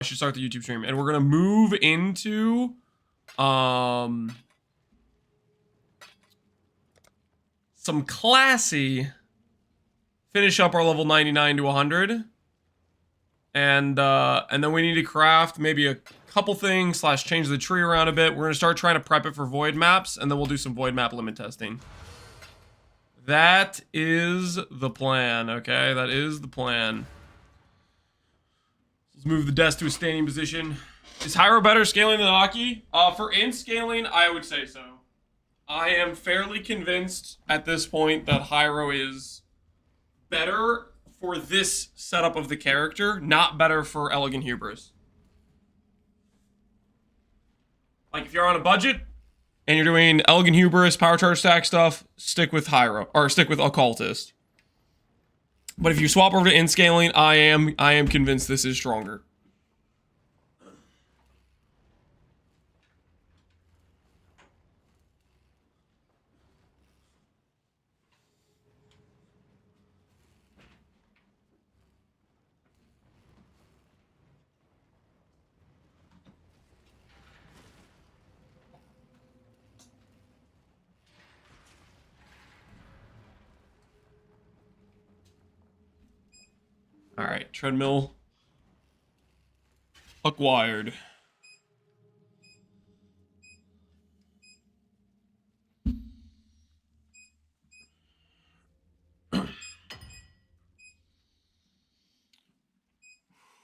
I should start the YouTube stream. And we're gonna move into some classy. Finish up our level 99 to 100. And then we need to craft maybe a couple things / change the tree around a bit. We're gonna start trying to prep it for void maps, and then we'll do some void map limit testing. That is the plan, okay? That is the plan. Let's move the desk to a standing position. Is Hiero better scaling than Aki? For in scaling, I would say so. I am fairly convinced at this point that Hiero is better for this setup of the character, not better for Elegant Hubris. Like, if you're on a budget and you're doing Elegant Hubris, Power Charge Stack stuff, stick with Hiero, or stick with Occultist. But if you swap over to in scaling, I am convinced this is stronger. All right, treadmill acquired.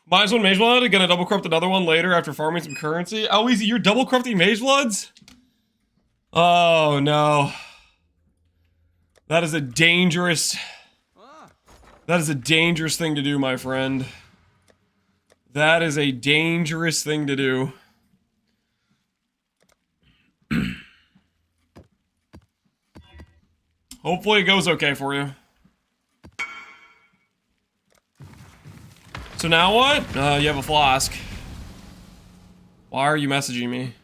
Minus one Mage Blood, gonna double corrupt another one later after farming some currency. Oh, easy, you're double corrupting Mage Bloods? Oh no. That is a dangerous... That is a dangerous thing to do, my friend. That is a dangerous thing to do. Hopefully it goes okay for you. So now what? You have a flask. Why are you messaging me?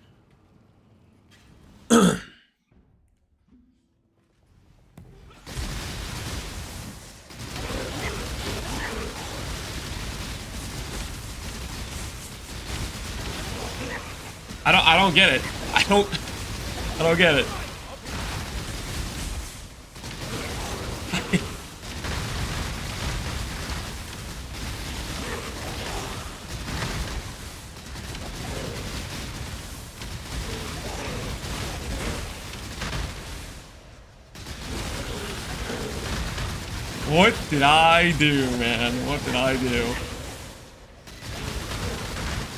I don't get it. I don't get it. What did I do, man? What did I do?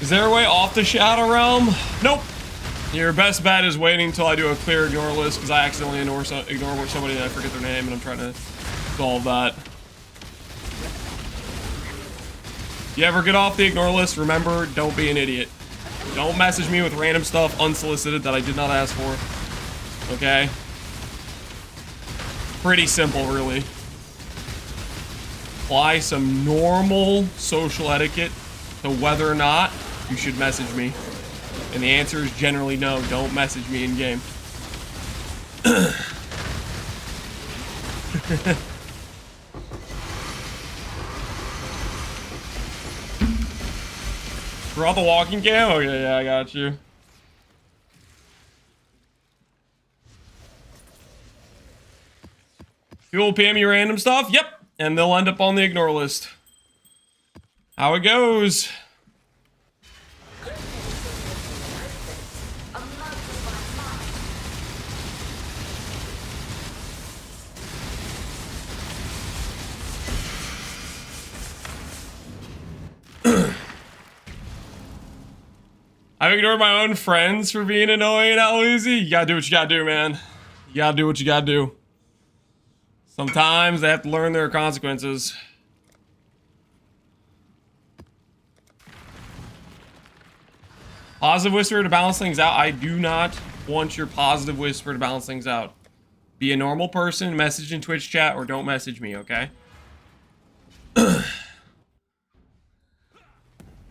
Is there a way off the Shadow Realm? Nope. Your best bet is waiting until I do a clear ignore list, because I accidentally ignore somebody and I forget their name, and I'm trying to solve that. You ever get off the ignore list, remember, don't be an idiot. Don't message me with random stuff unsolicited that I did not ask for. Okay? Pretty simple, really. Apply some normal social etiquette to whether or not you should message me. And the answer is generally no, don't message me in game. Brought the walking cam? Okay, yeah, I got you. People PM you random stuff? Yep. And they'll end up on the ignore list. How it goes. I've ignored my own friends for being annoying and not lazy. You gotta do what you gotta do, man. You gotta do what you gotta do. Sometimes they have to learn their consequences. Positive whisper to balance things out. I do not want your positive whisper to balance things out. Be a normal person, message in Twitch chat, or don't message me, okay?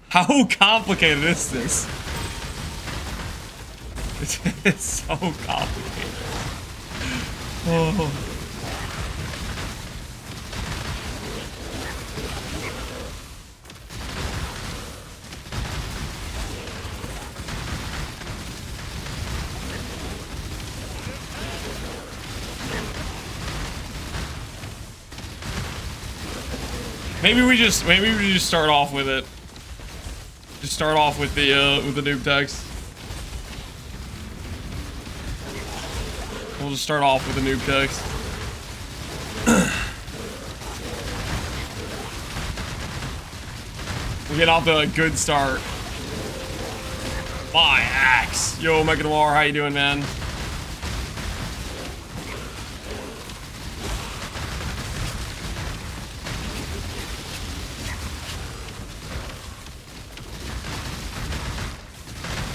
How complicated is this? It's so complicated. Oh. Maybe we just start off with it. Just start off with the noob text. We'll just start off with the noob text. We'll get off to a good start. My axe. Yo, Mecha Noir, how you doing, man?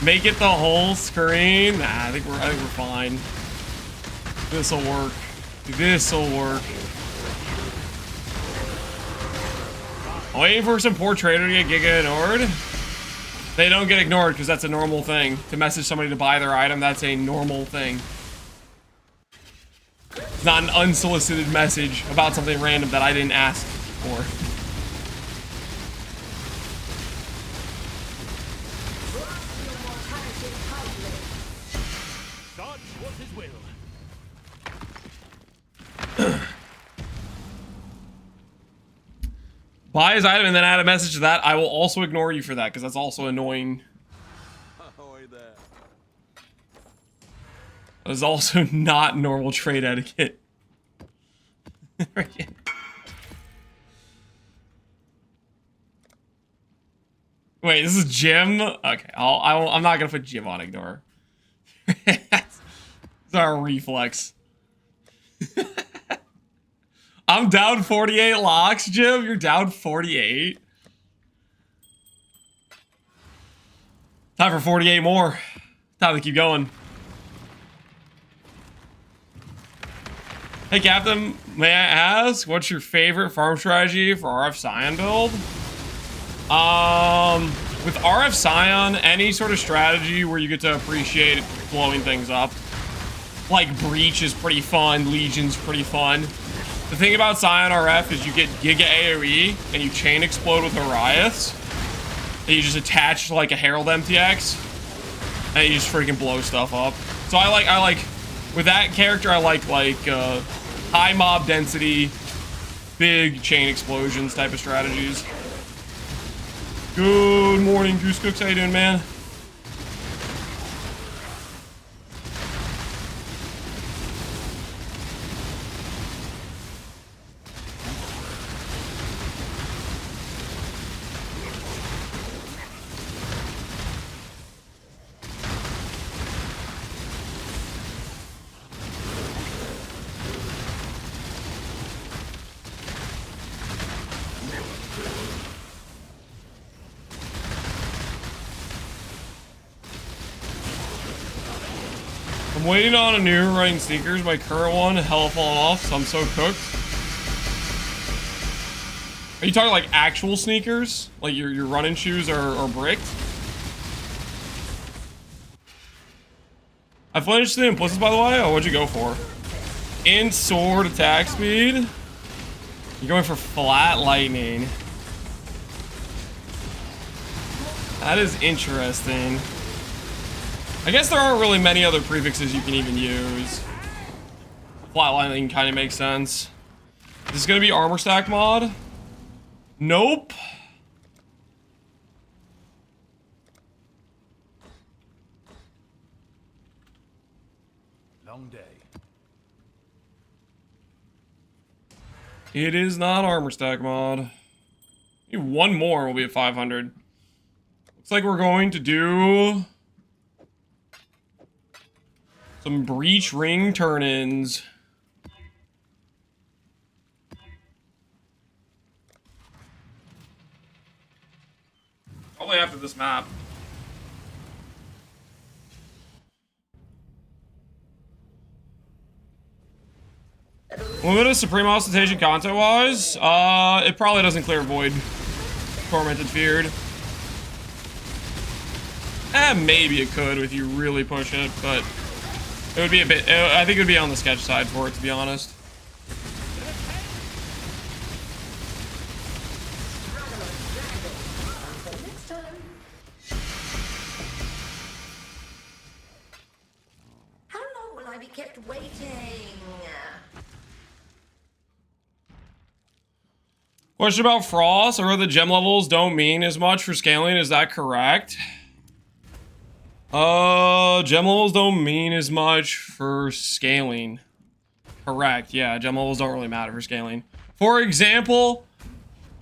Make it the whole screen. Nah, I think we're fine. This'll work. This'll work. I'm waiting for some poor trader to get Giga ignored. They don't get ignored because that's a normal thing. To message somebody to buy their item, that's a normal thing. It's not an unsolicited message about something random that I didn't ask for. Buy his item and then add a message to that. I will also ignore you for that because that's also annoying. That is also not normal trade etiquette. Wait, this is Jim? Okay, I'm not gonna put Jim on ignore. It's our reflex. I'm down 48 locks, Jim. You're down 48. Time for 48 more. Time to keep going. Hey, Captain, may I ask, what's your favorite farm strategy for RF Scion build? With RF Scion, any sort of strategy where you get to appreciate blowing things up. Like Breach is pretty fun, Legion's pretty fun. The thing about Scion RF is you get Giga AoE and you chain explode with Ariaths. And you just attach to like a Herald MTX. And you just freaking blow stuff up. So I like with that character I like high mob density, big chain explosions type of strategies. Good morning, Goose Cooks. How you doing, man? I'm waiting on a new running sneakers. My current one hella falling off, so I'm so cooked. Are you talking like actual sneakers? Like your running shoes are bricked? I flinched the implicits, by the way. Oh, what'd you go for? In sword attack speed? You're going for flat lightning. That is interesting. I guess there aren't really many other prefixes you can even use. Flatlining kind of makes sense. Is this gonna be armor stack mod? Nope. Long day. It is not armor stack mod. Maybe one more will be at 500. Looks like we're going to do some breach ring turn-ins. Probably after this map. Limited Supreme Ostentation content-wise, it probably doesn't clear Void. Tormented Feared. Maybe it could if you really push it, but it would be a bit, I think it would be on the sketch side for it, to be honest. How long will I be kept waiting? Question about Frost. Or the gem levels don't mean as much for scaling. Is that correct? Gem levels don't mean as much for scaling. Correct. Yeah, gem levels don't really matter for scaling. For example,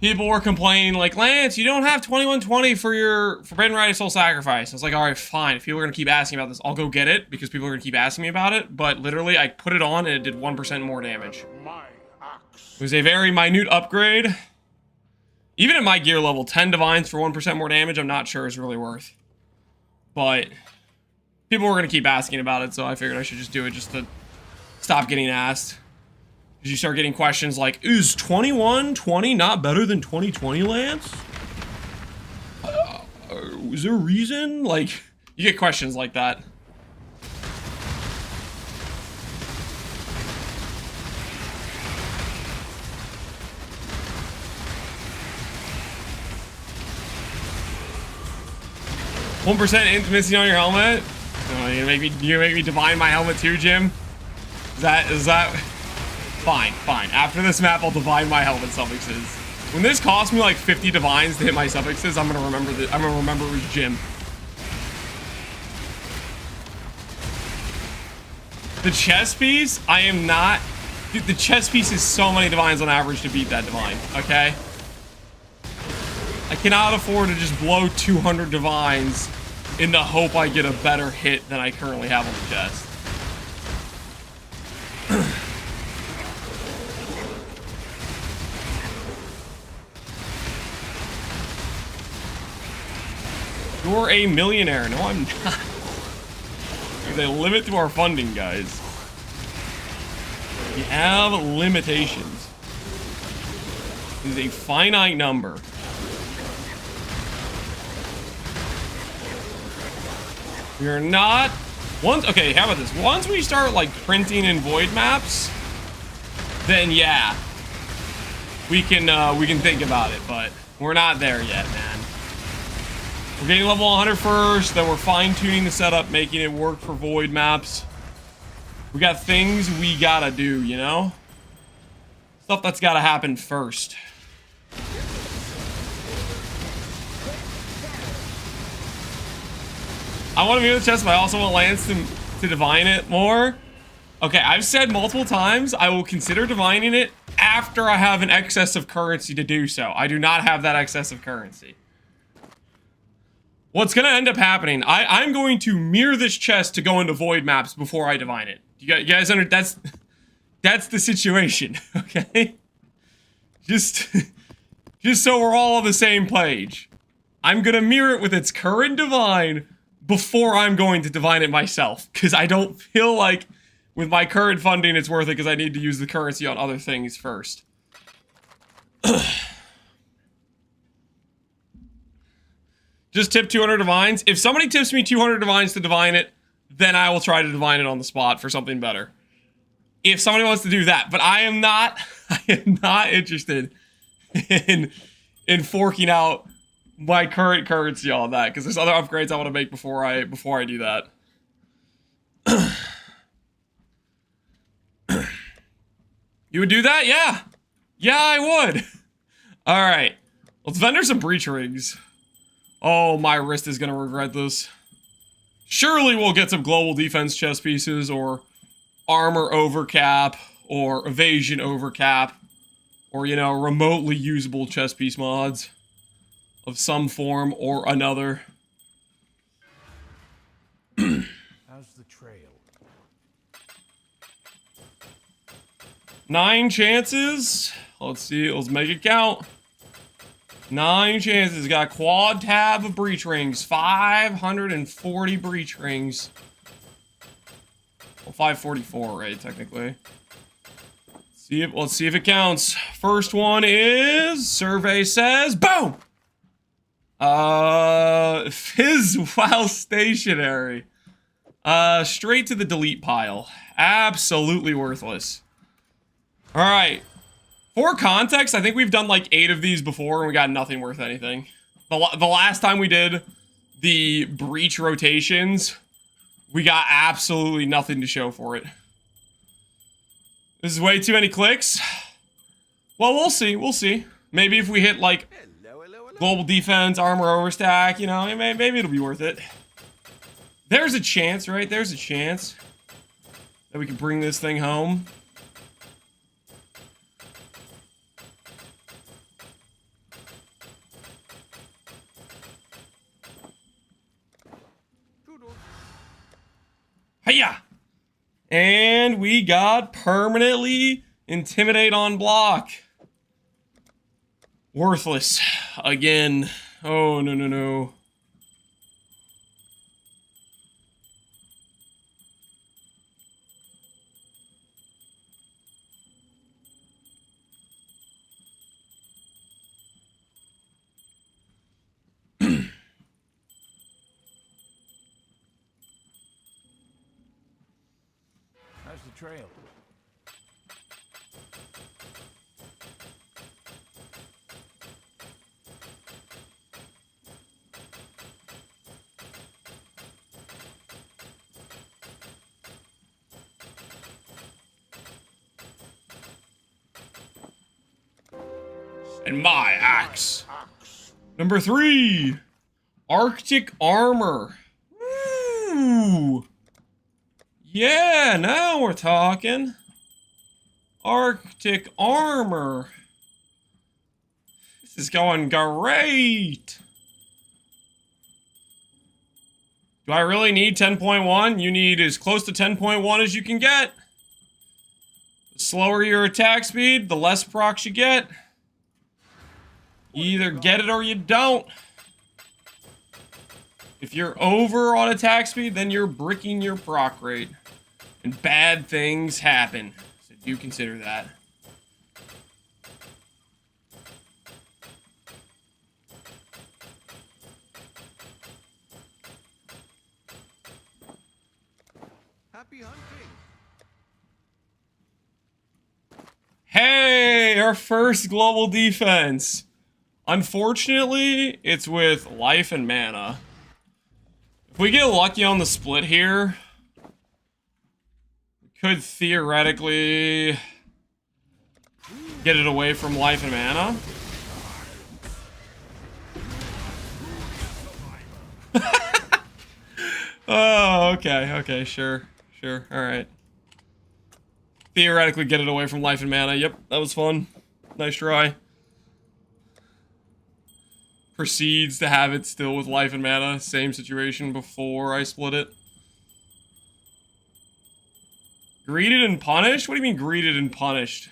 people were complaining like, Lance, you don't have 2120 for your Forbidden Rite of Soul Sacrifice. I was like, all right, fine. If people are going to keep asking about this, I'll go get it because people are going to keep asking me about it. But literally, I put it on and it did 1% more damage. It was a very minute upgrade. Even at my gear level, 10 divines for 1% more damage, I'm not sure is really worth. But people were going to keep asking about it, so I figured I should just do it just to stop getting asked. Because you start getting questions like, is 2120 not better than 2020, Lance? Is there a reason? Like, you get questions like that. %1 intimacy on your helmet? Oh, you gonna make me divine my helmet too, Jim? Is that fine, fine. After this map, I'll divine my helmet suffixes. When this costs me like 50 divines to hit my suffixes, I'm gonna remember it was Jim. The chess piece, I am not. Dude, the chess piece is so many divines on average to beat that divine. Okay. I cannot afford to just blow 200 divines in the hope I get a better hit than I currently have on the chest. You're a millionaire. No, I'm not. There's a limit to our funding, guys. We have limitations. It is a finite number. We're not okay, how about this? Once we start like printing in void maps, then yeah. We can think about it, but we're not there yet, man. We're getting level 100 first, then we're fine-tuning the setup, making it work for void maps. We got things we gotta do, you know? Stuff that's gotta happen first. I want to mirror the chest, but I also want Lance to divine it more. Okay, I've said multiple times I will consider divining it after I have an excess of currency to do so. I do not have that excess of currency. What's going to end up happening, I'm going to mirror this chest to go into void maps before I divine it. You guys that's the situation, okay? Just so we're all on the same page. I'm going to mirror it with its current divine before I'm going to divine it myself, because I don't feel like with my current funding it's worth it, because I need to use the currency on other things first. Just tip 200 divines. If somebody tips me 200 divines to divine it, then I will try to divine it on the spot for something better. If somebody wants to do that, but I am not interested in forking out my current currency on that, because there's other upgrades I want to make before I do that. You would do that? Yeah. Yeah, I would. All right. Let's vendor some breach rings. Oh, my wrist is going to regret this. Surely we'll get some global defense chest pieces, or armor overcap, or evasion overcap, or, you know, remotely usable chest piece mods of some form or another. How's the trail? 9 chances. Let's see. Let's make it count. 9 chances. Got quad tab of breach rings. 540 breach rings. Well, 544, right? Technically. Let's see if it counts. First one is, survey says, boom! Fizz while stationary. Straight to the delete pile. Absolutely worthless. Alright. For context, I think we've done like 8 of these before and we got nothing worth anything. The last time we did the breach rotations, we got absolutely nothing to show for it. This is way too many clicks. Well, we'll see. We'll see. Maybe if we hit, like, global defense, armor overstack, you know, maybe it'll be worth it. There's a chance, right? There's a chance that we can bring this thing home. Hiya! And we got permanently intimidate on block. Worthless. Again. Oh, no, no, no. How's the trail? And my axe. Number 3. Arctic armor. Ooh. Yeah, now we're talking. Arctic armor. This is going great. Do I really need 10.1? You need as close to 10.1 as you can get. The slower your attack speed, the less procs you get. You either get it or you don't. If you're over on attack speed, then you're bricking your proc rate. And bad things happen. So do consider that. Happy hunting. Hey, our first global defense. Unfortunately, it's with life and mana. If we get lucky on the split here, we could theoretically get it away from life and mana. Oh, okay, sure, alright. Theoretically get it away from life and mana. Yep, that was fun. Nice try. Proceeds to have it still with life and mana. Same situation before I split it. Greeted and punished? What do you mean greeted and punished?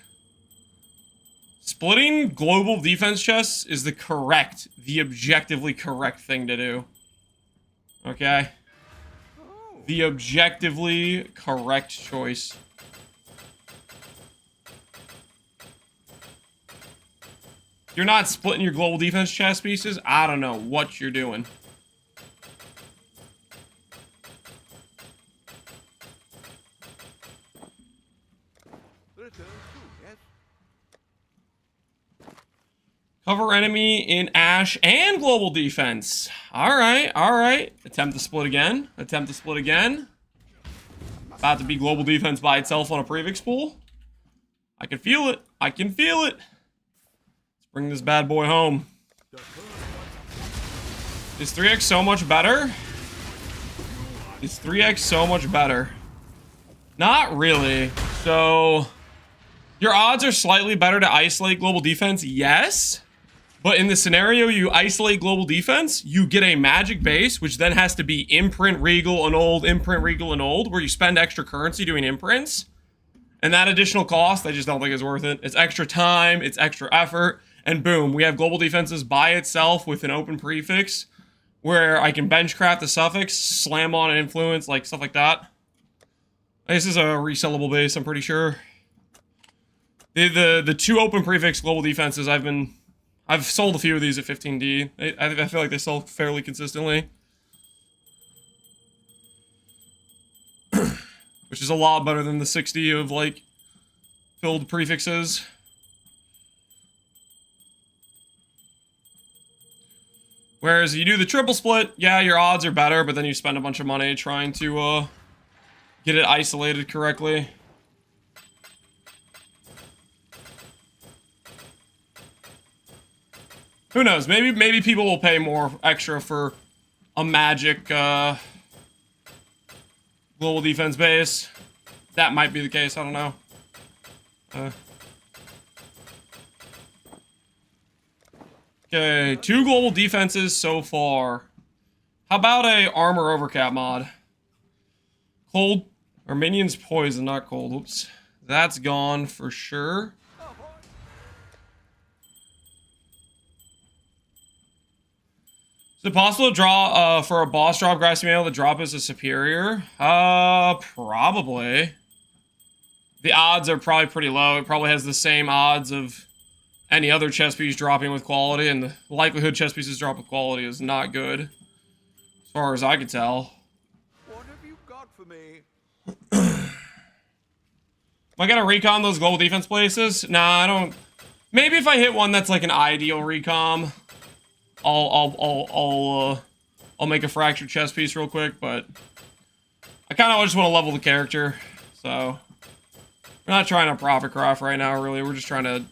Splitting global defense chests is the objectively correct thing to do. Okay? The objectively correct choice. You're not splitting your global defense chest pieces? I don't know what you're doing. Cover enemy in Ash and global defense. Alright. Attempt to split again. About to be global defense by itself on a prefix pool. I can feel it. Bring this bad boy home. Is 3x so much better? Not really. So, your odds are slightly better to isolate global defense, yes. But in the scenario you isolate global defense, you get a magic base, which then has to be imprint, regal, and old, where you spend extra currency doing imprints. And that additional cost, I just don't think is worth it. It's extra time, it's extra effort. And boom, we have global defenses by itself with an open prefix where I can benchcraft the suffix, slam on an influence, like stuff like that. This is a resellable base, I'm pretty sure. The 2 open prefix global defenses, I've sold a few of these at 15D. I feel like they sell fairly consistently. Which is a lot better than the 60 of, like, filled prefixes. Whereas you do the triple split, yeah, your odds are better, but then you spend a bunch of money trying to, get it isolated correctly. Who knows? Maybe people will pay more extra for a magic global defense base. That might be the case. I don't know. Okay, 2 global defenses so far. How about a armor overcap mod? Cold or minions poison, not cold. Oops, that's gone for sure. Is it possible to draw for a boss drop grassy mail? The drop is a superior. Probably. The odds are probably pretty low. It probably has the same odds of any other chess piece dropping with quality, and the likelihood chess pieces drop with quality is not good, as far as I could tell. What have you got for me? Am I gonna recon those global defense places? Nah, I don't. Maybe if I hit one that's like an ideal recon, I'll make a fractured chess piece real quick. But I kind of just want to level the character, so we're not trying to profit craft right now. Really, we're just trying to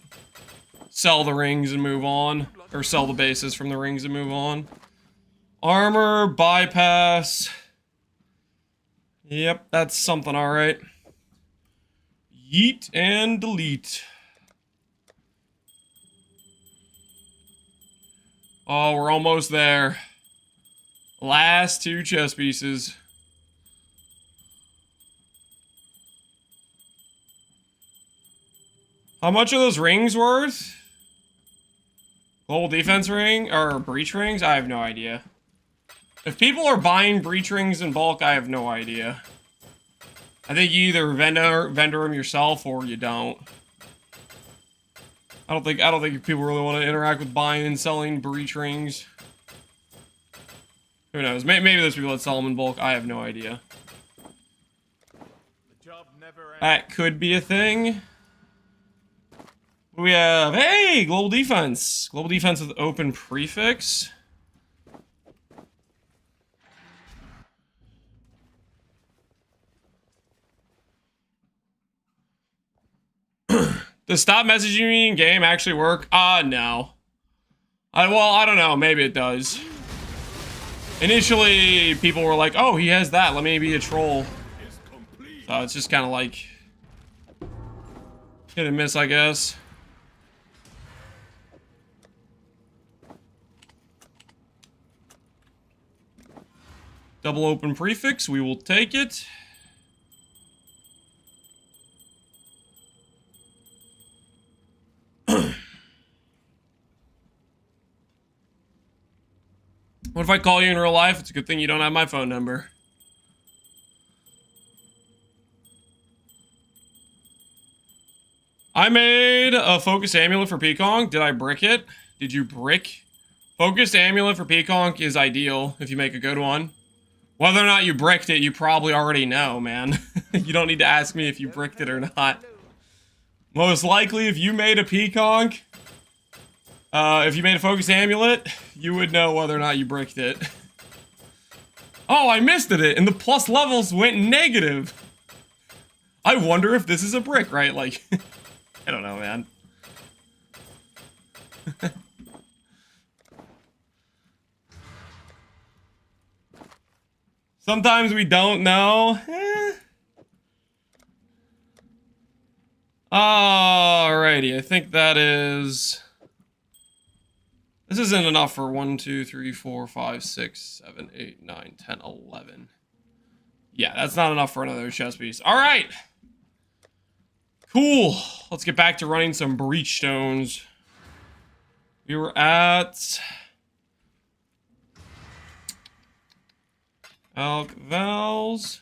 sell the rings and move on, or sell the bases from the rings and move on. Armor, bypass. Yep, that's something alright. Yeet and delete. Oh, we're almost there. Last 2 chess pieces. How much are those rings worth? Global defense ring or breach rings? I have no idea. If people are buying breach rings in bulk, I have no idea. I think you either vendor them yourself or you don't. I don't think people really want to interact with buying and selling breach rings. Who knows? Maybe there's people that sell them in bulk. I have no idea. The job never ends. That could be a thing. We have, hey, global defense. Global defense with open prefix. Does stop messaging me in game actually work? No. Well, I don't know. Maybe it does. Initially, people were like, oh, he has that. Let me be a troll. So it's just kind of like hit and miss, I guess. Double open prefix, we will take it. What if I call you in real life? It's a good thing you don't have my phone number. I made a focus amulet for Peaconk. Did I brick it? Did you brick? Focused amulet for Peaconk is ideal if you make a good one. Whether or not you bricked it, you probably already know, man. You don't need to ask me if you bricked it or not. Most likely, if you made a Peaconk, if you made a focused amulet, you would know whether or not you bricked it. Oh, I missed it, and the plus levels went negative. I wonder if this is a brick, right? Like, I don't know, man. Sometimes we don't know. Alrighty, I think that is... This isn't enough for 1, 2, 3, 4, 5, 6, 7, 8, 9, 10, 11. Yeah, that's not enough for another chess piece. Alright! Cool. Let's get back to running some breach stones. We were at... Alk Vals.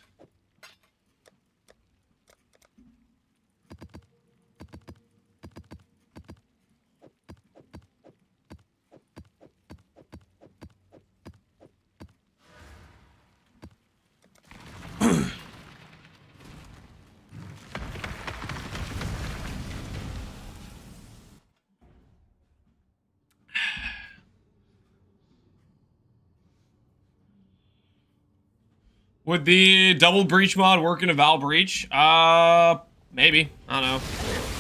Would the double breach mod work in a Val breach? Maybe. I don't know.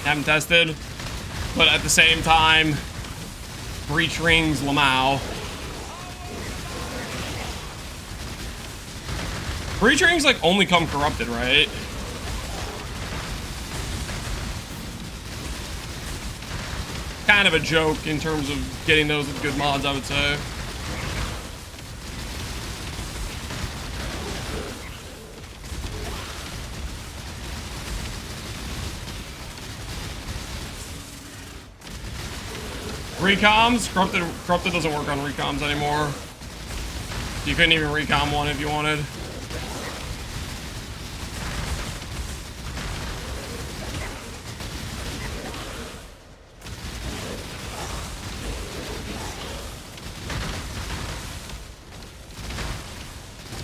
Haven't tested. But at the same time, Breach Rings, Lamau. Breach Rings, like, only come corrupted, right? Kind of a joke in terms of getting those with good mods, I would say. Recoms? Corrupted doesn't work on recoms anymore. You couldn't even recom one if you wanted.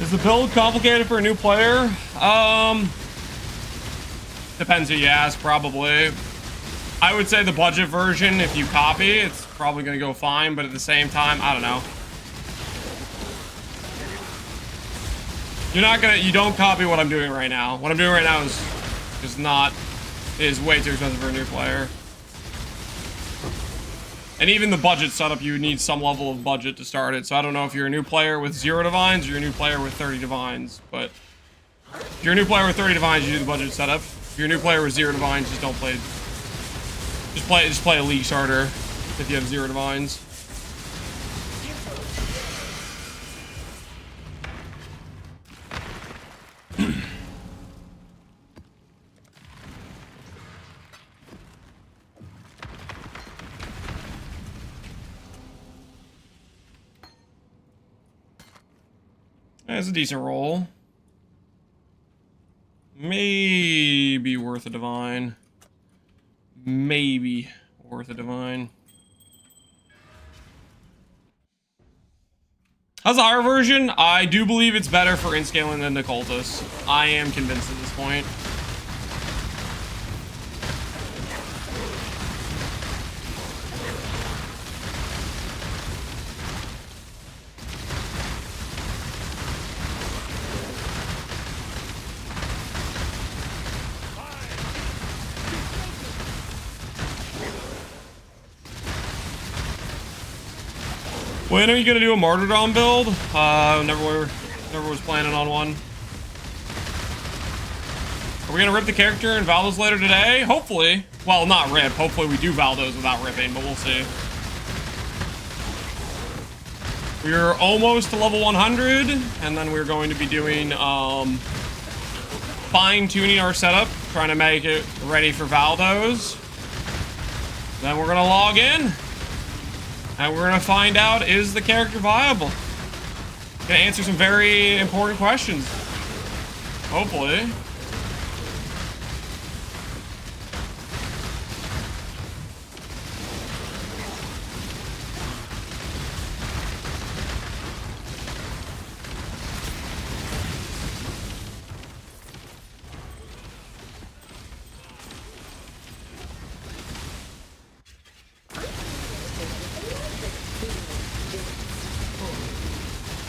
Is the build complicated for a new player? Depends who you ask, probably. I would say the budget version, if you copy, it's probably gonna go fine, but at the same time, I don't know. You don't copy what I'm doing right now. What I'm doing right now is way too expensive for a new player. And even the budget setup, you need some level of budget to start it. So I don't know if you're a new player with 0 divines or you're a new player with 30 divines. But if you're a new player with 30 divines, you do the budget setup. If you're a new player with 0 divines, just don't play. Just play a league starter if you have 0 divines. That's a decent roll. Maybe worth a divine. Maybe worth a divine. How's the higher version? I do believe it's better for inscaling than the cultists. I am convinced at this point. When are you gonna do a martyrdom build? Never was planning on one. Are we gonna rip the character in Valdo's later today? Hopefully. Well, not rip. Hopefully we do Valdo's without ripping, but we'll see. We're almost to level 100, and then we're going to be doing fine-tuning our setup, trying to make it ready for Valdo's. Then we're gonna log in. And we're gonna find out, is the character viable? Gonna answer some very important questions. Hopefully.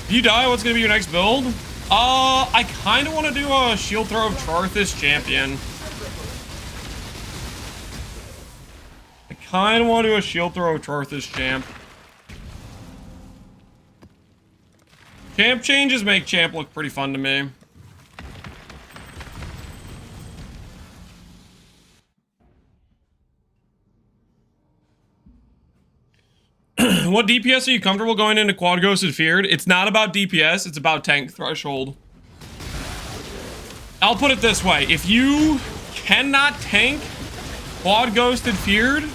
If you die, what's gonna be your next build? I kind of want to do a shield throw of Charthus champion. I kind of want to do a shield throw of Charthus champ. Champ changes make champ look pretty fun to me. What DPS are you comfortable going into Quad Ghosted Feared? It's not about DPS, it's about tank threshold. I'll put it this way, if you cannot tank Quad Ghosted Feared,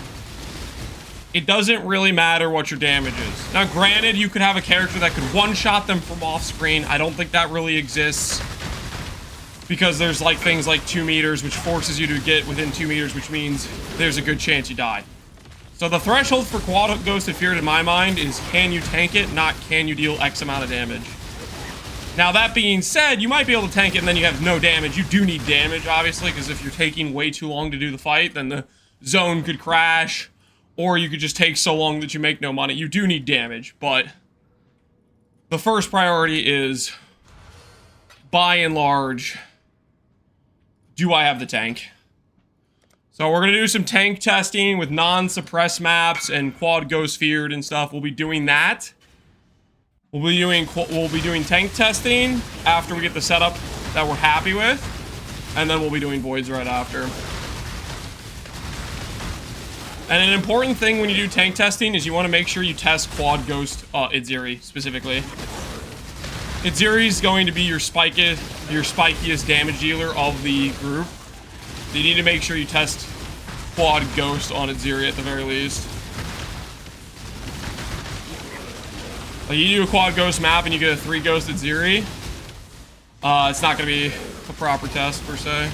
it doesn't really matter what your damage is. Now granted, you could have a character that could one-shot them from off screen. I don't think that really exists. Because there's like things like 2 meters, which forces you to get within 2 meters, which means there's a good chance you die. So the threshold for Quad Ghosted Feared in my mind is can you tank it, not can you deal X amount of damage. Now that being said, you might be able to tank it and then you have no damage. You do need damage, obviously, because if you're taking way too long to do the fight, then the zone could crash, or you could just take so long that you make no money. You do need damage, but the first priority is, by and large, do I have the tank? So we're gonna do some tank testing with non-suppress maps and quad ghost feared and stuff. We'll be doing that. We'll be doing tank testing after we get the setup that we're happy with, and then we'll be doing voids right after. And an important thing when you do tank testing is you want to make sure you test quad ghost Itziri specifically. Itziri is going to be your spikiest damage dealer of the group. So you need to make sure you test quad ghost on Itziri at the very least. Like you do a quad ghost map and you get a 3 ghost Itziri, it's not going to be a proper test per se.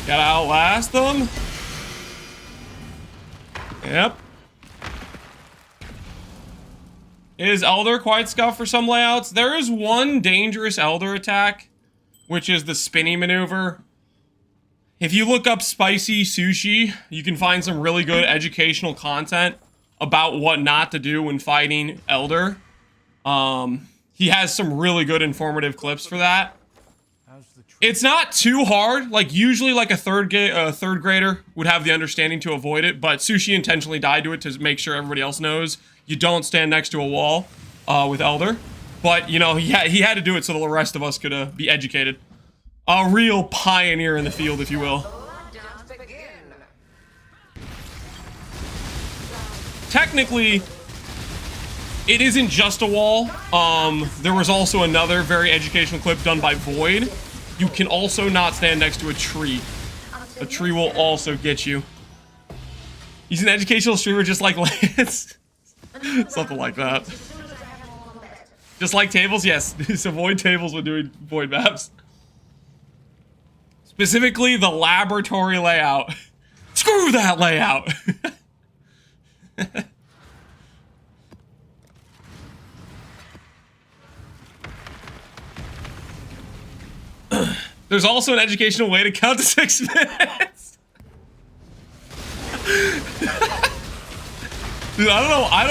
Gotta outlast them. Yep. Is Elder quite scuffed for some layouts? There is one dangerous Elder attack, which is the spinny maneuver. If you look up spicy sushi, you can find some really good educational content about what not to do when fighting Elder. He has some really good informative clips for that. It's not too hard. Like usually like a third grader would have the understanding to avoid it, but Sushi intentionally died to it to make sure everybody else knows you don't stand next to a wall with Elder. But, you know, he had to do it so the rest of us could be educated. A real pioneer in the field, if you will. Technically, it isn't just a wall. There was also another very educational clip done by Void. You can also not stand next to a tree. A tree will also get you. He's an educational streamer just like Lance. Something like that. Just like tables? Yes. So Void tables when doing Void maps. Specifically, the laboratory layout. Screw that layout! There's also an educational way to count to 6 minutes. Dude, I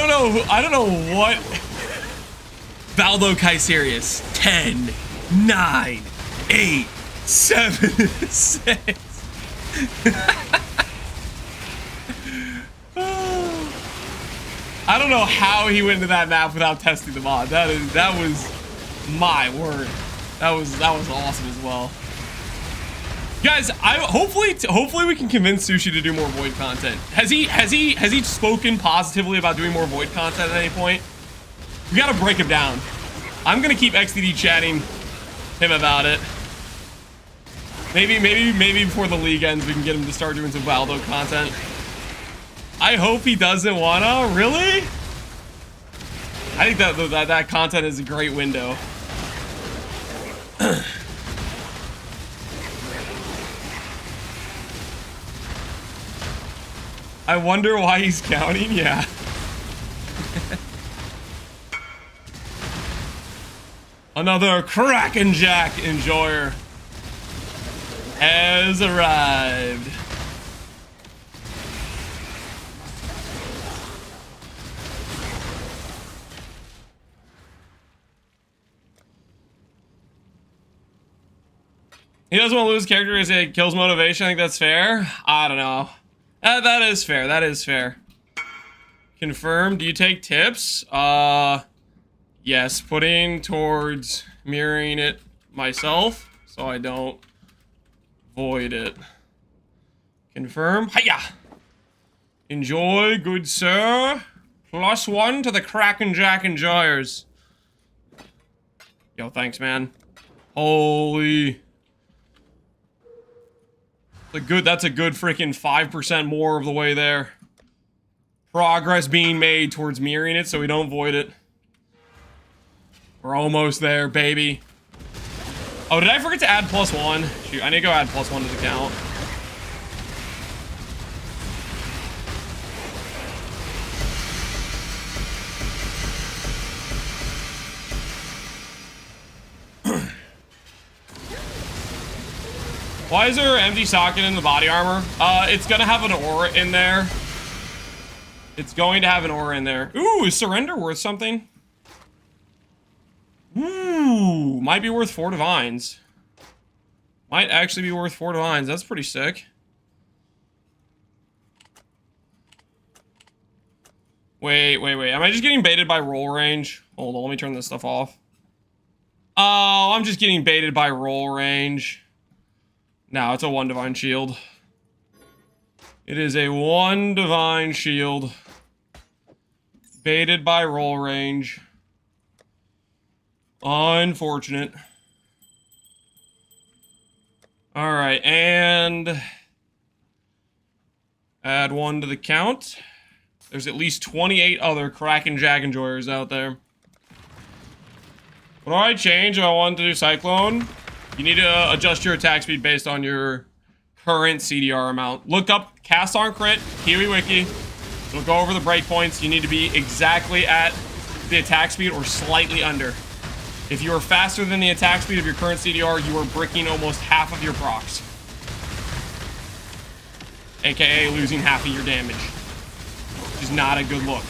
don't know what. Valdo Kaiserius. 10, 9, 8, 7, 6. I don't know how he went into that map without testing the mod. That was my word. That was awesome as well. Guys, hopefully we can convince Sushi to do more Void content. Has he spoken positively about doing more Void content at any point? We gotta break him down. I'm gonna keep XDD chatting him about it. Maybe before the league ends we can get him to start doing some Valdo content. I hope he doesn't wanna. Really? I think that content is a great window. I wonder why he's counting. Yeah. Another Kraken Jack enjoyer has arrived. He doesn't want to lose his character because it kills motivation. I think that's fair. I don't know. That is fair. That is fair. Confirm. Do you take tips? Yes. Putting towards mirroring it myself so I don't void it. Confirm. Hiya! Enjoy, good sir. +1 to the Kraken Jack enjoyers. Yo, thanks, man. Holy... That's a good freaking 5% more of the way there. Progress being made towards mirroring it so we don't void it. We're almost there, baby. Oh, did I forget to add +1? Shoot, I need to go add +1 to the count. Why is there an empty socket in the body armor? It's gonna have an aura in there. It's going to have an aura in there. Ooh, is surrender worth something? Ooh, might be worth 4 divines. Might actually be worth 4 divines. That's pretty sick. Wait. Am I just getting baited by roll range? Hold on, let me turn this stuff off. Oh, I'm just getting baited by roll range. No, it's a 1 divine shield. It is a 1 divine shield. Baited by roll range. Unfortunate. Alright, and add 1 to the count. There's at least 28 other Kraken Jack Enjoyers out there. What do I change if I want to do Cyclone? You need to adjust your attack speed based on your current CDR amount. Look up Cast on Crit, Kiwi Wiki. It'll go over the breakpoints. You need to be exactly at the attack speed or slightly under. If you are faster than the attack speed of your current CDR, you are bricking almost half of your procs. AKA losing half of your damage. Which is not a good look.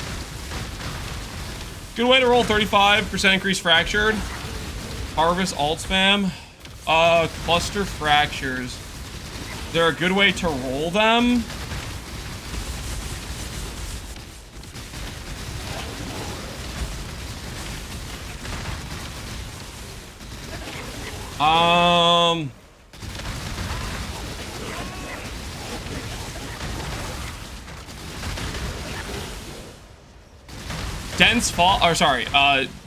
Good way to roll 35% increase fractured. Harvest alt spam. Cluster fractures. Is there a good way to roll them? Dense fall, or sorry,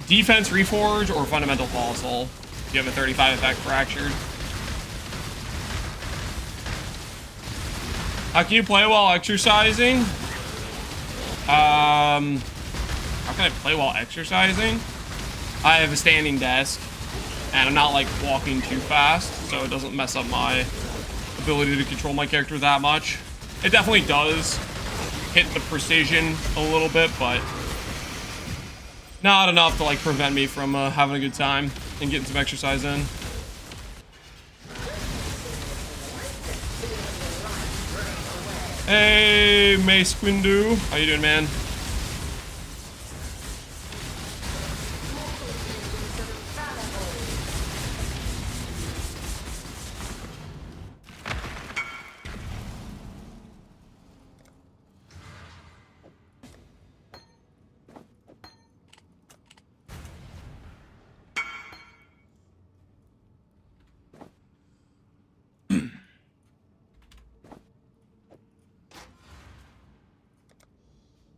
defense reforge or fundamental fossil. If you have a 35 effect fractured. How can you play while exercising? How can I play while exercising? I have a standing desk, and I'm not like walking too fast, so it doesn't mess up my ability to control my character that much. It definitely does hit the precision a little bit, but not enough to like prevent me from having a good time and getting some exercise in. Hey, Mace Quindu. How you doing, man?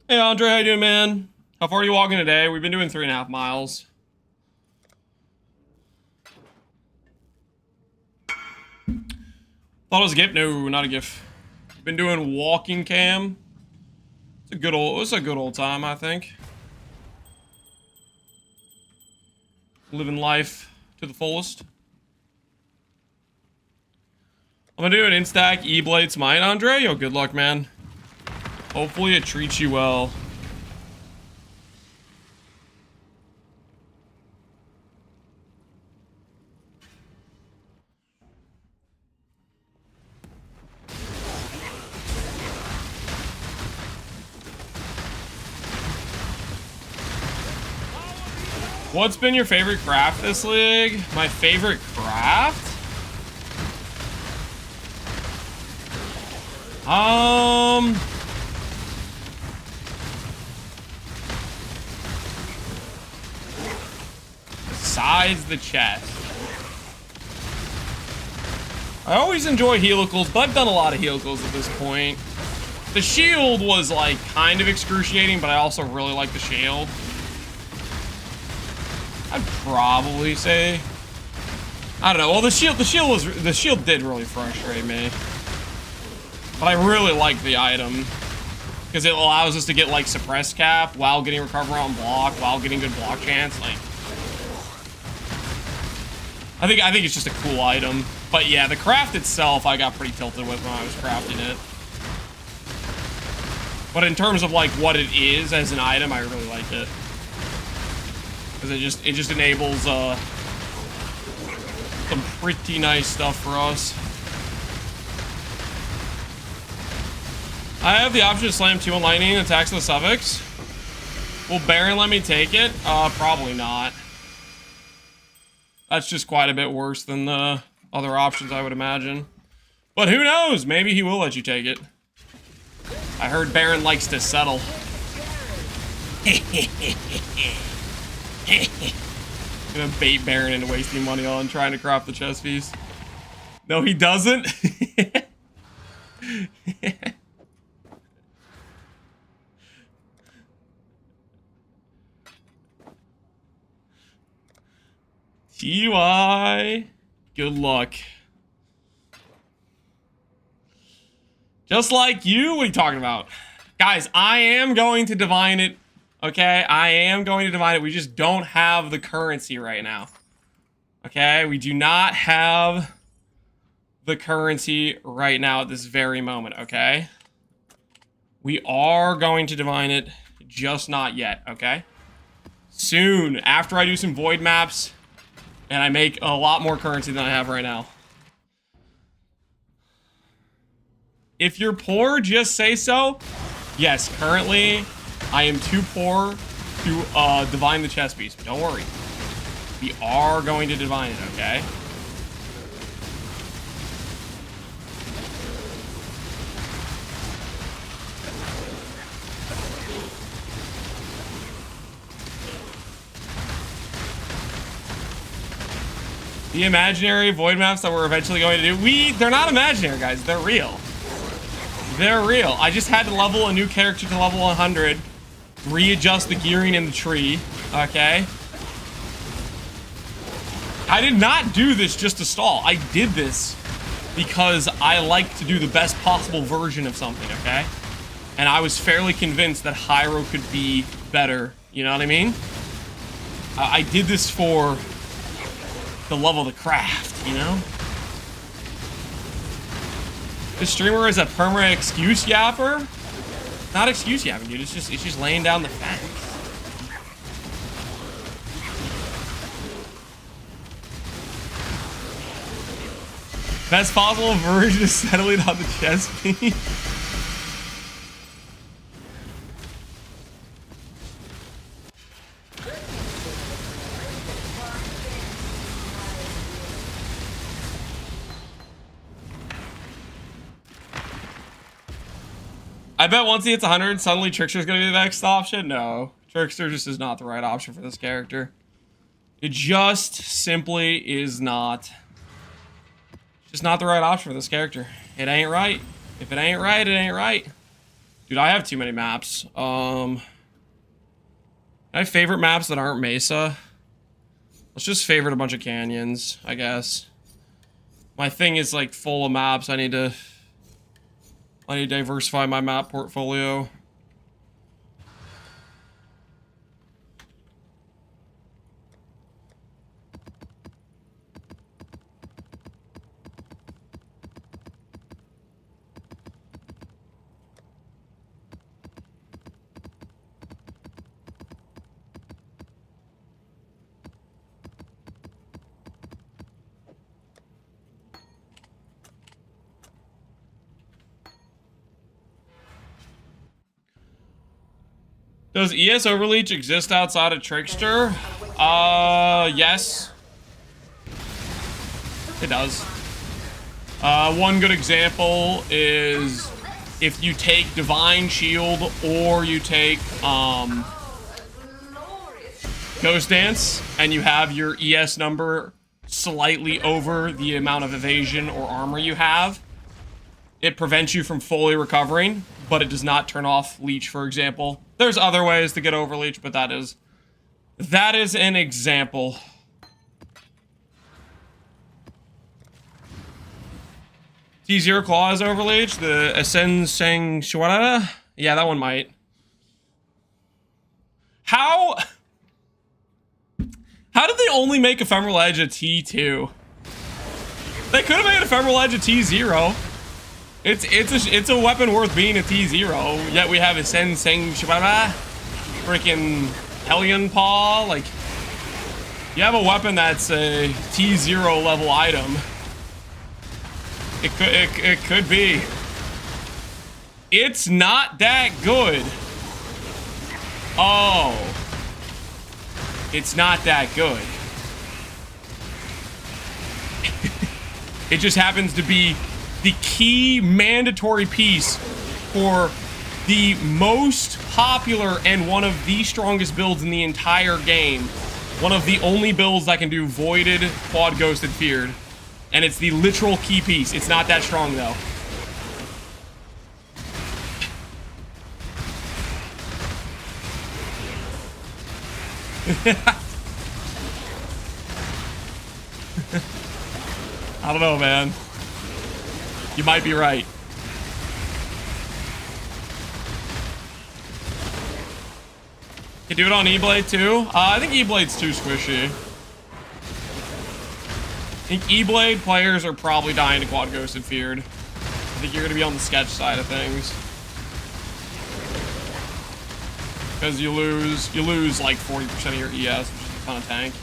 Hey Andre, how you doing, man? How far are you walking today? We've been doing 3.5 miles. Thought it was a gift? No, not a gift. Been doing walking cam. It's a good old time, I think. Living life to the fullest. I'm gonna do an instack E-Blade Smite, Andre. Yo, good luck, man. Hopefully it treats you well. What's been your favorite craft this league? My favorite craft? Besides the chest. I always enjoy helicals, but I've done a lot of helicals at this point. The shield was like kind of excruciating, but I also really like the shield. I'd probably say, I don't know. Well, the shield did really frustrate me, but I really like the item because it allows us to get like suppress cap while getting recover on block, while getting good block chance. Like, I think it's just a cool item. But yeah, the craft itself, I got pretty tilted with when I was crafting it. But in terms of like what it is as an item, I really like it. Because it just enables some pretty nice stuff for us. I have the option to slam 2 on lightning and attacks the suffix. Will Baron let me take it? Probably not. That's just quite a bit worse than the other options, I would imagine. But who knows? Maybe he will let you take it. I heard Baron likes to settle. Gonna bait Baron into wasting money on trying to craft the chess piece. No, he doesn't. TY. Good luck. Just like you, what are you talking about? Guys, I am going to divine it. Okay, I am going to divine it. We just don't have the currency right now. Okay, we do not have the currency right now at this very moment, okay? We are going to divine it, just not yet, okay? Soon, after I do some void maps, and I make a lot more currency than I have right now. If you're poor, just say so. Yes, currently, I am too poor to divine the chess piece. But don't worry. We are going to divine it, okay? The imaginary void maps that we're eventually going to do, they're not imaginary, guys. They're real. They're real. I just had to level a new character to level 100, readjust the gearing in the tree, okay? I did not do this just to stall. I did this because I like to do the best possible version of something, okay? And I was fairly convinced that Hiero could be better, you know what I mean? I did this for the level of the craft, you know? This streamer is a perma excuse yapper? Not excuse yapping, dude. It's just laying down the facts. Best possible version is settling on the chess piece. I bet once he hits 100, suddenly Trickster's gonna be the next option. No, Trickster just is not the right option for this character. It just simply is not. Just not the right option for this character. It ain't right. If it ain't right, it ain't right. Dude, I have too many maps. I have favorite maps that aren't Mesa. Let's just favorite a bunch of canyons, I guess. My thing is like full of maps. I need to diversify my map portfolio. Does ES Overleach exist outside of Trickster? Yes. It does. One good example is if you take Divine Shield or you take Ghost Dance and you have your ES number slightly over the amount of evasion or armor you have, it prevents you from fully recovering, but it does not turn off Leech, for example. There's other ways to get over Leech, but that is an example. T0 Claw is over Leech. The Ascendancy Art. Yeah, that one might. How did they only make Ephemeral Edge a T2? They could have made Ephemeral Edge a T0. It's a weapon worth being a T0, yet we have a Senseng Shibara, freaking Hellion Paw. Like, you have a weapon that's a T0 level item. It could be. It's not that good. Oh. It's not that good. It just happens to be the key mandatory piece for the most popular and one of the strongest builds in the entire game. One of the only builds that can do voided, quad ghosted, feared. And it's the literal key piece. It's not that strong though. I don't know, man. You might be right. You do it on E-Blade too? I think E-Blade's too squishy. I think E-Blade players are probably dying to quad ghosted feared. I think you're gonna be on the sketch side of things. Because you lose like 40% of your ES, which is a ton of tank.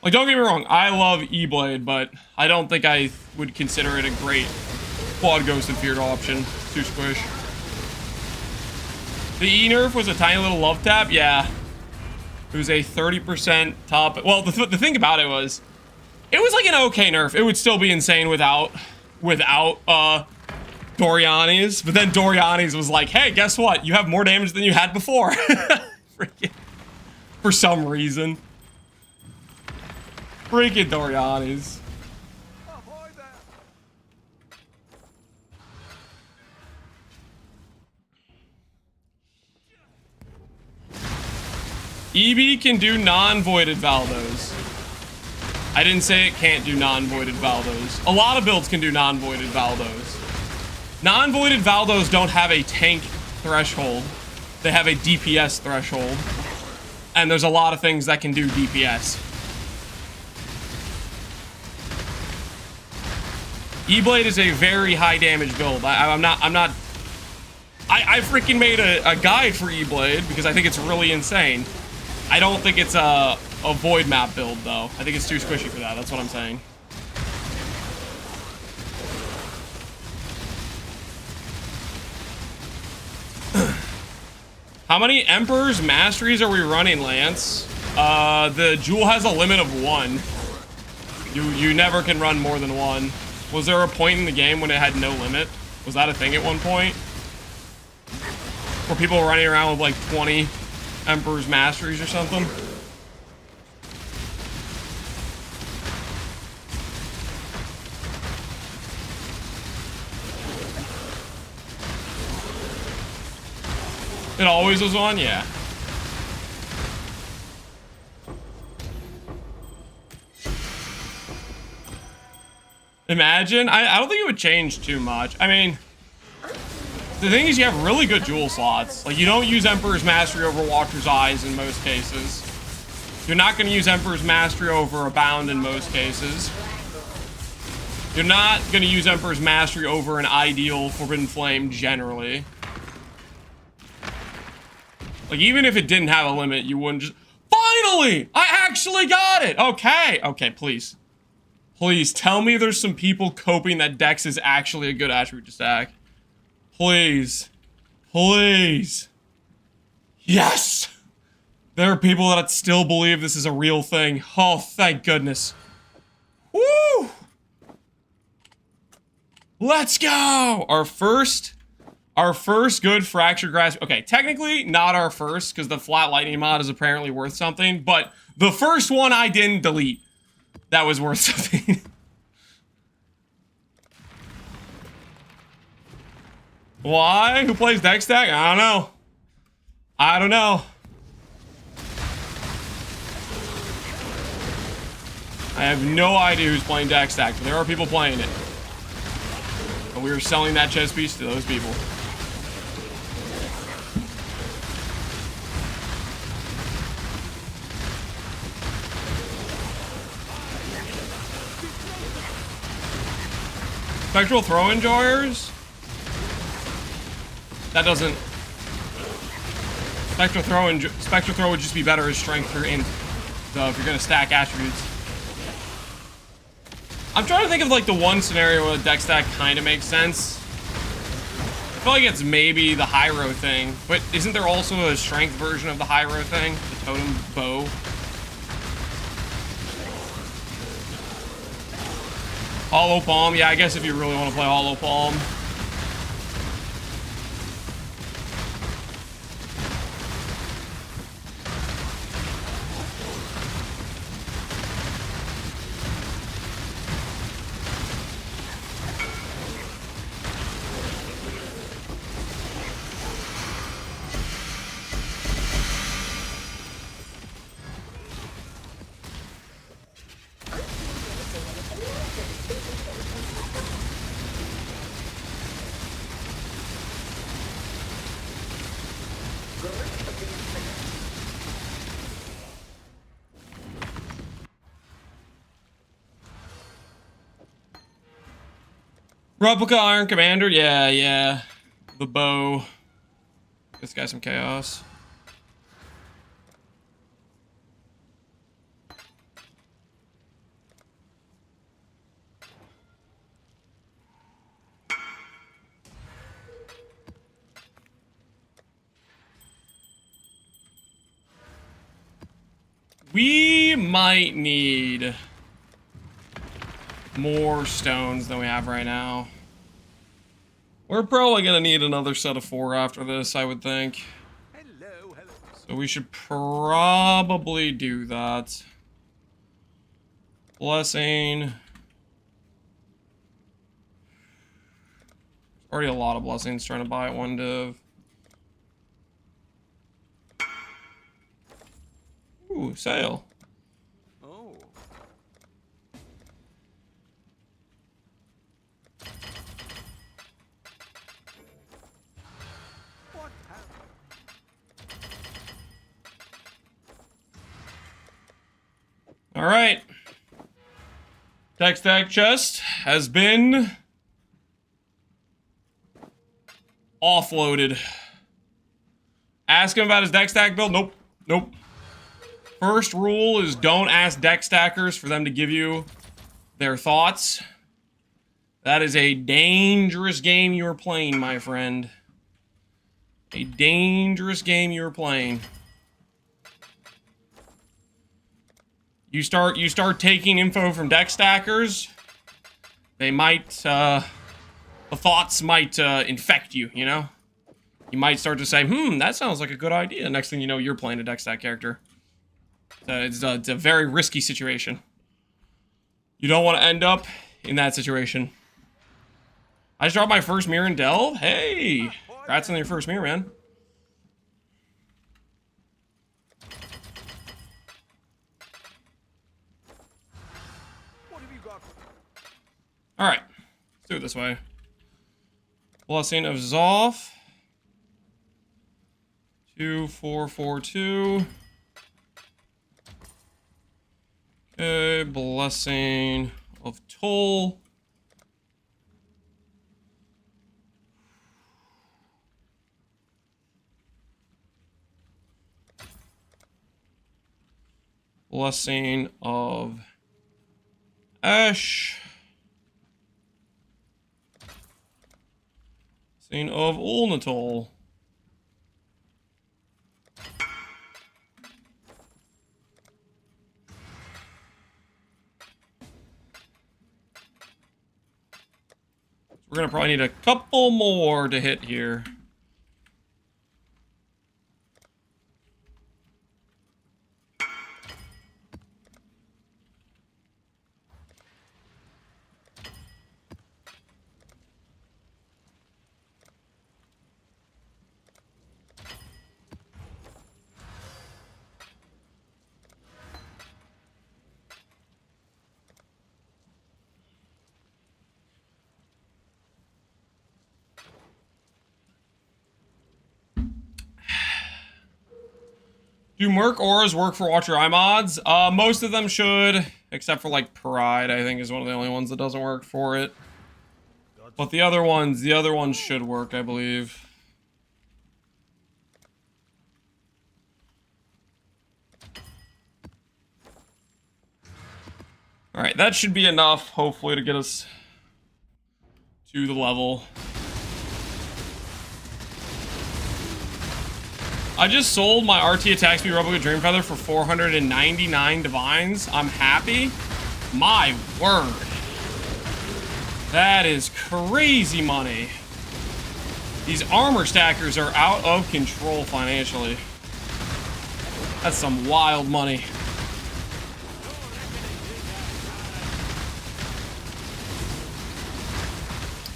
Like, don't get me wrong, I love E-Blade, but I don't think I would consider it a great quad ghosted feared option. Too squish. The E-nerf was a tiny little love tap, yeah. It was a 30% top. Well, the thing about it was like an okay nerf. It would still be insane without Doriani's. But then Doriani's was like, hey, guess what? You have more damage than you had before. Freaking, for some reason. Freaking Doriani's. Avoid that. EB can do non-voided Valdos. I didn't say it can't do non-voided Valdos. A lot of builds can do non-voided Valdos. Non-voided Valdos don't have a tank threshold. They have a DPS threshold. And there's a lot of things that can do DPS. E-Blade is a very high damage build. I freaking made a guide for E-Blade because I think it's really insane. I don't think it's a void map build though. I think it's too squishy for that. That's what I'm saying. How many Emperor's Masteries are we running, Lance? The Jewel has a limit of 1. You never can run more than 1. Was there a point in the game when it had no limit? Was that a thing at one point? Where people were running around with like 20 Emperor's Masteries or something? It always was on? Yeah. Imagine. I don't think it would change too much. I mean, the thing is you have really good jewel slots. Like, you don't use Emperor's Mastery over Walker's Eyes in most cases. You're not going to use Emperor's Mastery over Abound in most cases. You're not going to use Emperor's Mastery over an ideal Forbidden Flame generally. Like, even if it didn't have a limit, you wouldn't just... Finally! I actually got it! Okay. Okay, please. Please, tell me there's some people coping that Dex is actually a good attribute to stack. Please. Please. Yes! There are people that still believe this is a real thing. Oh, thank goodness. Woo! Let's go! Our first good Fractured Grasp. Okay, technically not our first, because the Flat Lightning mod is apparently worth something, but the first one I didn't delete. That was worth something. Why? Who plays deck stack? I don't know. I don't know. I have no idea who's playing deck stack, but there are people playing it. And we are selling that chess piece to those people. Spectral Throw Enjoyers? That doesn't... Spectral Throw would just be better as strength or int, though, if you're gonna stack attributes. I'm trying to think of like the one scenario where the deck stack kind of makes sense. I feel like it's maybe the Hiero thing, but isn't there also a strength version of the Hiero thing? The totem bow? Hollow Palm, yeah, I guess if you really want to play Hollow Palm. Replica Iron Commander, yeah. The bow. This guy's some chaos. We might need more stones than we have right now. We're probably gonna need another set of 4 after this, I would think. Hello. So we should probably do that. Blessing. Already a lot of blessings trying to buy at 1 div. Ooh, sale. Oh. What happened? All right. Deck stack chest has been offloaded. Ask him about his deck stack build. Nope. First rule is don't ask deck stackers for them to give you their thoughts. That is a dangerous game you're playing, my friend. A dangerous game you're playing. You start taking info from deck stackers, they might, the thoughts might infect you, you know? You might start to say, that sounds like a good idea. Next thing you know, you're playing a deck stack character. It's a very risky situation. You don't want to end up in that situation. I just dropped my first mirror in Delve. Hey! Congrats on your first mirror, man. What have you got? Alright. Let's do it this way. Blessing of Zoth. 2442. Okay, Blessing of Toll. Blessing of Ash. Blessing of Ulnatol. We're gonna probably need a couple more to hit here. Do Merc auras work for Watch Your Eye mods? Most of them should, except for like Pride, I think is one of the only ones that doesn't work for it. But the other ones should work, I believe. Alright, that should be enough, hopefully, to get us to the level. I just sold my RT attack speed replica Dream Feather for 499 divines. I'm happy. My word. That is crazy money. These armor stackers are out of control financially. That's some wild money.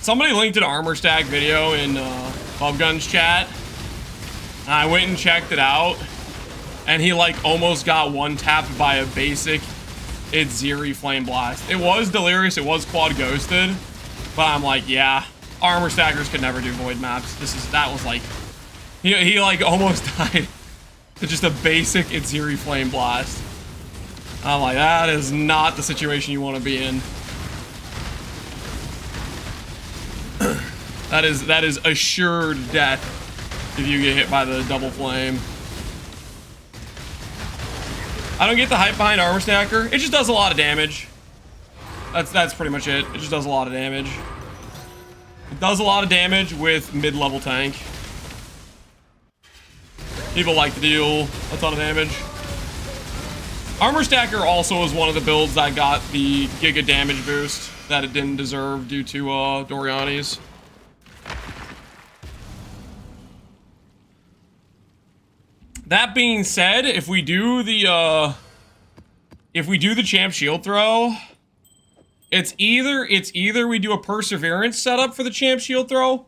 Somebody linked an armor stack video in Bubgun's chat. And I went and checked it out. And he like almost got one tapped by a basic Itziri Flame Blast. It was delirious, it was quad ghosted. But I'm like, yeah, armor stackers could never do void maps. That was like, he like almost died to just a basic Itziri Flame Blast. I'm like, that is not the situation you want to be in. That is assured death if you get hit by the double flame. I don't get the hype behind armor stacker. It just does a lot of damage. That's pretty much it. It just does a lot of damage. It does a lot of damage with mid-level tank. People like to deal a ton of damage. Armor stacker also is one of the builds that got the giga damage boost that it didn't deserve due to Doriani's. That being said, if we do the champ shield throw, it's either we do a perseverance setup for the champ shield throw,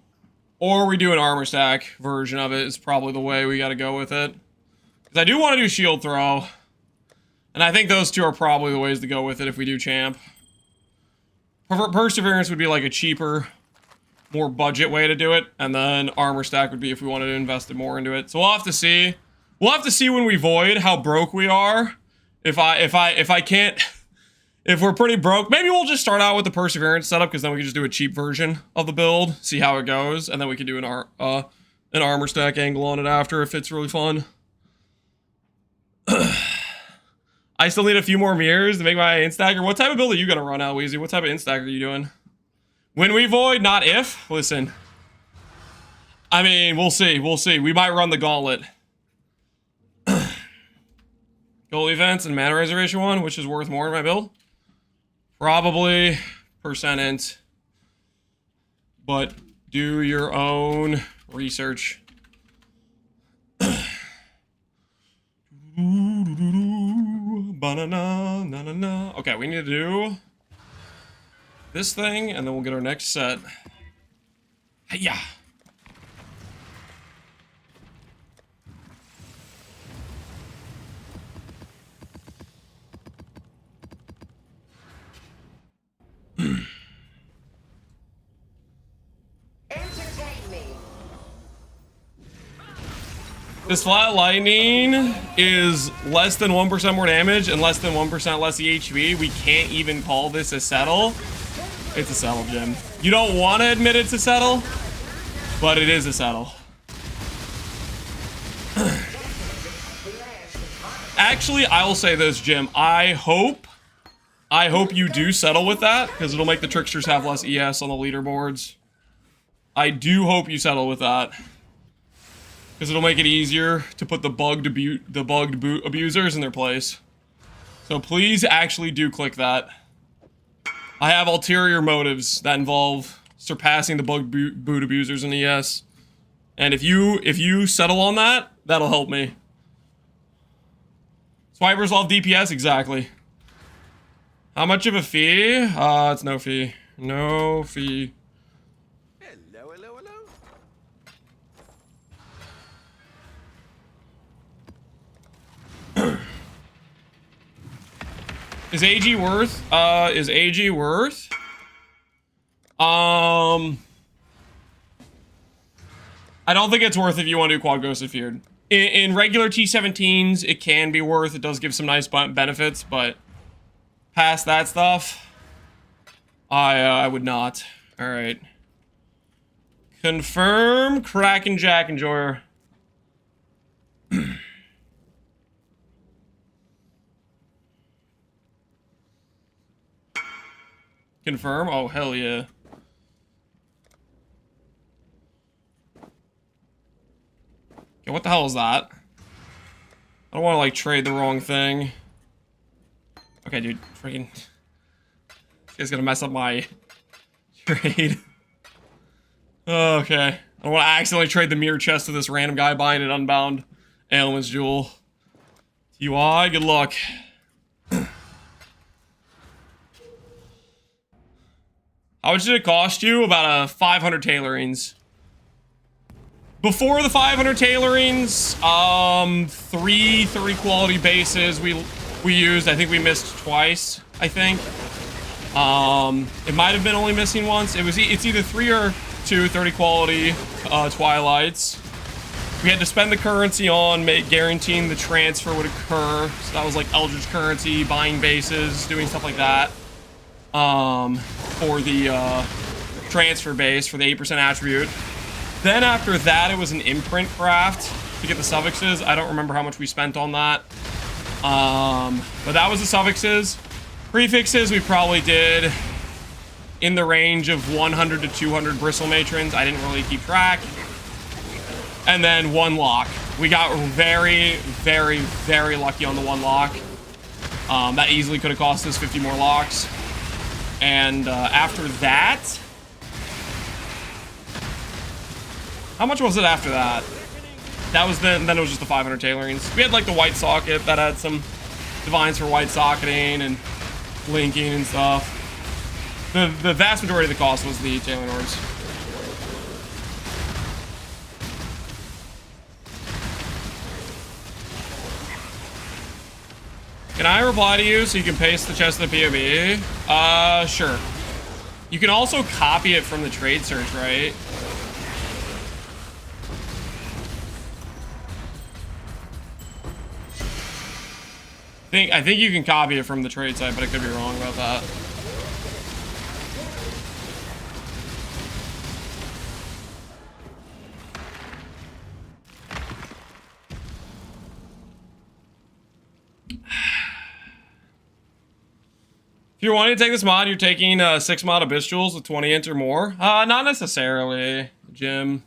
or we do an armor stack version of it. Is probably the way we got to go with it. Because I do want to do shield throw, and I think those two are probably the ways to go with it if we do champ. Perseverance would be like a cheaper, more budget way to do it, and then armor stack would be if we wanted to invest more into it. So we'll have to see. We'll have to see when we void how broke we are. If I can't, if we're pretty broke, maybe we'll just start out with the perseverance setup, because then we can just do a cheap version of the build, see how it goes, and then we can do an armor stack angle on it after if it's really fun. I still need a few more mirrors to make my instacker. What type of build are you gonna run out, Weezy? What type of instacker are you doing? When we void, not if. Listen. I mean, we'll see. We'll see. We might run the gauntlet. Goal events and mana reservation one, which is worth more in my build? Probably percent, but do your own research. Okay, we need to do this thing, and then we'll get our next set. Yeah. This flat lightning is less than 1% more damage and less than 1% less EHV. We can't even call this a settle. It's a settle, Jim. You don't want to admit it's a settle, but it is a settle. Actually, I will say this, Jim. I hope you do settle with that, because it'll make the tricksters have less ES on the leaderboards. I do hope you settle with that, because it'll make it easier to put the bugged abusers in their place. So please actually do click that. I have ulterior motives that involve surpassing the bugged boot abusers in ES. And if you settle on that, that'll help me. Swipers love DPS, exactly. How much of a fee? It's no fee. No fee. Hello, hello, hello. Is AG worth? Is AG worth? I don't think it's worth if you want to do quad ghosted feared. In regular T17s, it can be worth. It does give some nice benefits, but past that stuff, I would not. All right. Confirm Kraken Jack Enjoyer. Confirm? Oh, hell yeah. Okay, what the hell is that? I don't want to, like, trade the wrong thing. Okay, dude. Freaking... This guy's gonna mess up my trade. Okay. I don't want to accidentally trade the mirror chest to this random guy buying an unbound ailments jewel. TY, good luck. How much did it cost you? About 500 tailorings. Before the 500 tailorings, 3 quality bases we used. I think we missed twice, I think. It might have been only missing once. It's either 3 or 2 30 quality twilights. We had to spend the currency on guaranteeing the transfer would occur. So that was like Eldritch currency, buying bases, doing stuff like that. For the transfer base for the 8% attribute. Then after that, it was an imprint craft to get the suffixes. I don't remember how much we spent on that. But that was the suffixes. Prefixes, we probably did in the range of 100 to 200 bristle matrons. I didn't really keep track. And then 1 lock. We got very, very, very lucky on the 1 lock. That easily could have cost us 50 more locks. And after that... How much was it after that? That was then it was just the 500 tailorings. We had like the white socket that had some divines for white socketing and linking and stuff. The vast majority of the cost was the tailoring orbs. Can I reply to you so you can paste the chest of the POB? Sure. You can also copy it from the trade search, right? I think you can copy it from the trade site, but I could be wrong about that. If you're wanting to take this mod, you're taking 6 mod Abyss Jewels with 20 int or more? Not necessarily, Jim.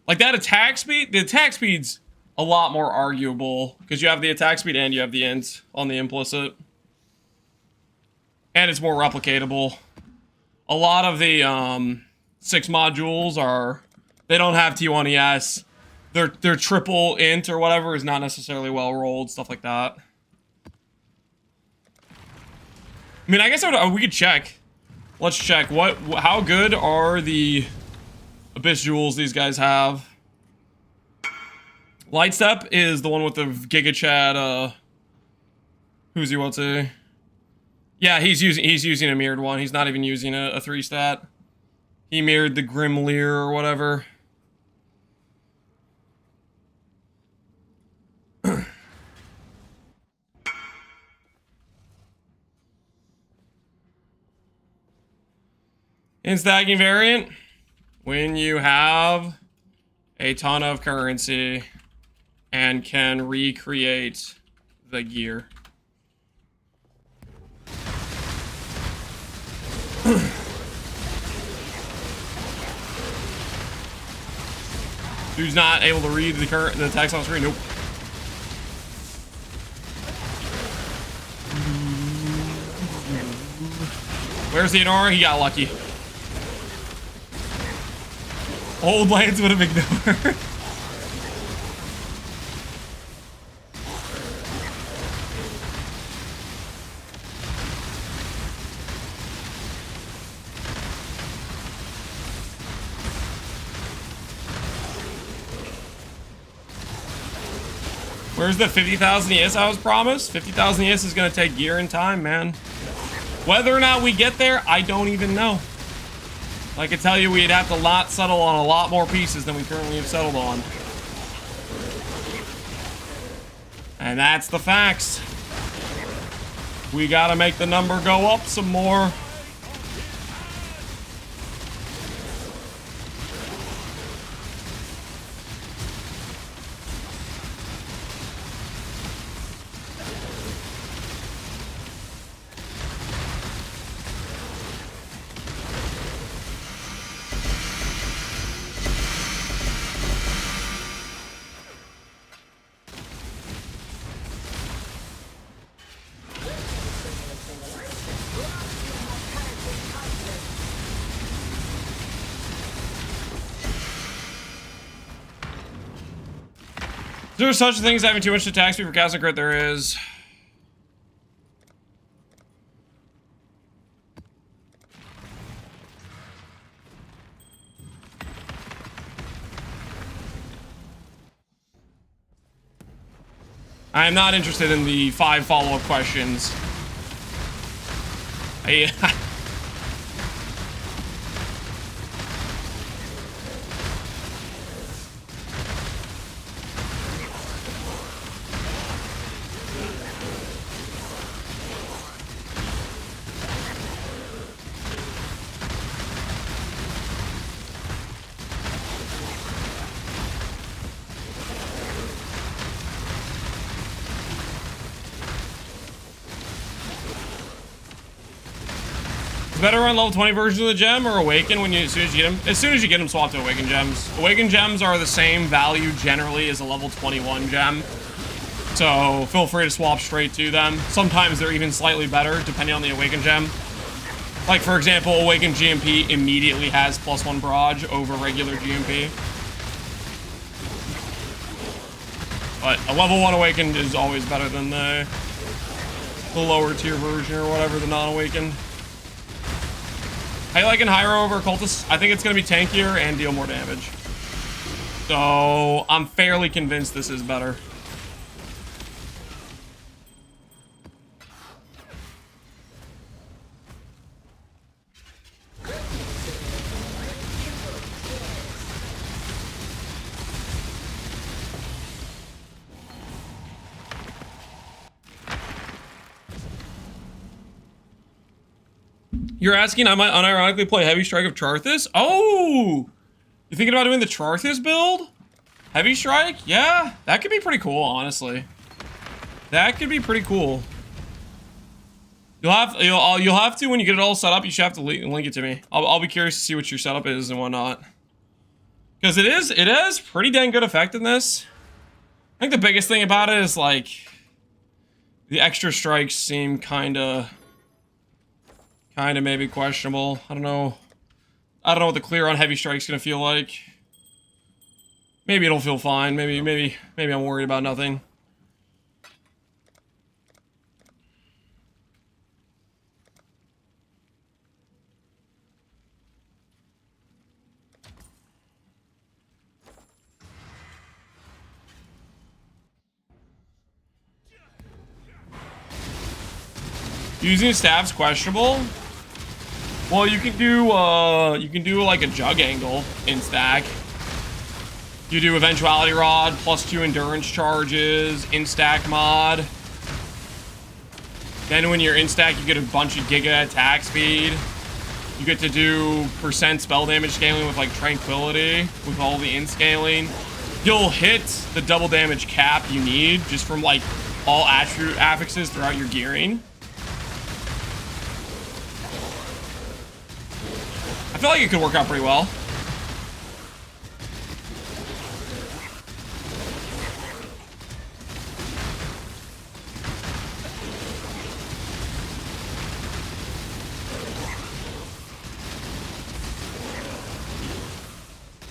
Like that attack speed? The attack speed's a lot more arguable because you have the attack speed and you have the int on the implicit. And it's more replicatable. A lot of the 6 modules are... They don't have T1ES. Their triple int or whatever is not necessarily well rolled, stuff like that. I mean, I guess we could check. Let's check. How good are the Abyss Jewels these guys have? Lightstep is the one with the Giga Chad, who's he, what's he? Yeah, he's using a mirrored one. He's not even using a 3 stat. He mirrored the Grimleer or whatever. Instagging variant. When you have a ton of currency and can recreate the gear. Dude's not able to read the text on screen. Nope. Where's the Theodore? He got lucky. Old lands would have ignored. Where's the 50,000 ES I was promised? 50,000 ES is going to take gear and time, man. Whether or not we get there, I don't even know. I can tell you we'd have to settle on a lot more pieces than we currently have settled on. And that's the facts. We gotta make the number go up some more. There's such a thing as having too much attack speed for casting crit. There is. I am not interested in the 5 follow-up questions. Better run level 20 versions of the gem or awaken when as soon as you get them? As soon as you get them, swap to awaken gems. Awaken gems are the same value generally as a level 21 gem. So feel free to swap straight to them. Sometimes they're even slightly better depending on the awaken gem. Like for example, awaken GMP immediately has +1 barrage over regular GMP. But a level 1 awakened is always better than the lower tier version or whatever, the non-awakened. How you liking Hiero over Cultist? I think it's going to be tankier and deal more damage. So, I'm fairly convinced this is better. You're asking I might unironically play Heavy Strike of Charthus? Oh! You thinking about doing the Charthus build? Heavy Strike? Yeah, that could be pretty cool, honestly. That could be pretty cool. You'll have to when you get it all set up. You should have to link it to me. I'll be curious to see what your setup is and whatnot. Because it has pretty dang good effectiveness. I think the biggest thing about it is like the extra strikes seem kind of maybe questionable. I don't know what the clear on Heavy Strike's gonna feel like. Maybe it'll feel fine. Maybe I'm worried about nothing. Using staff's questionable. Well, you can do like a jug angle in stack. You do eventuality rod, +2 endurance charges, in stack mod. Then when you're in stack, you get a bunch of giga attack speed. You get to do % spell damage scaling with like tranquility with all the in scaling. You'll hit the double damage cap you need just from like all attribute affixes throughout your gearing. I feel like it could work out pretty well.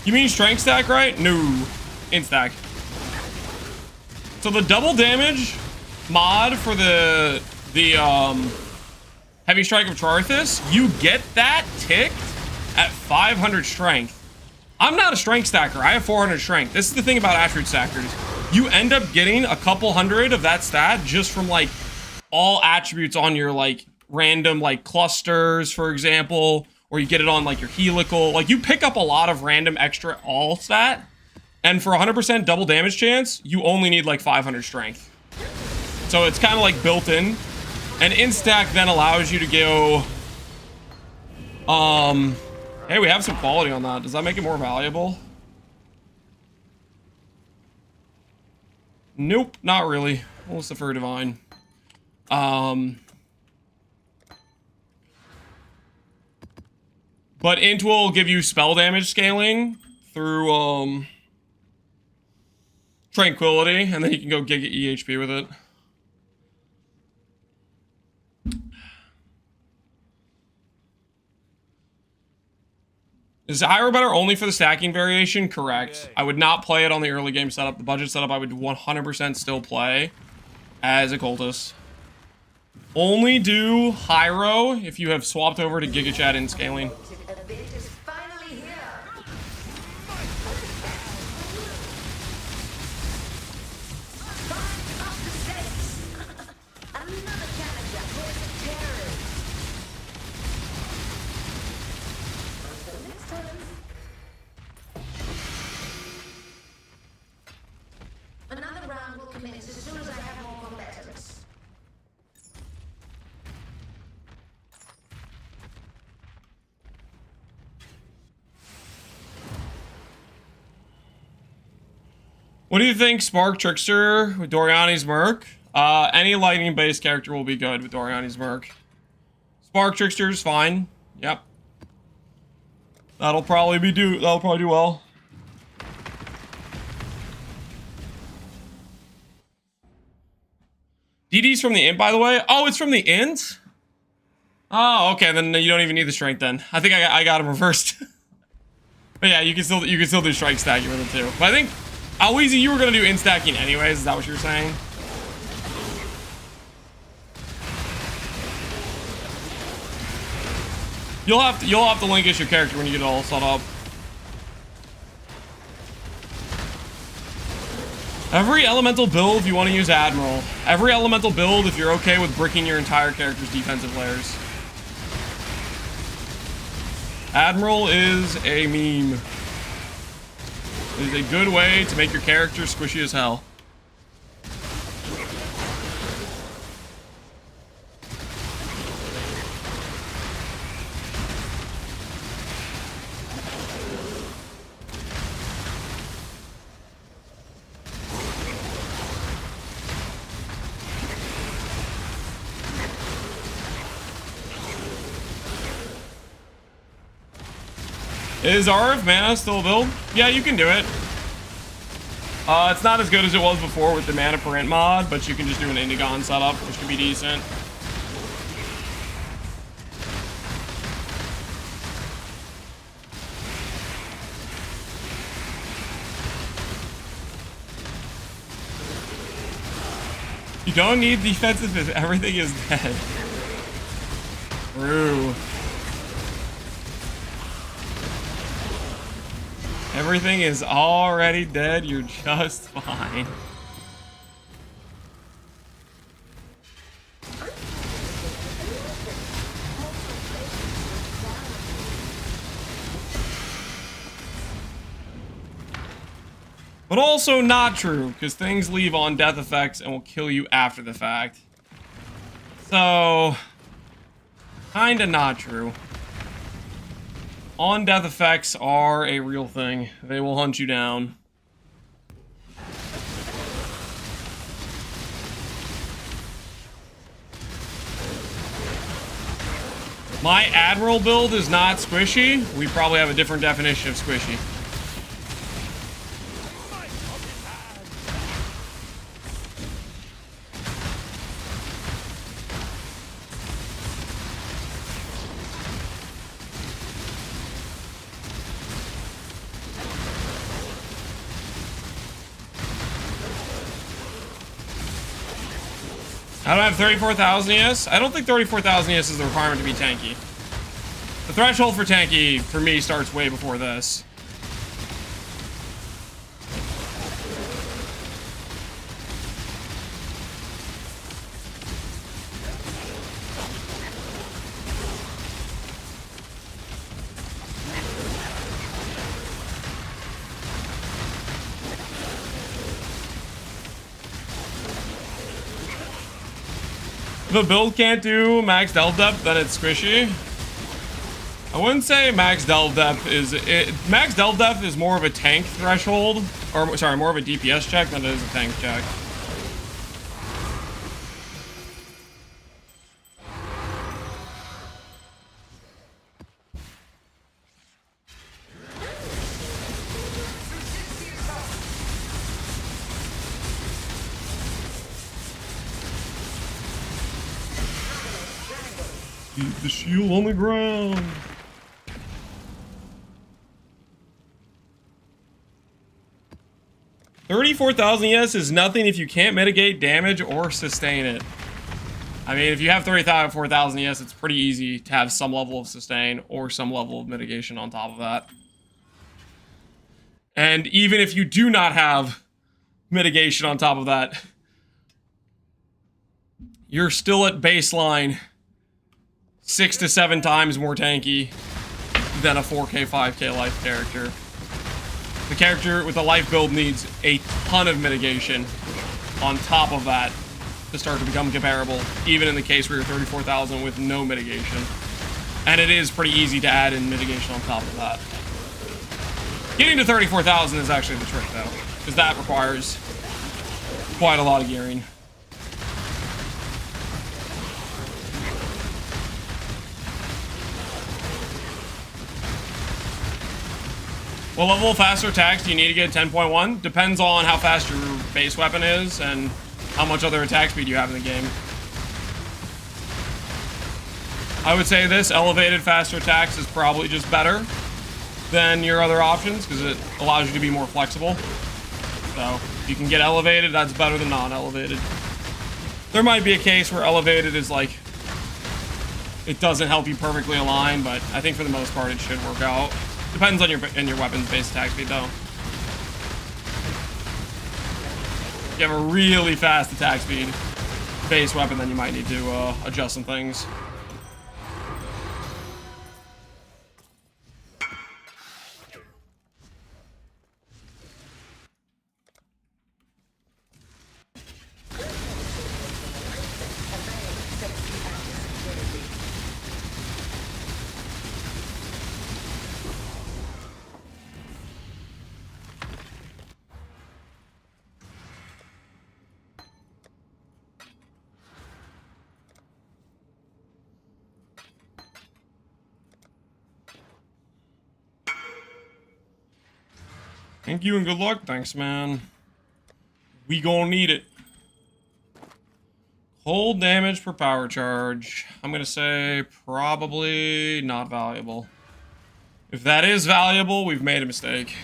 You mean strength stack, right? No, in stack. So the double damage mod for the Heavy Strike of Charthus, you get that ticked at 500 strength. I'm not a strength stacker. I have 400 strength. This is the thing about attribute stackers. You end up getting a couple hundred of that stat just from like all attributes on your like random like clusters, for example, or you get it on like your helical. Like you pick up a lot of random extra all stat, and for 100% double damage chance, you only need like 500 strength. So it's kind of like built in. And in stack then allows you to go hey, we have some quality on that. Does that make it more valuable? Nope, not really. Lucifer Divine. But int will give you spell damage scaling through tranquility, and then you can go giga EHP with it. Is Hiero better only for the stacking variation? Correct. I would not play it on the early game setup. The budget setup I would 100% still play as a cultist. Only do Hiero if you have swapped over to Giga Chat in scaling. Another round will commence as soon as I have more combatants. What do you think, Spark Trickster with Doriani's Merc? Any lightning-based character will be good with Doriani's Merc. Spark Trickster's fine. Yep. That'll probably do well. DD's from the int, by the way. Oh, it's from the int? Oh, okay, then you don't even need the strength then. I think I got him reversed. But yeah, you can still do strike stacking with it too. But I think Alweezy, you were gonna do int stacking anyways, is that what you were saying? You'll have to linkish your character when you get it all set up. Every elemental build, you want to use Admiral. Every elemental build, if you're okay with bricking your entire character's defensive layers. Admiral is a meme. It is a good way to make your character squishy as hell. Is RF mana still a build? Yeah, you can do it. It's not as good as it was before with the mana per int mod, but you can just do an Indigon setup, which could be decent. You don't need defensive if everything is dead. True. Everything is already dead, you're just fine. But also not true, because things leave on death effects and will kill you after the fact. So, kinda not true. On death effects are a real thing. They will hunt you down. My Admiral build is not squishy. We probably have a different definition of squishy. I don't have 34,000 ES. I don't think 34,000 ES is the requirement to be tanky. The threshold for tanky, for me, starts way before this. If a build can't do max delve depth, then it's squishy. I wouldn't say max delve depth is max delve depth is more of a tank threshold, or sorry, more of a DPS check than it is a tank check. Keep the shield on the ground. 34,000 ES is nothing if you can't mitigate damage or sustain it. I mean, if you have 34,000 ES, it's pretty easy to have some level of sustain or some level of mitigation on top of that. And even if you do not have mitigation on top of that, you're still at baseline 6 to 7 times more tanky than a 4K, 5K life character. The character with the life build needs a ton of mitigation on top of that to start to become comparable, even in the case where you're 34,000 with no mitigation. And it is pretty easy to add in mitigation on top of that. Getting to 34,000 is actually the trick, though, because that requires quite a lot of gearing. What level of faster attacks do you need to get 10.1? Depends on how fast your base weapon is and how much other attack speed you have in the game. I would say this, elevated faster attacks is probably just better than your other options because it allows you to be more flexible. So, if you can get elevated, that's better than non-elevated. There might be a case where elevated is like, it doesn't help you perfectly align, but I think for the most part it should work out. Depends on your weapon's base attack speed, though. If you have a really fast attack speed base weapon, then you might need to adjust some things. Thank you and good luck. Thanks, man. We gonna need it. Cold damage per power charge. I'm gonna say probably not valuable. If that is valuable, we've made a mistake.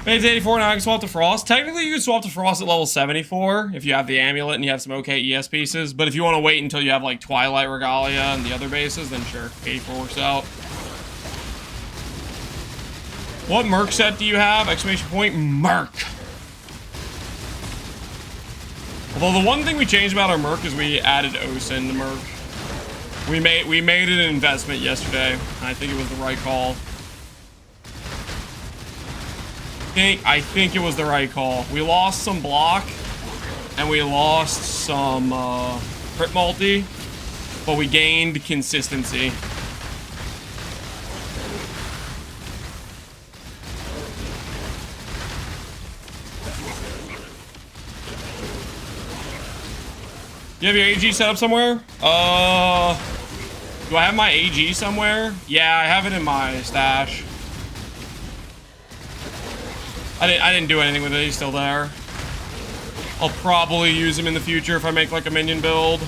Phase 84, now I can swap to Frost. Technically, you can swap to Frost at level 74 if you have the amulet and you have some okay ES pieces. But if you want to wait until you have like Twilight Regalia and the other bases, then sure, 84 works out. What Merc set do you have? Exclamation point, Merc. Although the one thing we changed about our Merc is we added Osin to Merc. We made it an investment yesterday, and I think it was the right call. I think it was the right call. We lost some block, and we lost some crit multi, but we gained consistency. You have your AG set up somewhere? Do I have my AG somewhere? Yeah, I have it in my stash. I didn't do anything with it, he's still there. I'll probably use him in the future if I make like a minion build.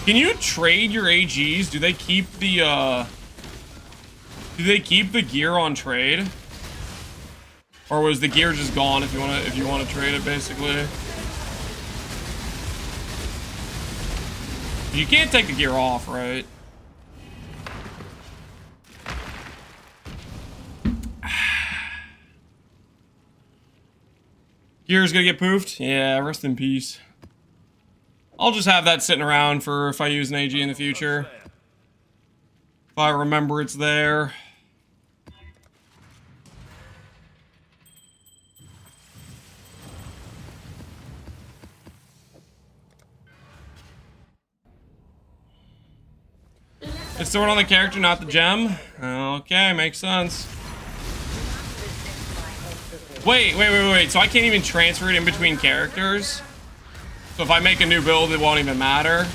Can you trade your AGs? Do they keep the gear on trade? Or was the gear just gone if you wanna trade it basically? You can't take the gear off, right? Gear's gonna get poofed? Yeah, rest in peace. I'll just have that sitting around for if I use an AG in the future. If I remember it's there. It's stored on the character, not the gem. Okay, makes sense. Wait. So I can't even transfer it in between characters? So if I make a new build, it won't even matter?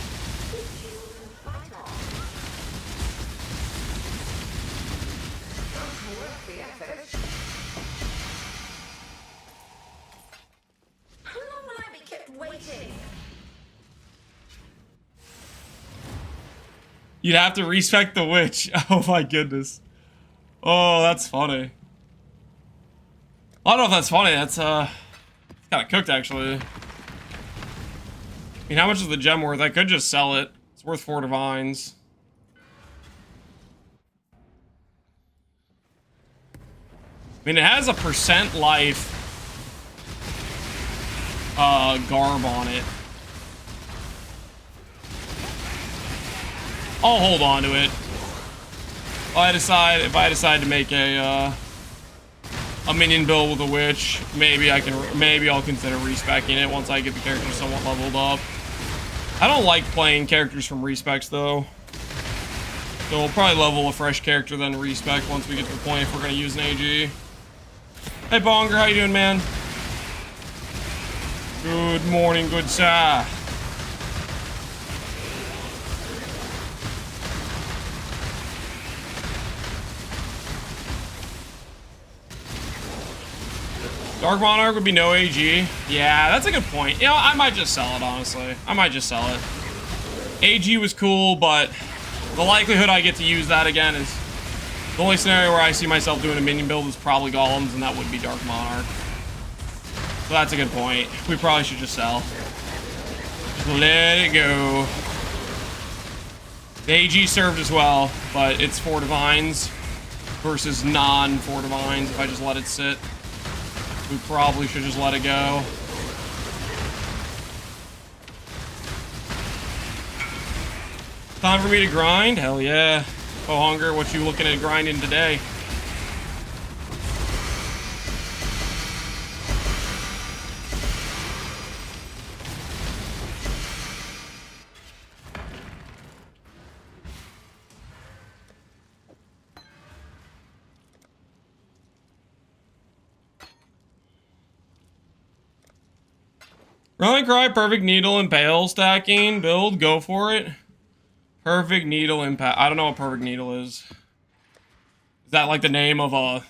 Waiting. You'd have to respect the witch. Oh my goodness. Oh, that's funny. I don't know if that's funny. That's kind of cooked actually. I mean, how much is the gem worth? I could just sell it. It's worth 4 divines. I mean, it has a % life garb on it. I'll hold on to it. If I decide to make a minion build with a witch, maybe I'll consider respeccing it once I get the character somewhat leveled up. I don't like playing characters from respecs though. So we'll probably level a fresh character then respec once we get to the point if we're gonna use an AG. Hey Bonger, how you doing, man? Good morning, good sir. Dark Monarch would be no AG. Yeah, that's a good point. You know, I might just sell it, honestly. I might just sell it. AG was cool, but the likelihood I get to use that again is... The only scenario where I see myself doing a minion build is probably Golems, and that would be Dark Monarch. So that's a good point. We probably should just sell. Just let it go. The AG served as well, but it's 4 divines versus non-4 divines if I just let it sit. We probably should just let it go. Time for me to grind? Hell yeah. Oh, Hunger, what you looking at grinding today? Rally Cry, Perfect Needle, Impale stacking, build, go for it. Perfect Needle, Impact. I don't know what Perfect Needle is. Is that like the name of a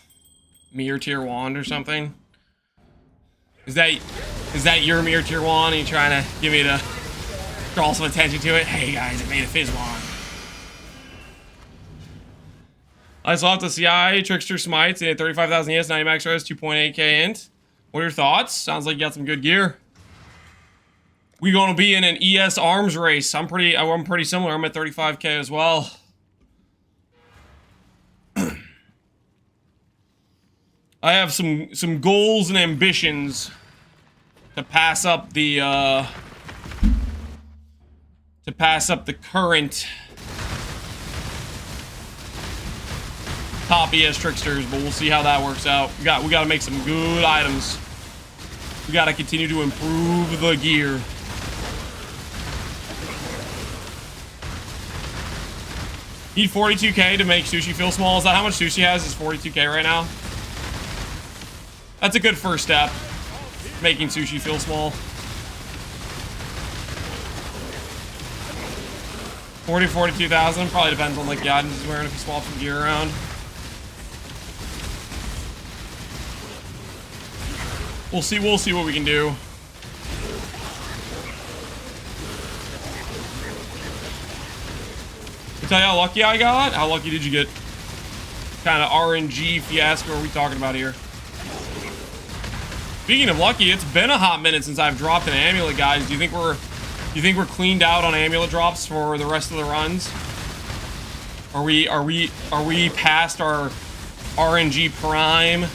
Mirror Tier wand or something? Is that your Mirror Tier wand and you trying to get me to draw some attention to it? Hey guys, I made a Fizz wand. I saw off the CI, Trickster Smites, and 35,000 ES, 90 max res, 2.8k int. What are your thoughts? Sounds like you got some good gear. We gonna be in an ES arms race. I'm pretty similar. I'm at 35k as well. I have some goals and ambitions to pass up the current top ES tricksters, but we'll see how that works out. We got to make some good items. We got to continue to improve the gear. Need 42k to make Sushi feel small. Is that how much Sushi has? Is 42k right now? That's a good first step. Making Sushi feel small. 42,000. Probably depends on like the items he's wearing if he swaps some gear around. We'll see what we can do. Tell you how lucky I got? How lucky did you get? Kind of RNG fiasco are we talking about here? Speaking of lucky, it's been a hot minute since I've dropped an amulet, guys. Do you think we're cleaned out on amulet drops for the rest of the runs? Are we past our RNG prime?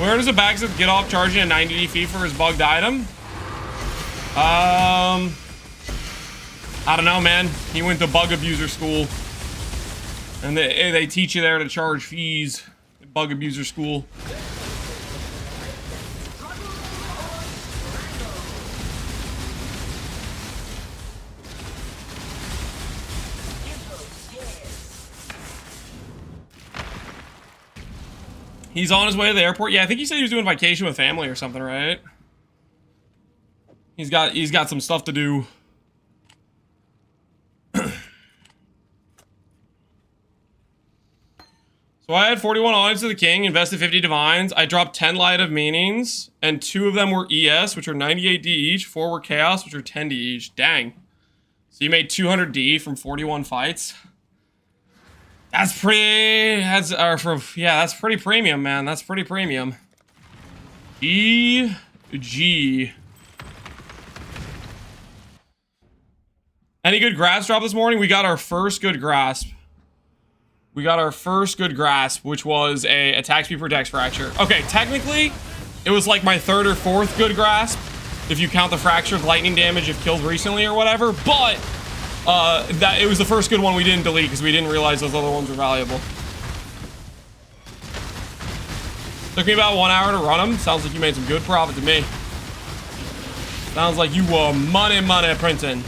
Where does a Bagsmith get off charging a 90D fee for his bugged item? I don't know, man. He went to bug abuser school. And they teach you there to charge fees at bug abuser school. He's on his way to the airport. Yeah, I think he said he was doing vacation with family or something, right? He's got some stuff to do. So I had 41 audience to the king, invested 50 divines. I dropped 10 light of meanings, and 2 of them were ES, which are 98 D each. 4 were chaos, which are 10 D each. Dang. So you made 200 D from 41 fights. That's pretty. That's pretty premium, man. That's pretty premium. GG. Any good grasp drop this morning? We got our first good grasp. We got our first good grasp, which was a attack speed per dex fracture. Okay, technically, it was like my 3rd or 4th good grasp, if you count the fracture of lightning damage you've killed recently or whatever. But that it was the first good one we didn't delete because we didn't realize those other ones were valuable. Took me about 1 hour to run them. Sounds like you made some good profit to me. Sounds like you were money printing.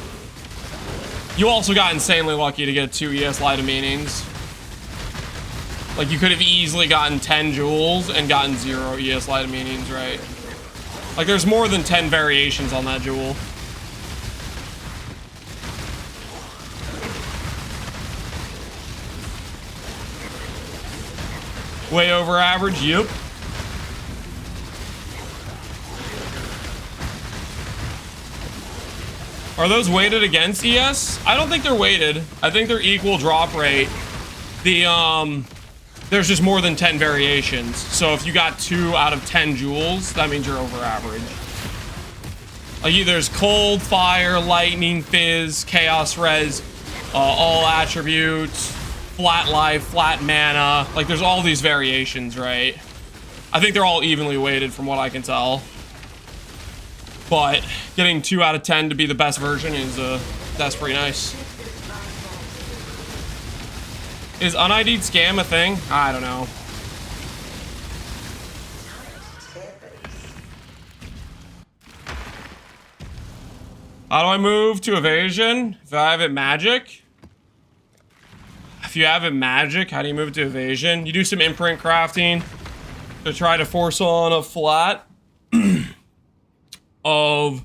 You also got insanely lucky to get 2 ES light of meanings. Like, you could have easily gotten 10 jewels and gotten 0 ES light of meanings, right? Like, there's more than 10 variations on that jewel. Way over average, yep. Are those weighted against ES? I don't think they're weighted. I think they're equal drop rate. There's just more than 10 variations. So if you got 2 out of 10 jewels, that means you're over average. Like, there's cold, fire, lightning, fizz, chaos res, all attributes, flat life, flat mana. Like, there's all these variations, right? I think they're all evenly weighted from what I can tell. But getting 2 out of 10 to be the best version is, that's pretty nice. Is un-ID'd scam a thing? I don't know. How do I move to evasion? If I have it magic? If you have it magic, how do you move to evasion? You do some imprint crafting to try to force on a flat of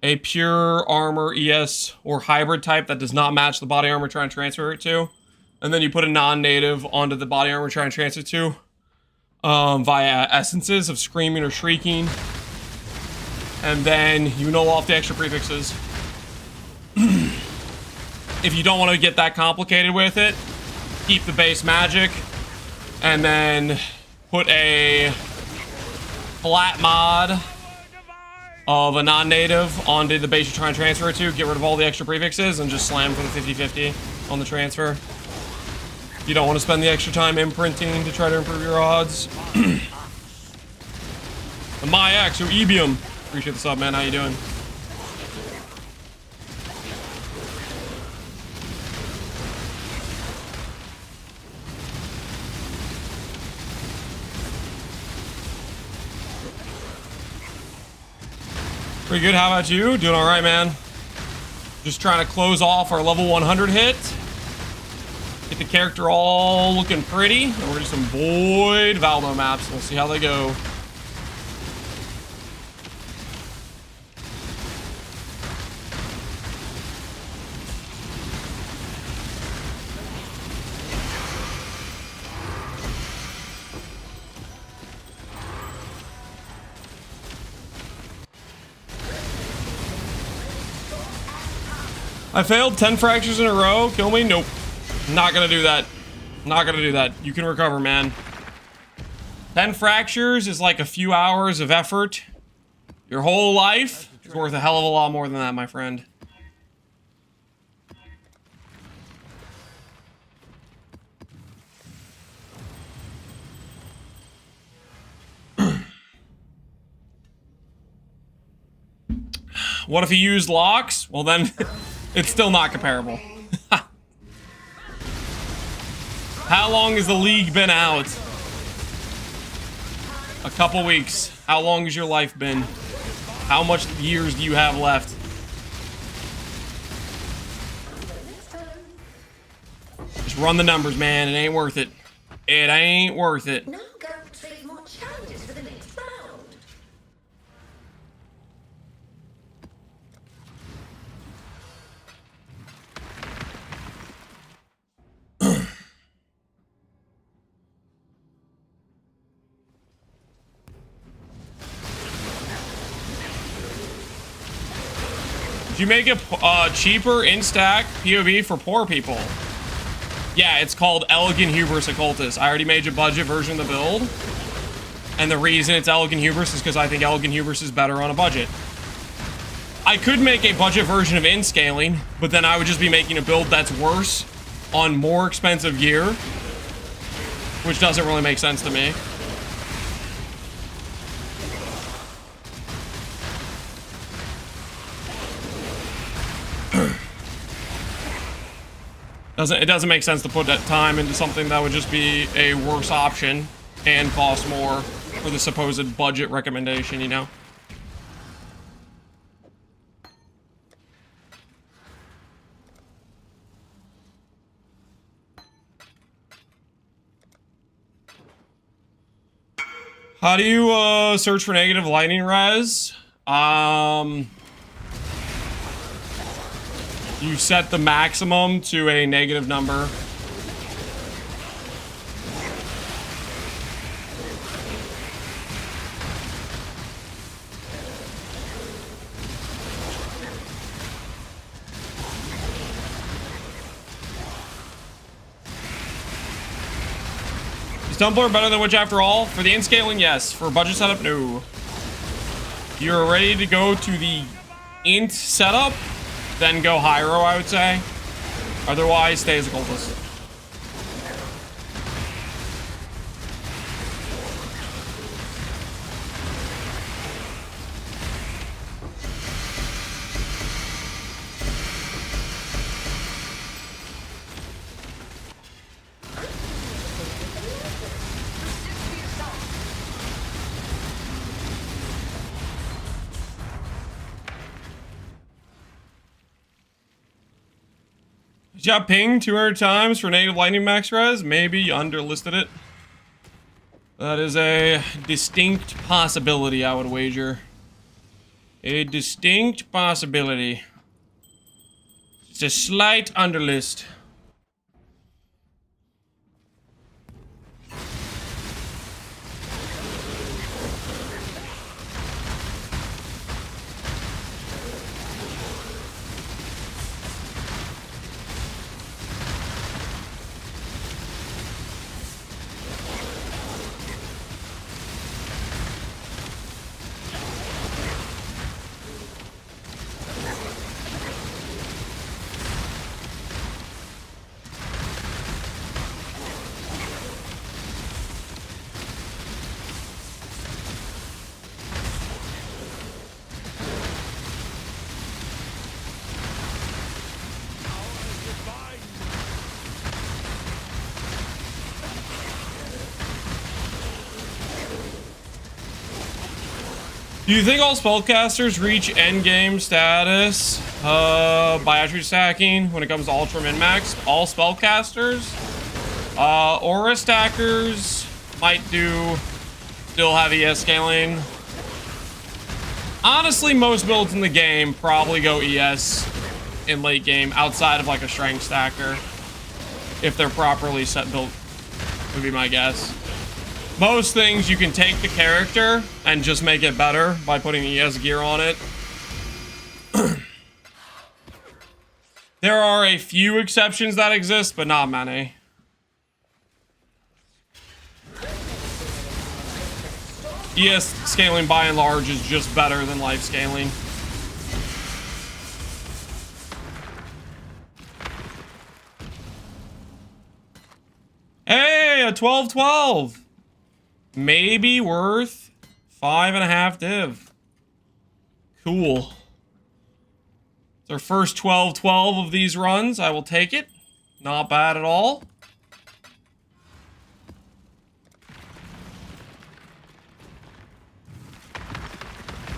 a pure armor ES or hybrid type that does not match the body armor trying to transfer it to. And then you put a non-native onto the body armor trying to transfer it to via essences of screaming or shrieking. And then you null off the extra prefixes. If you don't want to get that complicated with it, keep the base magic and then put a flat mod of a non-native onto the base you're trying to transfer it to, get rid of all the extra prefixes, and just slam for the 50-50 on the transfer. You don't want to spend the extra time imprinting to try to improve your odds. The MyX, or Ebium. Appreciate the sub, man. How you doing? Pretty good. How about you? Doing all right, man. Just trying to close off our level 100 hit. Get the character all looking pretty. And we're gonna do some void Valdo maps. We'll see how they go. I failed 10 fractures in a row. Kill me? Nope. Not gonna do that. Not gonna do that. You can recover, man. 10 fractures is like a few hours of effort. Your whole life is worth a hell of a lot more than that, my friend. What if he used locks? Well, then it's still not comparable. How long has the league been out? A couple weeks. How long has your life been? How much years do you have left? Just run the numbers, man. It ain't worth it. It ain't worth it. Now go retrieve more challenges for the next round. Do you make a cheaper in-stack POV for poor people? Yeah, it's called Elegant Hubris Occultist. I already made a budget version of the build. And the reason it's Elegant Hubris is because I think Elegant Hubris is better on a budget. I could make a budget version of in-scaling, but then I would just be making a build that's worse on more expensive gear, which doesn't really make sense to me. It doesn't make sense to put that time into something that would just be a worse option and cost more for the supposed budget recommendation, you know? How do you search for negative lightning res? You set the maximum to a negative number. Is Tumbler better than Witch after all? For the in-scaling, yes. For budget setup, no. You're ready to go to the int setup? Then go Hiero, I would say. Otherwise, stay as a cultist. You got pinged 200 times for native lightning max res? Maybe you underlisted it. That is a distinct possibility, I would wager. A distinct possibility. It's a slight underlist. Do you think all spellcasters reach endgame status by attribute stacking when it comes to ultra min-max? All spellcasters? Aura stackers might still have ES scaling. Honestly, most builds in the game probably go ES in late game outside of like a strength stacker. If they're properly set built, would be my guess. Most things you can take the character and just make it better by putting ES gear on it. There are a few exceptions that exist, but not many. ES scaling by and large is just better than life scaling. Hey, a 12-12. Maybe worth 5.5 div. Cool. It's our first 12-12 of these runs. I will take it. Not bad at all.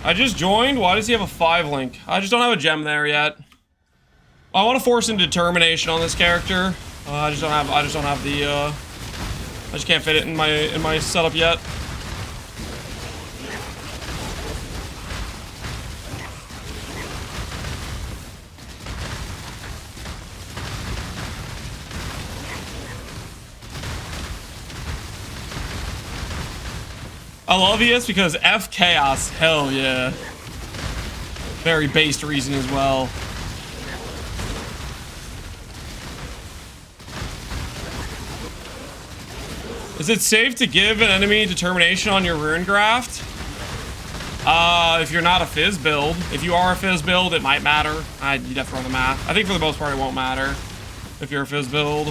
I just joined. Why does he have a 5 link? I just don't have a gem there yet. I want to force in determination on this character. I just don't have the I just can't fit it in my setup yet. I love ES because F Chaos, hell yeah. Very based reason as well. Is it safe to give an enemy determination on your rune graft? If you're not a fizz build. If you are a fizz build, it might matter. You'd have to run the math. I think for the most part it won't matter if you're a fizz build.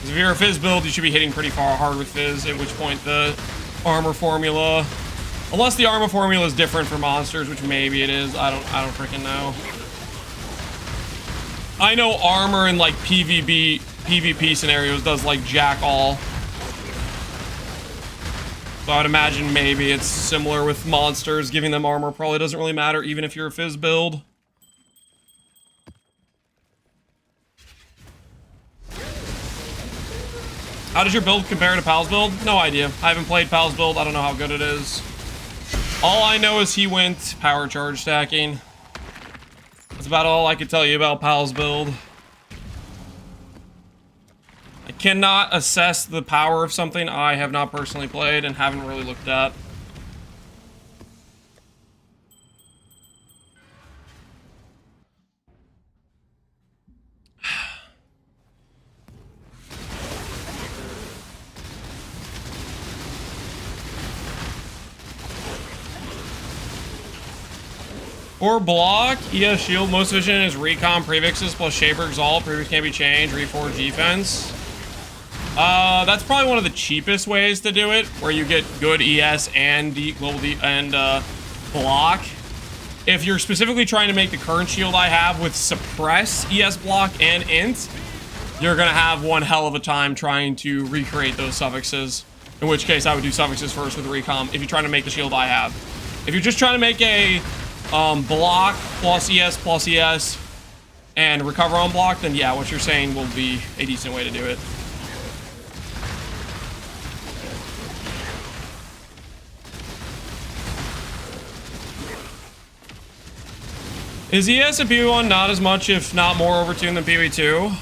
If you're a fizz build, you should be hitting pretty far hard with fizz, at which point the armor formula, unless the armor formula is different for monsters, which maybe it is. I don't freaking know. I know armor in like PvP scenarios does like jack all. So I'd imagine maybe it's similar with monsters. Giving them armor probably doesn't really matter, even if you're a fizz build. How does your build compare to Pal's build? No idea. I haven't played Pal's build. I don't know how good it is. All I know is he went power charge stacking. That's about all I could tell you about Pal's build. I cannot assess the power of something I have not personally played and haven't really looked at. Or block, ES shield, most efficient is recon prefixes plus shaper exalt, prefix can't be changed, reforge defense. That's probably one of the cheapest ways to do it, where you get good ES and block. If you're specifically trying to make the current shield I have with suppress, ES block, and int, you're gonna have one hell of a time trying to recreate those suffixes. In which case I would do suffixes first with recon if you're trying to make the shield I have. If you're just trying to make a block plus ES and recover on block, then yeah, what you're saying will be a decent way to do it. Is ES and PV1 not as much, if not more overtuned than PV2?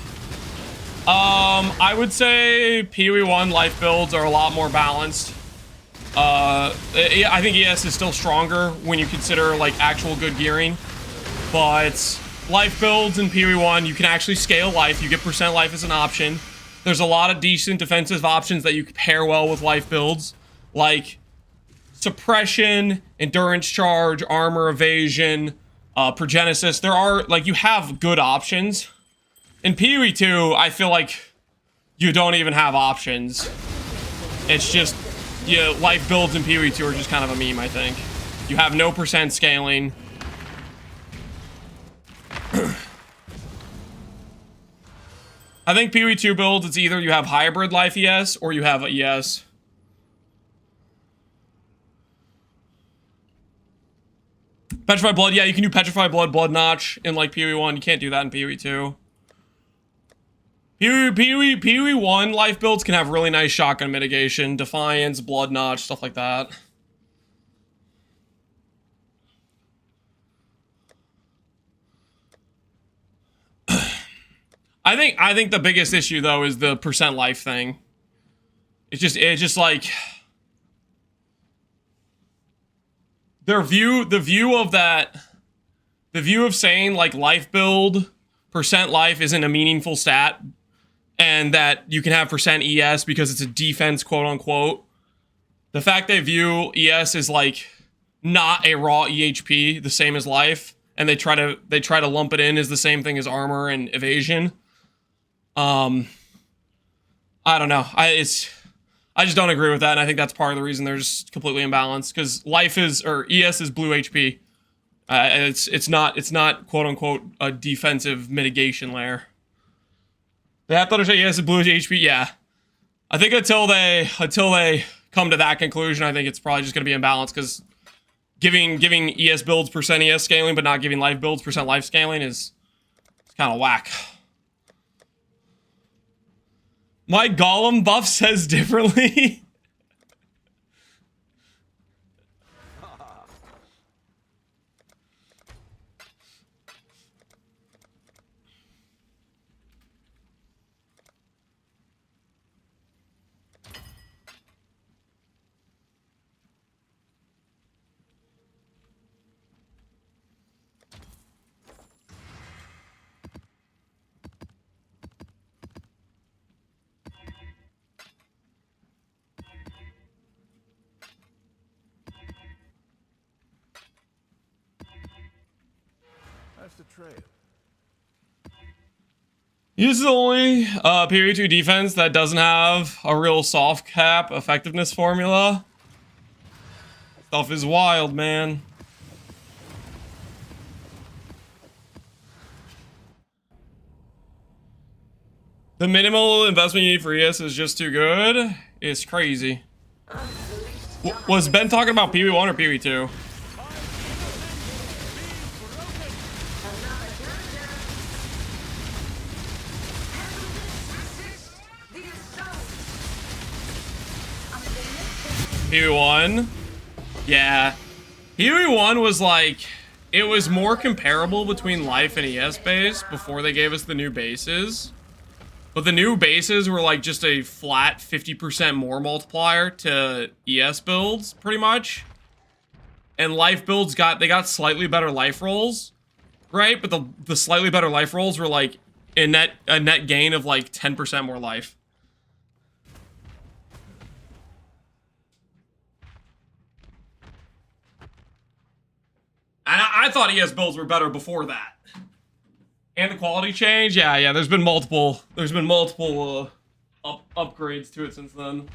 I would say PV1 life builds are a lot more balanced. I think ES is still stronger when you consider like actual good gearing, but life builds in PV1, you can actually scale life. You get percent life as an option. There's a lot of decent defensive options that you can pair well with life builds, like suppression, endurance charge, armor evasion, progenesis. There are, like, you have good options. In PV2, I feel like you don't even have options. It's just, yeah, life builds in PV2 are just kind of a meme, I think. You have no percent scaling. I think PV2 builds, it's either you have hybrid life ES or you have ES. Petrified Blood, yeah, you can do Petrified Blood, Blood Notch in like PV1. You can't do that in PV2. PV1 life builds can have really nice shotgun mitigation, Defiance, Blood Notch, stuff like that. I think the biggest issue though is the percent life thing. It's just like the view of saying like life build percent life isn't a meaningful stat, and that you can have percent ES because it's a defense, quote unquote. The fact they view ES as like not a raw EHP, the same as life, and they try to lump it in as the same thing as armor and evasion. I don't know. I just don't agree with that, and I think that's part of the reason they're just completely imbalanced, because life is, or ES is blue HP. It's not quote unquote a defensive mitigation layer. They have to understand ES is blue HP. Yeah, I think until they come to that conclusion, I think it's probably just going to be imbalanced, because giving ES builds percent ES scaling but not giving life builds percent life scaling is kind of whack. My Golem buff says differently. Nice to trade. This is the only period 2 defense that doesn't have a real soft cap effectiveness formula. Stuff is wild, man. The minimal investment you need for ES is just too good. It's crazy. Was Ben talking about PV1 or PV2? PV1? Yeah. PV1 was like, it was more comparable between life and ES base before they gave us the new bases. But the new bases were like just a flat 50% more multiplier to ES builds, pretty much. And life builds got slightly better life rolls, right? But the slightly better life rolls were like a net gain of like 10% more life. And I thought ES builds were better before that. And the quality change, yeah. There's been multiple upgrades to it since then.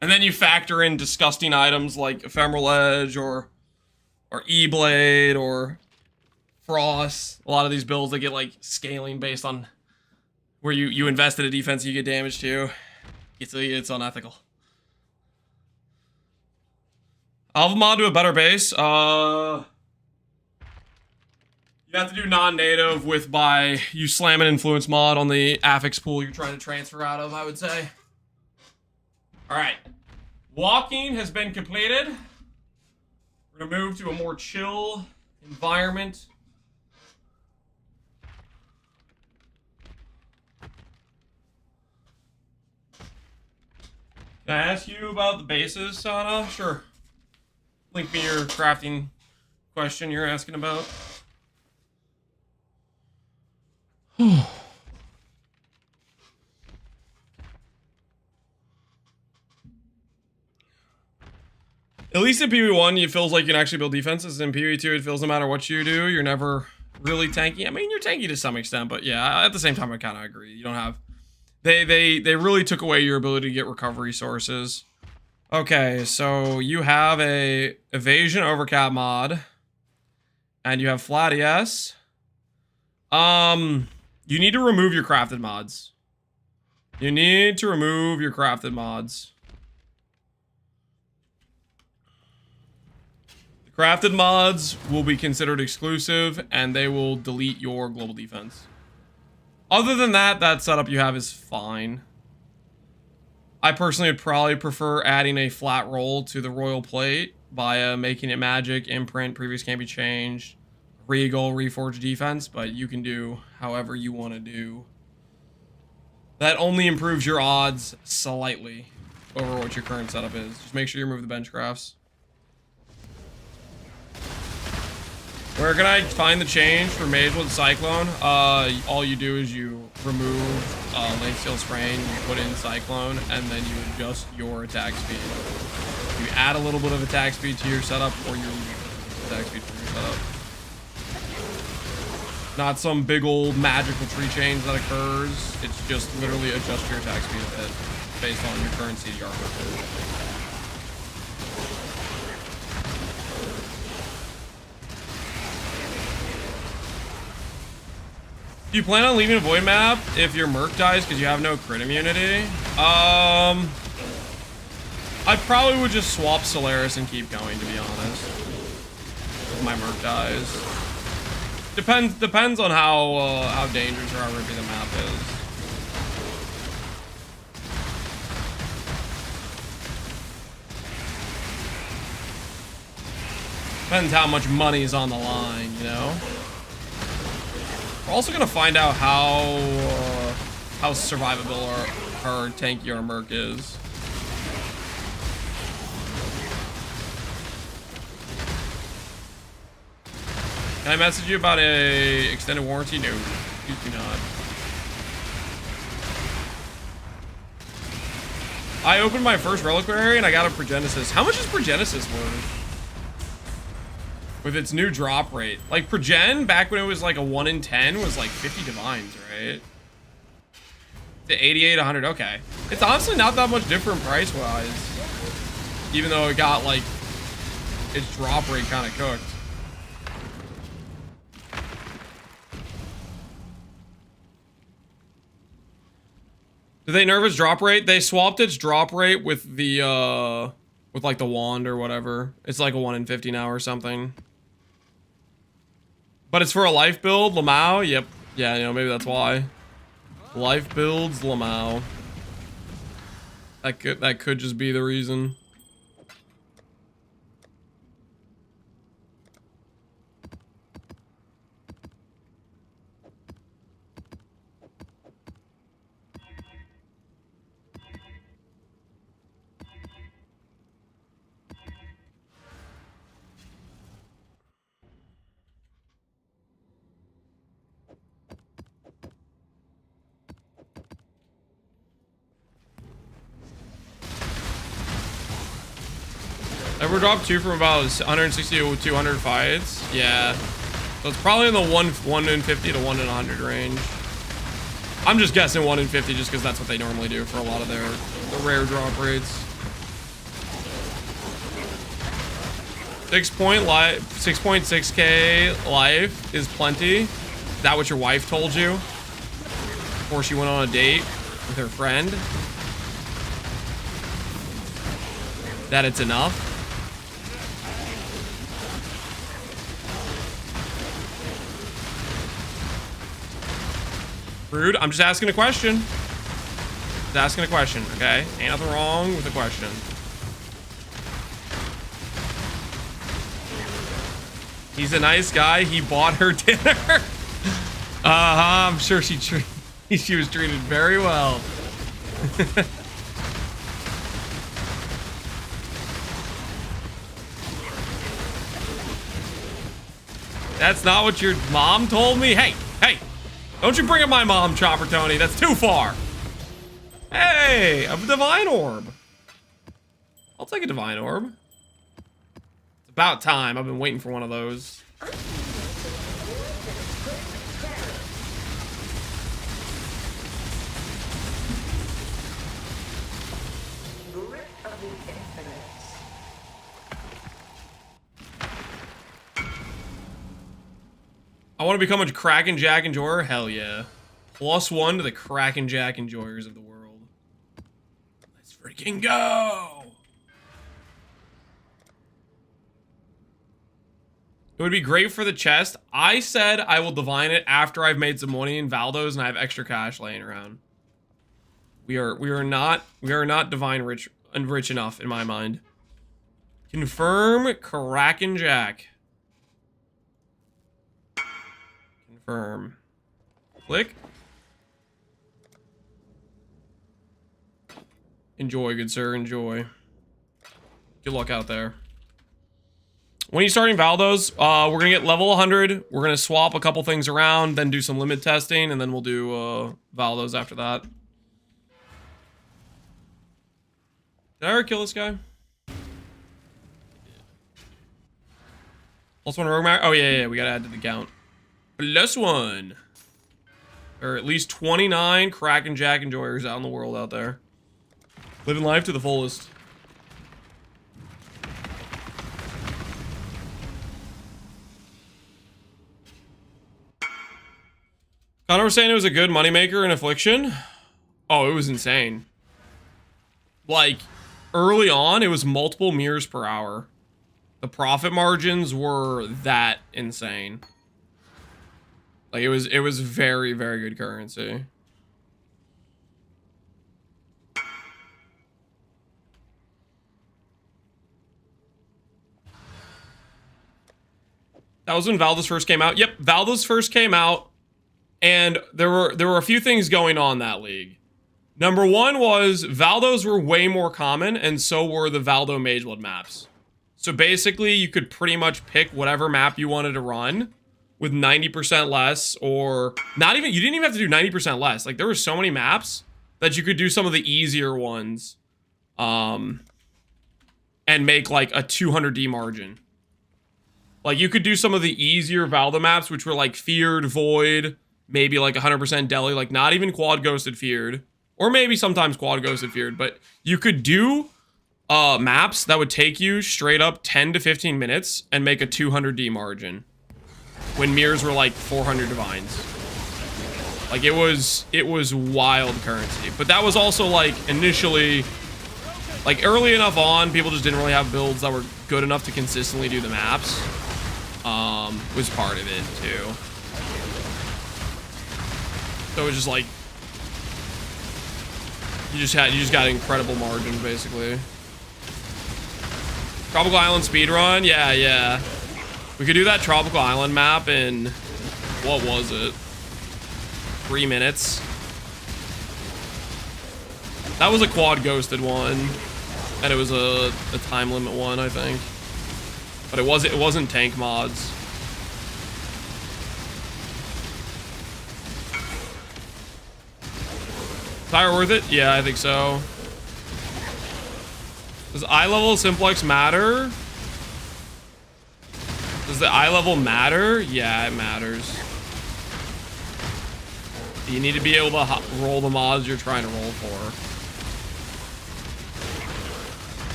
And then you factor in disgusting items like Ephemeral Edge or E-Blade or Frost. A lot of these builds, they get like scaling based on where you invest in a defense you get damage to. It's unethical. Alpha mod to a better base. You have to do non-native you slam an influence mod on the affix pool you're trying to transfer out of, I would say. Alright. Walking has been completed. We're gonna move to a more chill environment. Can I ask you about the bases, Sana? Sure. Link me your crafting question you're asking about. At least in PV1, it feels like you can actually build defenses. In PV2, it feels no matter what you do, you're never really tanky. I mean, you're tanky to some extent, but yeah, at the same time, I kind of agree. You don't have... They really took away your ability to get recovery sources. Okay, so you have a evasion overcap mod, and you have flat ES. You need to remove your crafted mods. You need to remove your crafted mods. The crafted mods will be considered exclusive, and they will delete your global defense. Other than that, that setup you have is fine. I personally would probably prefer adding a flat roll to the Royal Plate by making it magic, imprint, previous can't be changed, regal, reforged defense, but you can do however you want to do. That only improves your odds slightly over what your current setup is. Just make sure you remove the bench crafts. Where can I find the change for Magewood Cyclone? All you do is you remove Lane Steel Sprain, you put in Cyclone, and then you adjust your attack speed. You add a little bit of attack speed to your setup, or you remove attack speed from your setup. Not some big old magical tree change that occurs. It's just literally adjust your attack speed a bit based on your current CDR. Do you plan on leaving a void map if your merc dies because you have no crit immunity? I probably would just swap Solaris and keep going, to be honest. If my merc dies. Depends on how dangerous or how rippy the map is. Depends how much money's on the line, you know? We're also gonna find out how survivable our tanky our merc is. Can I message you about a extended warranty? No, please do not. I opened my first reliquary and I got a Progenesis. How much is Progenesis worth? With its new drop rate. Like Progen, back when it was like a 1 in 10, was like 50 divines, right? To 88, 100, okay. It's honestly not that much different price-wise. Even though it got like its drop rate kind of cooked. Did they nerf its drop rate? They swapped its drop rate with the, with like the wand or whatever. It's like a 1 in 50 now or something. But it's for a life build, Lamau. Yep. Yeah, you know, maybe that's why. Life builds, Lamau. That could just be the reason. Ever dropped 2 from about 160 to 200 fights? Yeah. So it's probably in the 1 in 50 to 1 in 100 range. I'm just guessing 1 in 50 just because that's what they normally do for a lot of the rare drop rates. 6.6k life is plenty. Is that what your wife told you? Before she went on a date with her friend? That it's enough? Rude. I'm just asking a question. Just asking a question, okay? Ain't nothing wrong with a question. He's a nice guy. He bought her dinner. I'm sure she was treated very well. That's not what your mom told me. Hey, hey. Don't you bring up my mom, Chopper Tony. That's too far. Hey, a divine orb. I'll take a divine orb. It's about time. I've been waiting for one of those. I want to become a Kraken Jack enjoyer? Hell yeah. +1 to the Kraken Jack enjoyers of the world. Let's freaking go! It would be great for the chest. I said I will divine it after I've made some money in Valdos and I have extra cash laying around. We are not divine rich enough in my mind. Confirm Kraken Jack. Confirm. Click. Enjoy, good sir, enjoy. Good luck out there. When are you starting Valdos? We're gonna get level 100. We're gonna swap a couple things around, then do some limit testing, and then we'll do Valdos after that. Did I ever kill this guy? +1 rogue mag. Oh yeah, we gotta add to the count. +1. Or at least 29 Kraken Jack enjoyers out in the world out there. Living life to the fullest. Connor was saying it was a good moneymaker in Affliction. Oh, it was insane. Like, early on, it was multiple mirrors per hour. The profit margins were that insane. Like, it was very, very good currency. That was when Valdos first came out. Yep, Valdos first came out, and there were a few things going on that league. Number one was Valdos were way more common, and so were the Valdo Mageblood maps. So basically, you could pretty much pick whatever map you wanted to run with 90% less, or not even, you didn't even have to do 90% less. Like, there were so many maps that you could do some of the easier ones and make like a 200D margin. Like you could do some of the easier Valdo maps, which were like Feared, Void, maybe like 100% Deli, like not even Quad Ghosted Feared, or maybe sometimes Quad Ghosted Feared, but you could do maps that would take you straight up 10 to 15 minutes and make a 200D margin when mirrors were like 400 divines. Like it was wild currency. But that was also like initially, like early enough on, people just didn't really have builds that were good enough to consistently do the maps. Was part of it too. So it was just like you just got incredible margins basically. Tropical Island speedrun, yeah. We could do that Tropical Island map in, what was it? 3 minutes. That was a quad ghosted one, and it was a time limit one, I think. But it wasn't tank mods. Tire worth it? Yeah, I think so. Does eye level simplex matter? Does the eye level matter? Yeah, it matters. You need to be able to roll the mods you're trying to roll for.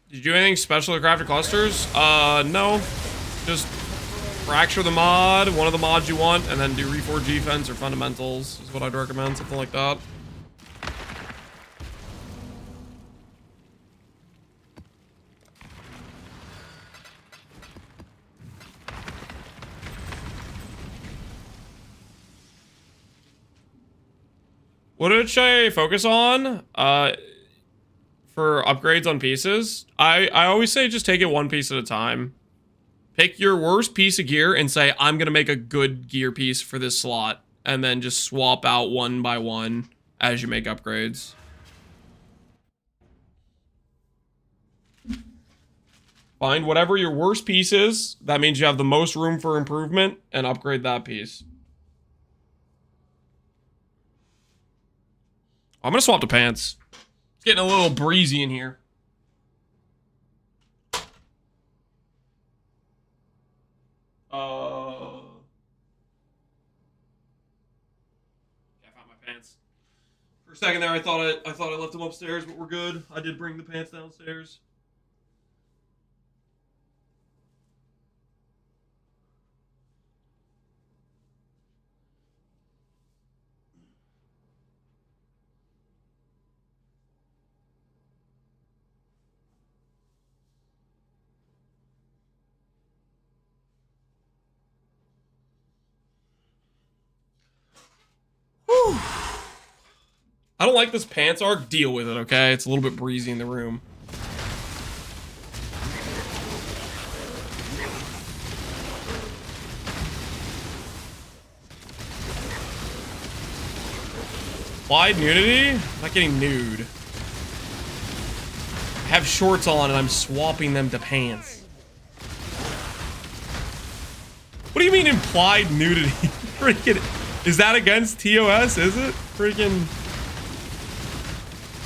Did you do anything special to crafted clusters? No. Just fracture the mod, one of the mods you want, and then do reforge defense or fundamentals is what I'd recommend, something like that. What did I focus on? For upgrades on pieces? I always say just take it one piece at a time. Pick your worst piece of gear and say, I'm going to make a good gear piece for this slot. And then just swap out one by one as you make upgrades. Find whatever your worst piece is. That means you have the most room for improvement and upgrade that piece. I'm going to swap to pants. It's getting a little breezy in here. I found my pants. For a second there, I thought I left them upstairs, but we're good. I did bring the pants downstairs. Whew. I don't like this pants arc. Deal with it, okay? It's a little bit breezy in the room. Applied nudity? I'm not getting nude. I have shorts on and I'm swapping them to pants. What do you mean implied nudity? Freaking, is that against TOS? Is it? Freaking.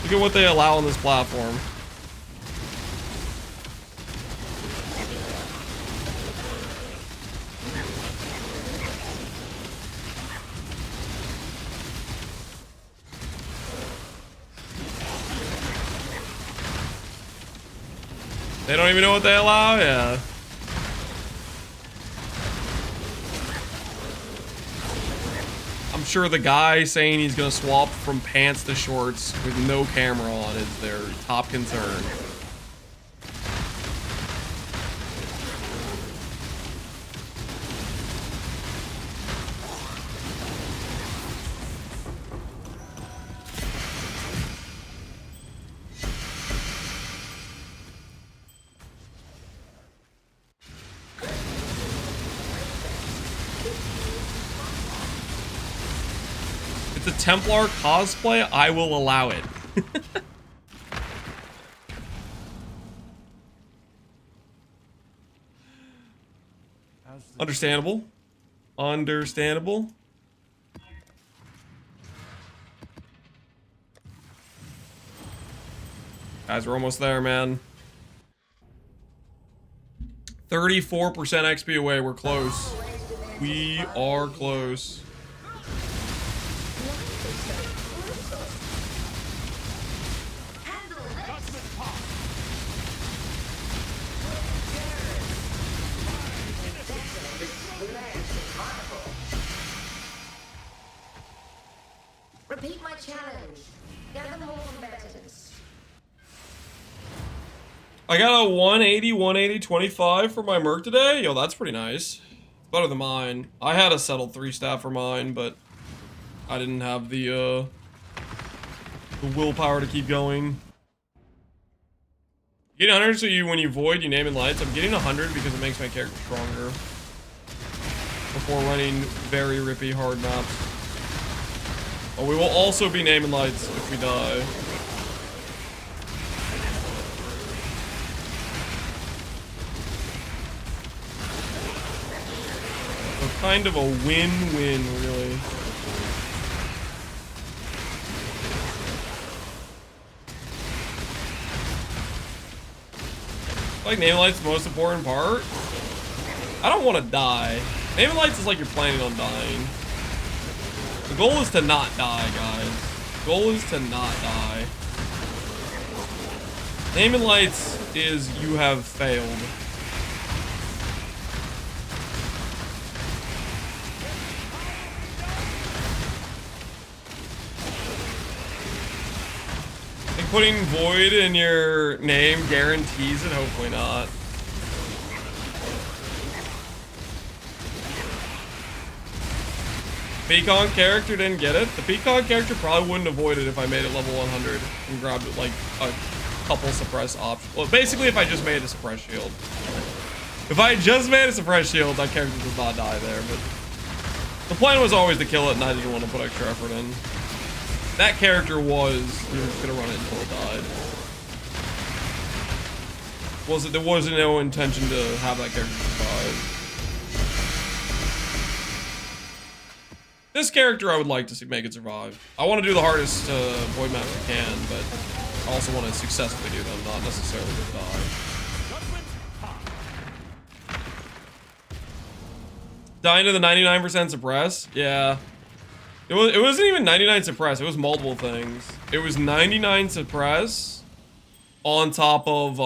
Look at what they allow on this platform. They don't even know what they allow? Yeah. I'm sure the guy saying he's gonna swap from pants to shorts with no camera on is their top concern. Templar cosplay, I will allow it. Understandable. Understandable. Guys, we're almost there, man. 34% XP away. We're close. We are close. Repeat my challenge. Gather more combatants. I got a 180, 180, 25 for my merc today. Yo, that's pretty nice. It's better than mine. I had a settled 3-staff for mine, but I didn't have the willpower to keep going. Getting 100, so when you void, you name in lights. I'm getting 100 because it makes my character stronger. Before running very rippy hard maps. Oh, we will also be naming lights if we die. So kind of a win-win, really. Like naming lights the most important part. I don't want to die. Naming lights is like you're planning on dying. The goal is to not die, guys. The goal is to not die. Naming lights is you have failed. I think putting void in your name guarantees it, hopefully not. Peacock character didn't get it. The Peacock character probably wouldn't avoid it if I made it level 100 and grabbed it like a couple suppress options. Well, basically if I just made a suppress shield. If I just made a suppress shield, that character does not die there, but the plan was always to kill it and I didn't want to put extra effort in. That character was, we were just gonna run it until it died. There wasn't no intention to have that character survive. This character I would like to see make it survive. I want to do the hardest void maps I can, but I also want to successfully do them, not necessarily to die. Dying to the 99% suppress? Yeah. It wasn't even 99 suppress, it was multiple things. It was 99 suppress on top of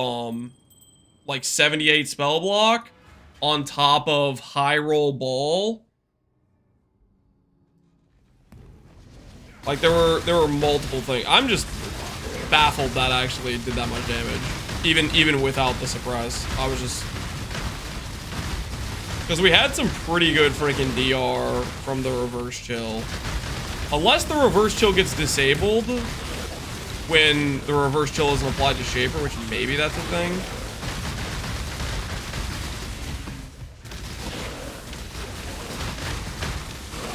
like 78 spell block on top of high roll ball. Like there were multiple things. I'm just baffled that actually did that much damage, even without the suppress. I was just because we had some pretty good freaking DR from the reverse chill. Unless the reverse chill gets disabled when the reverse chill isn't applied to Shaper, which maybe that's a thing.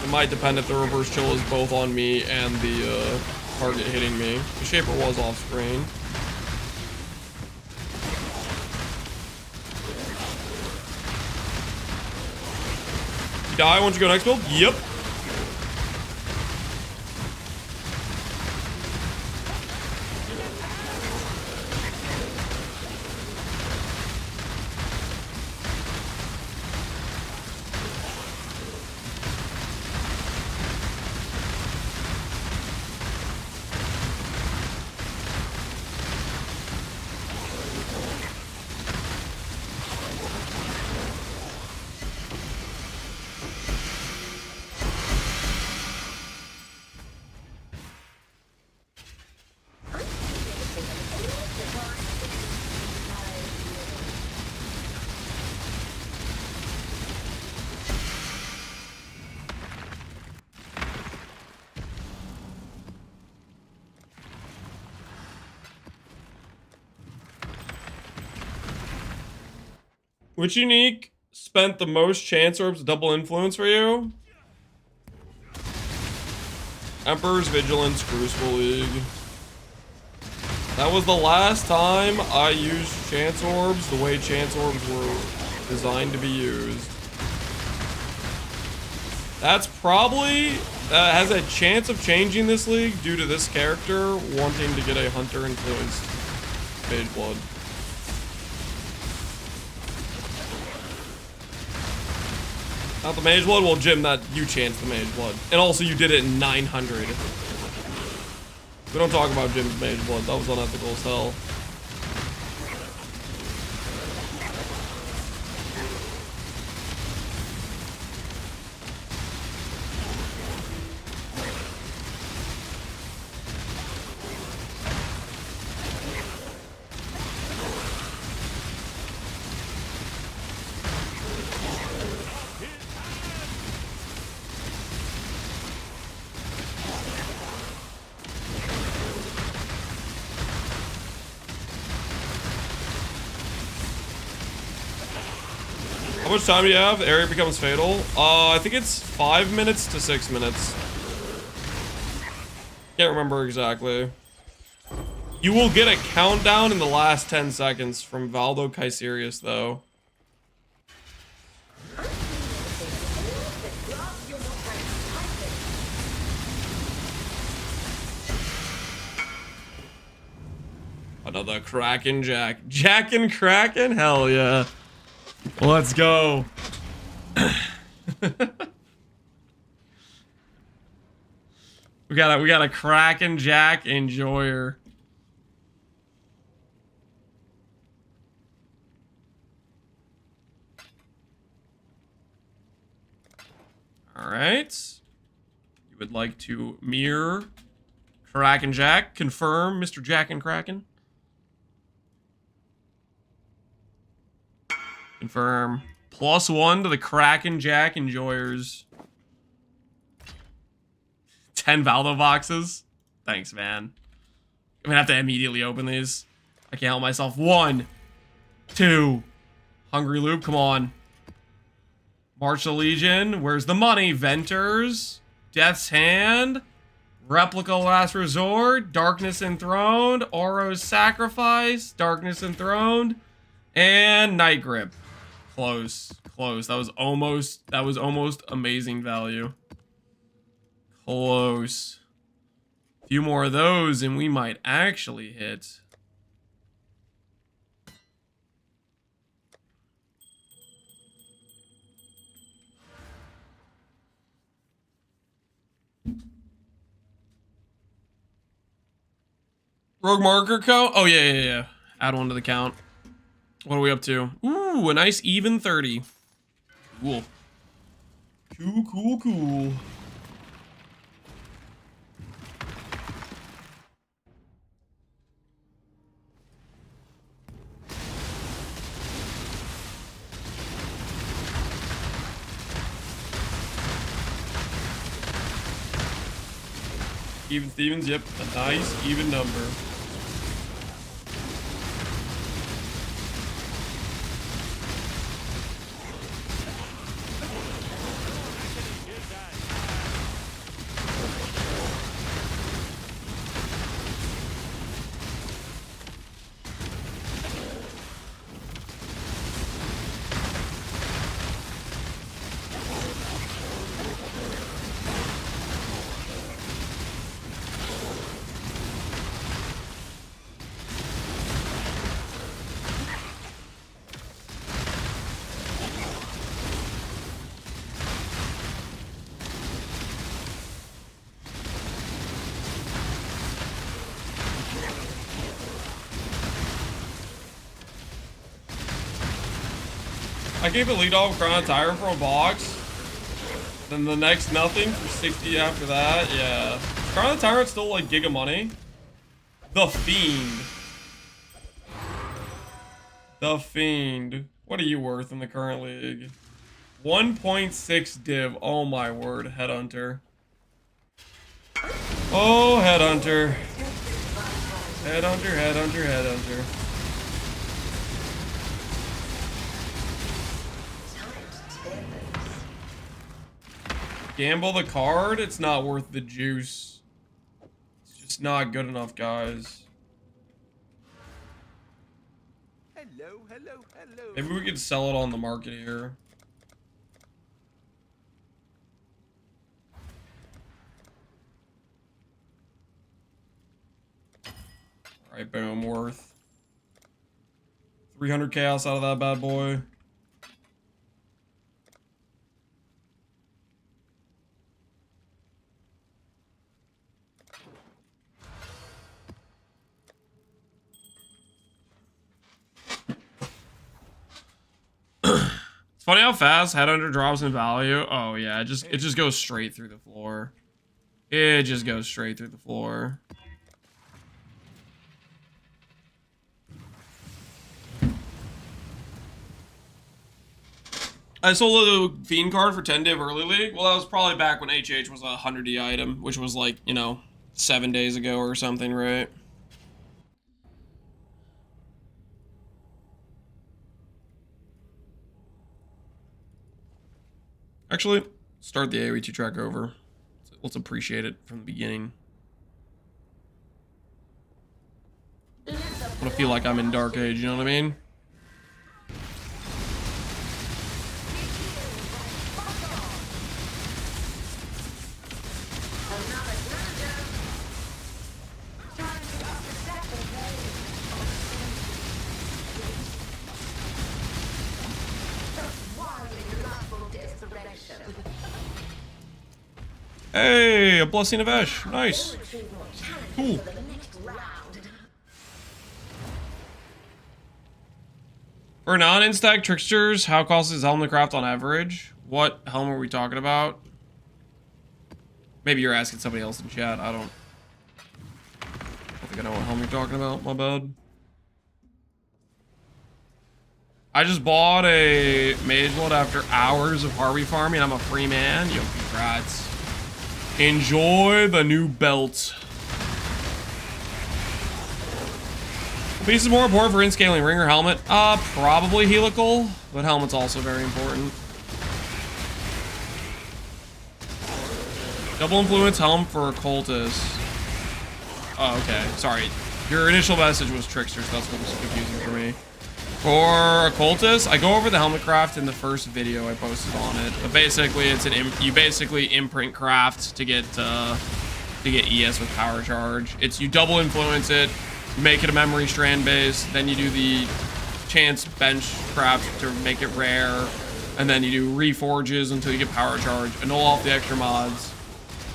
It might depend if the reverse chill is both on me and the target hitting me. The Shaper was off screen. You die once you go next build? Yep. Which unique spent the most chance orbs double influence for you? Emperor's Vigilance Crucible League. That was the last time I used chance orbs the way chance orbs were designed to be used. That's probably has a chance of changing this league due to this character wanting to get a hunter influenced mage blood. Not the mage blood? Well, Jim, that you chanced the mage blood. And also you did it in 900. We don't talk about Jim's mage blood. That was unethical as hell. How much time do you have? The area becomes fatal. I think it's 5 minutes to 6 minutes. Can't remember exactly. You will get a countdown in the last 10 seconds from Valdo Kaiserius, though. Another Kraken Jack. Jack and Kraken? Hell yeah. Let's go. we got a Kraken Jack enjoyer. All right. You would like to mirror Kraken Jack? Confirm, Mr. Jack and Kraken. Confirm. +1 to the Kraken Jack enjoyers. 10 Valdo boxes. Thanks, man. I'm gonna have to immediately open these. I can't help myself. 1, 2. Hungry Loop, come on. March the Legion. Where's the money? Venters. Death's Hand. Replica Last Resort. Darkness Enthroned. Oro's Sacrifice. Darkness Enthroned. And Night Grip. Close. Close. That was almost amazing value. Close. A few more of those and we might actually hit. Rogue marker count? Oh, yeah. Add one to the count. What are we up to? Ooh, a nice even 30. Cool. Cool. Even Stevens, yep. A nice even number. I gave a lead off Chrono Tyrant for a box. Then the next nothing for 60 after that. Yeah. Chrono Tyrant's still like giga money. The Fiend. The Fiend. What are you worth in the current league? 1.6 div. Oh my word. Headhunter. Oh, Headhunter. Headhunter. Gamble the card? It's not worth the juice. It's just not good enough, guys. Hello. Maybe we could sell it on the market here. Alright, boom, worth 300 chaos out of that bad boy. It's funny how fast Headhunter drops in value. Oh yeah, it just goes straight through the floor. It just goes straight through the floor. I sold a Fiend card for 10 day of early league. Well, that was probably back when HH was a 100D item, which was like, you know, 7 days ago or something, right? Actually, start the AoE 2 track over. Let's appreciate it from the beginning. I want to feel like I'm in Dark Age, you know what I mean? Hey, a Blessing of Ash. Nice. Cool. For non-instack tricksters, how costly is helm to craft on average? What helm are we talking about? Maybe you're asking somebody else in chat. I don't think I know what helm you're talking about. My bad. I just bought a Mage Blood after hours of Harvey farming. I'm a free man. Yo, congrats. Enjoy the new belt. Piece is more important for in-scaling, ring or helmet? Probably helical, but helmet's also very important. Double influence helm for cultists. Oh, okay. Sorry. Your initial message was trickster, so that's what was confusing for me. For occultist, I go over the helmet craft in the first video I posted on it. But basically, it's you basically imprint craft to get ES with power charge. It's you double influence it, make it a memory strand base, then you do the chance bench craft to make it rare, and then you do reforges until you get power charge, annul off the extra mods.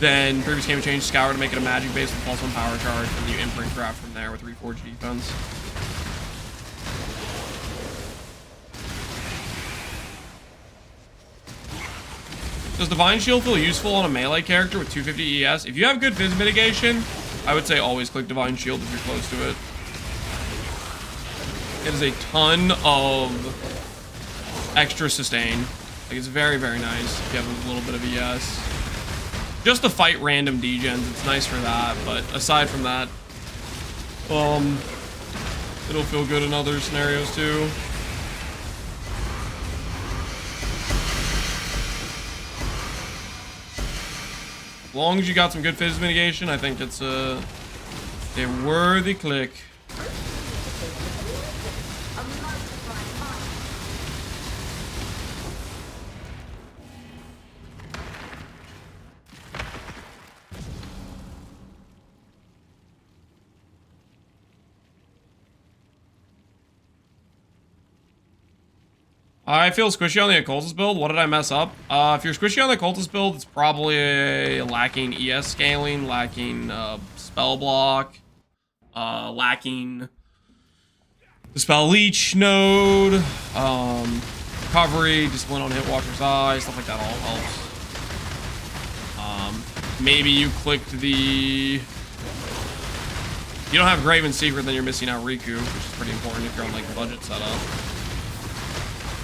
Then previous game change scour to make it a magic base with +1 power charge, and you imprint craft from there with reforge defense. Does Divine Shield feel useful on a melee character with 250 ES? If you have good Fizz mitigation, I would say always click Divine Shield if you're close to it. It is a ton of extra sustain. Like, it's very, very nice if you have a little bit of ES. Just to fight random degens, it's nice for that, but aside from that, it'll feel good in other scenarios too. As long as you got some good Fizz mitigation, I think it's a worthy click. I feel squishy on the occultist build. What did I mess up? If you're squishy on the occultist build, it's probably lacking ES scaling, lacking spell block, lacking the spell leech node, recovery, discipline on Hitwatcher's Eye, stuff like that all helps. Maybe you clicked the... If you don't have Graven Secret, then you're missing out Riku, which is pretty important if you're on like the budget setup.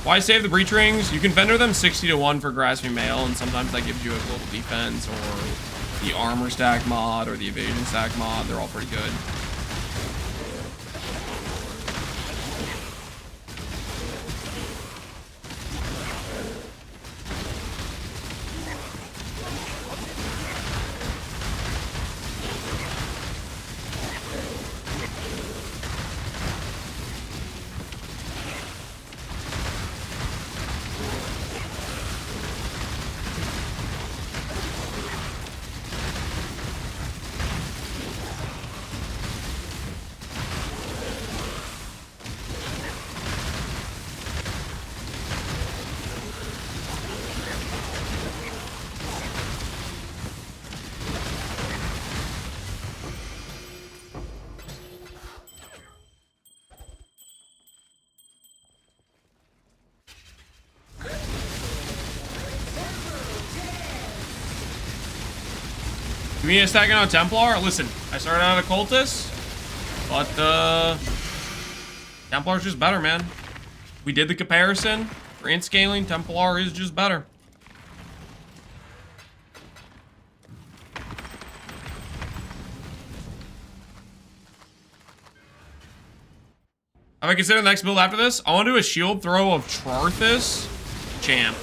Why save the breach rings? You can vendor them 60-1 for grasping mail, and sometimes that gives you a global defense or the armor stack mod or the evasion stack mod. They're all pretty good. Do we need a stacking on Templar? Listen, I started out a cultist, but Templar's just better, man. We did the comparison for int scaling. Templar is just better. Have I considered the next build after this? I want to do a shield throw of Trarthus champ.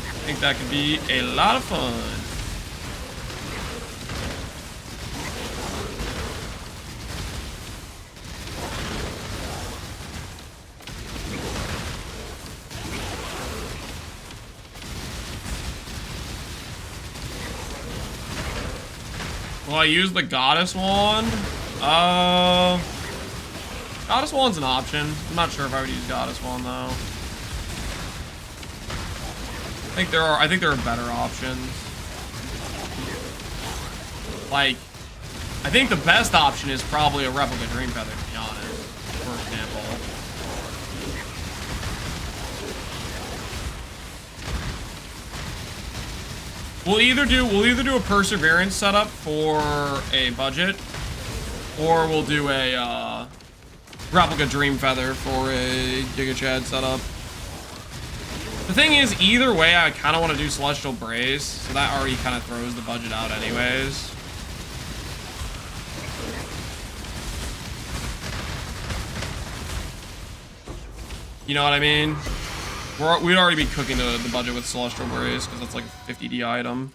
I think that could be a lot of fun. Will I use the Goddess Wand? Goddess Wand's an option. I'm not sure if I would use Goddess Wand though. I think there are better options. Like, I think the best option is probably a Replica Dream Feather, to be honest, for example. We'll either do a Perseverance setup for a budget, or we'll do a Replica Dream Feather for a Giga Chad setup. The thing is, either way, I kind of want to do Celestial Brace, so that already kind of throws the budget out anyways. You know what I mean? We'd already be cooking the budget with Celestial Brace, because that's like a 50D item.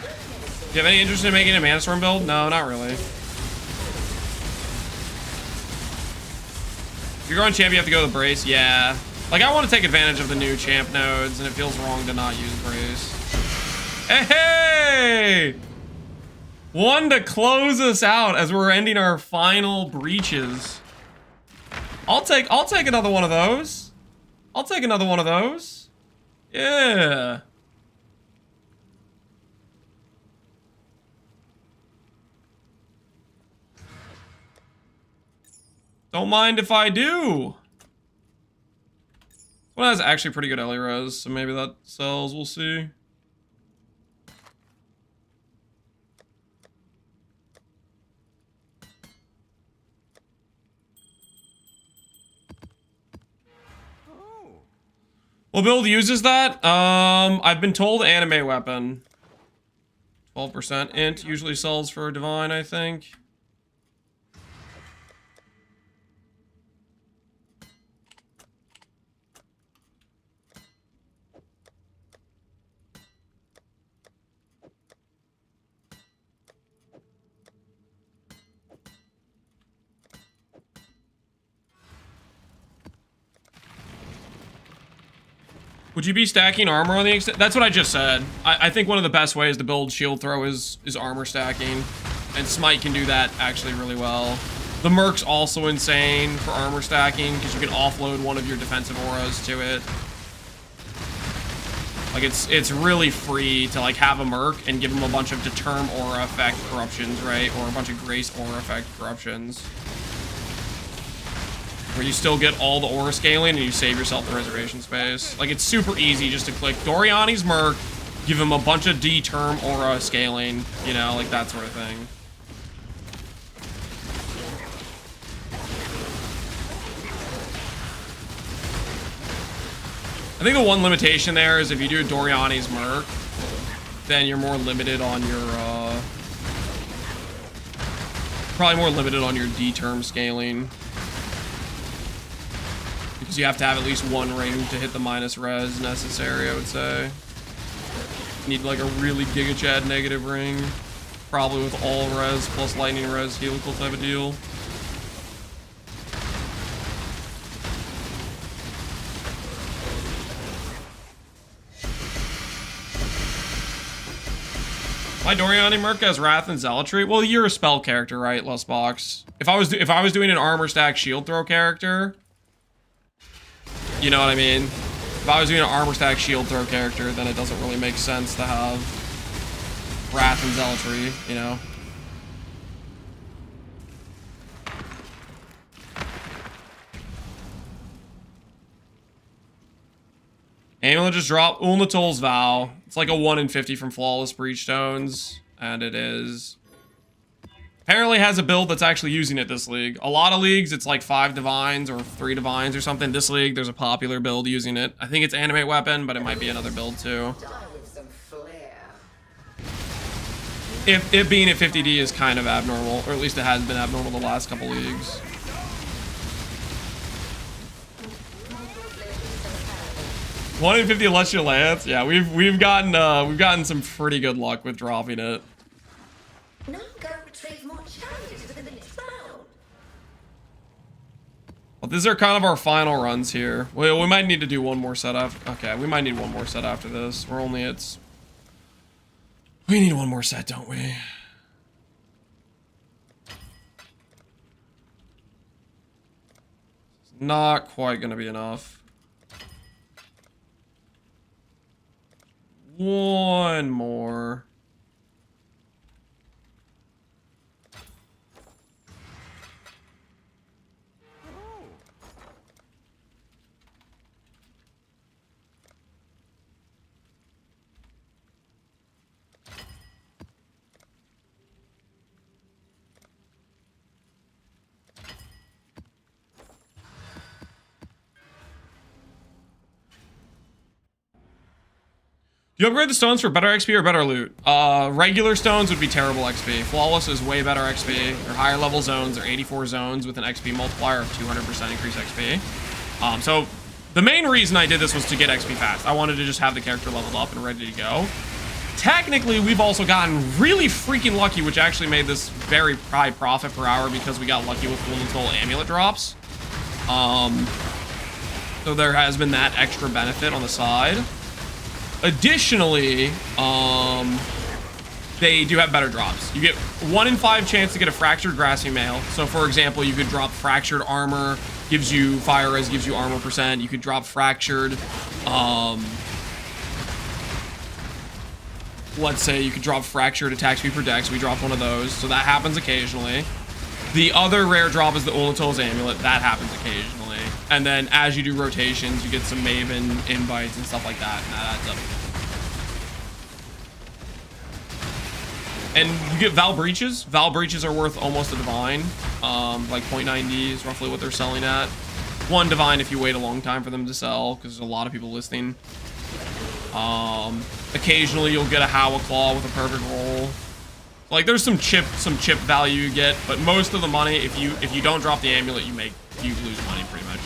Do you have any interest in making a Mana Storm build? No, not really. If you're going champ, you have to go to the Brace. Yeah. Like, I want to take advantage of the new champ nodes, and it feels wrong to not use Brace. Hey! One to close us out as we're ending our final breaches. I'll take another one of those. I'll take another one of those. Yeah. Don't mind if I do. This one has actually pretty good Ellie res, so maybe that sells. We'll see. What build uses that? I've been told anime weapon. 12% int usually sells for divine, I think. Would you be stacking armor on the extent? That's what I just said. I think one of the best ways to build shield throw is armor stacking. And Smite can do that actually really well. The Merc's also insane for armor stacking because you can offload one of your defensive auras to it. Like, it's really free to, like, have a Merc and give him a bunch of Determ aura effect corruptions, right? Or a bunch of Grace aura effect corruptions. Where you still get all the aura scaling and you save yourself the reservation space. Like, it's super easy just to click Doriani's Merc, give him a bunch of D-term aura scaling, you know, like that sort of thing. I think the one limitation there is if you do Doriani's Merc, then you're more limited on your, probably more limited on your D-term scaling. Because you have to have at least one ring to hit the minus res necessary, I would say. You need like a really Giga Chad negative ring. Probably with all res plus lightning res helical type of deal. My Doriani Merc has Wrath and Zealotry. Well, you're a spell character, right, Lustbox? If I was doing an armor stack shield throw character, you know what I mean? If I was doing an armor stack shield throw character, then it doesn't really make sense to have Wrath and Zealotry, you know? Amulet just dropped Ulnatol's Vow. It's like a 1 in 50 from Flawless Breach Stones. And it is. Apparently has a build that's actually using it this league. A lot of leagues, it's like 5 Divines or 3 Divines or something. This league, there's a popular build using it. I think it's Animate Weapon, but it might be another build too. It being at 50D is kind of abnormal, or at least it has been abnormal the last couple leagues. One in 50 Celestial Lance. Yeah, we've gotten some pretty good luck with dropping it. Now go retrieve more challenges for the next round. Well, these are kind of our final runs here. We might need to do one more set after. Okay, we might need one more set after this. We're only at. We need one more set, don't we? Not quite gonna be enough. One more. Do you upgrade the stones for better XP or better loot? Regular stones would be terrible XP. Flawless is way better XP. Or higher level zones are 84 zones with an XP multiplier of 200% increased XP. So the main reason I did this was to get XP fast. I wanted to just have the character leveled up and ready to go. Technically, we've also gotten really freaking lucky, which actually made this very high profit per hour because we got lucky with Ulnatol amulet drops. So there has been that extra benefit on the side. Additionally, they do have better drops. You get 1 in 5 chance to get a fractured grassy mail. So for example, you could drop fractured armor, gives you fire res, gives you armor percent. You could drop fractured, let's say you could drop fractured attack speed per dex. We dropped one of those, so that happens occasionally. The other rare drop is the Ulnatol's amulet. That happens occasionally. And then as you do rotations, you get some Maven invites and stuff like that, and that adds up. And you get Val Breaches. Val Breaches are worth almost a Divine. Like 0.9D is roughly what they're selling at. 1 Divine if you wait a long time for them to sell, because there's a lot of people listing. Occasionally you'll get a Howa Claw with a perfect roll. Like there's some chip value you get, but most of the money, if you don't drop the amulet, you lose money pretty much.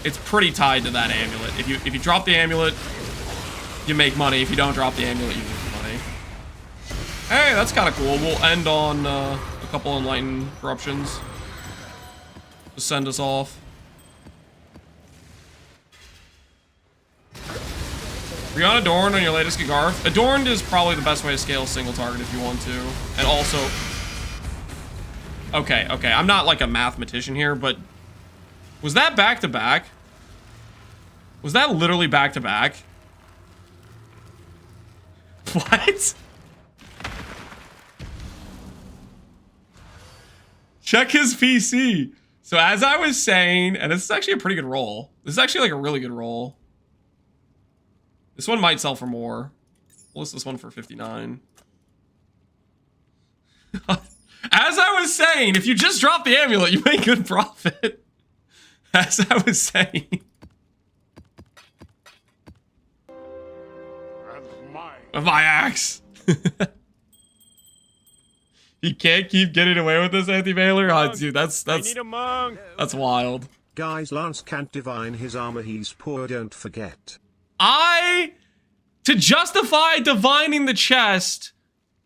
It's pretty tied to that amulet. If you drop the amulet, you make money. If you don't drop the amulet, you lose money. Hey, that's kind of cool. We'll end on a couple Enlightened Corruptions to send us off. Are you on Adorned on your latest Garth? Adorned is probably the best way to scale single target if you want to. And also... Okay. I'm not like a mathematician here, but... Was that back-to-back? Was that literally back-to-back? What? Check his PC. So as I was saying, and this is actually a pretty good roll. This is actually like a really good roll. This one might sell for more. We'll list this one for 59. As I was saying, if you just drop the amulet, you make good profit. As I was saying. My axe. You can't keep getting away with this, anti-mailer? Oh, dude, that's wild. Guys, Lance can't divine his armor, he's poor, don't forget. To justify divining the chest,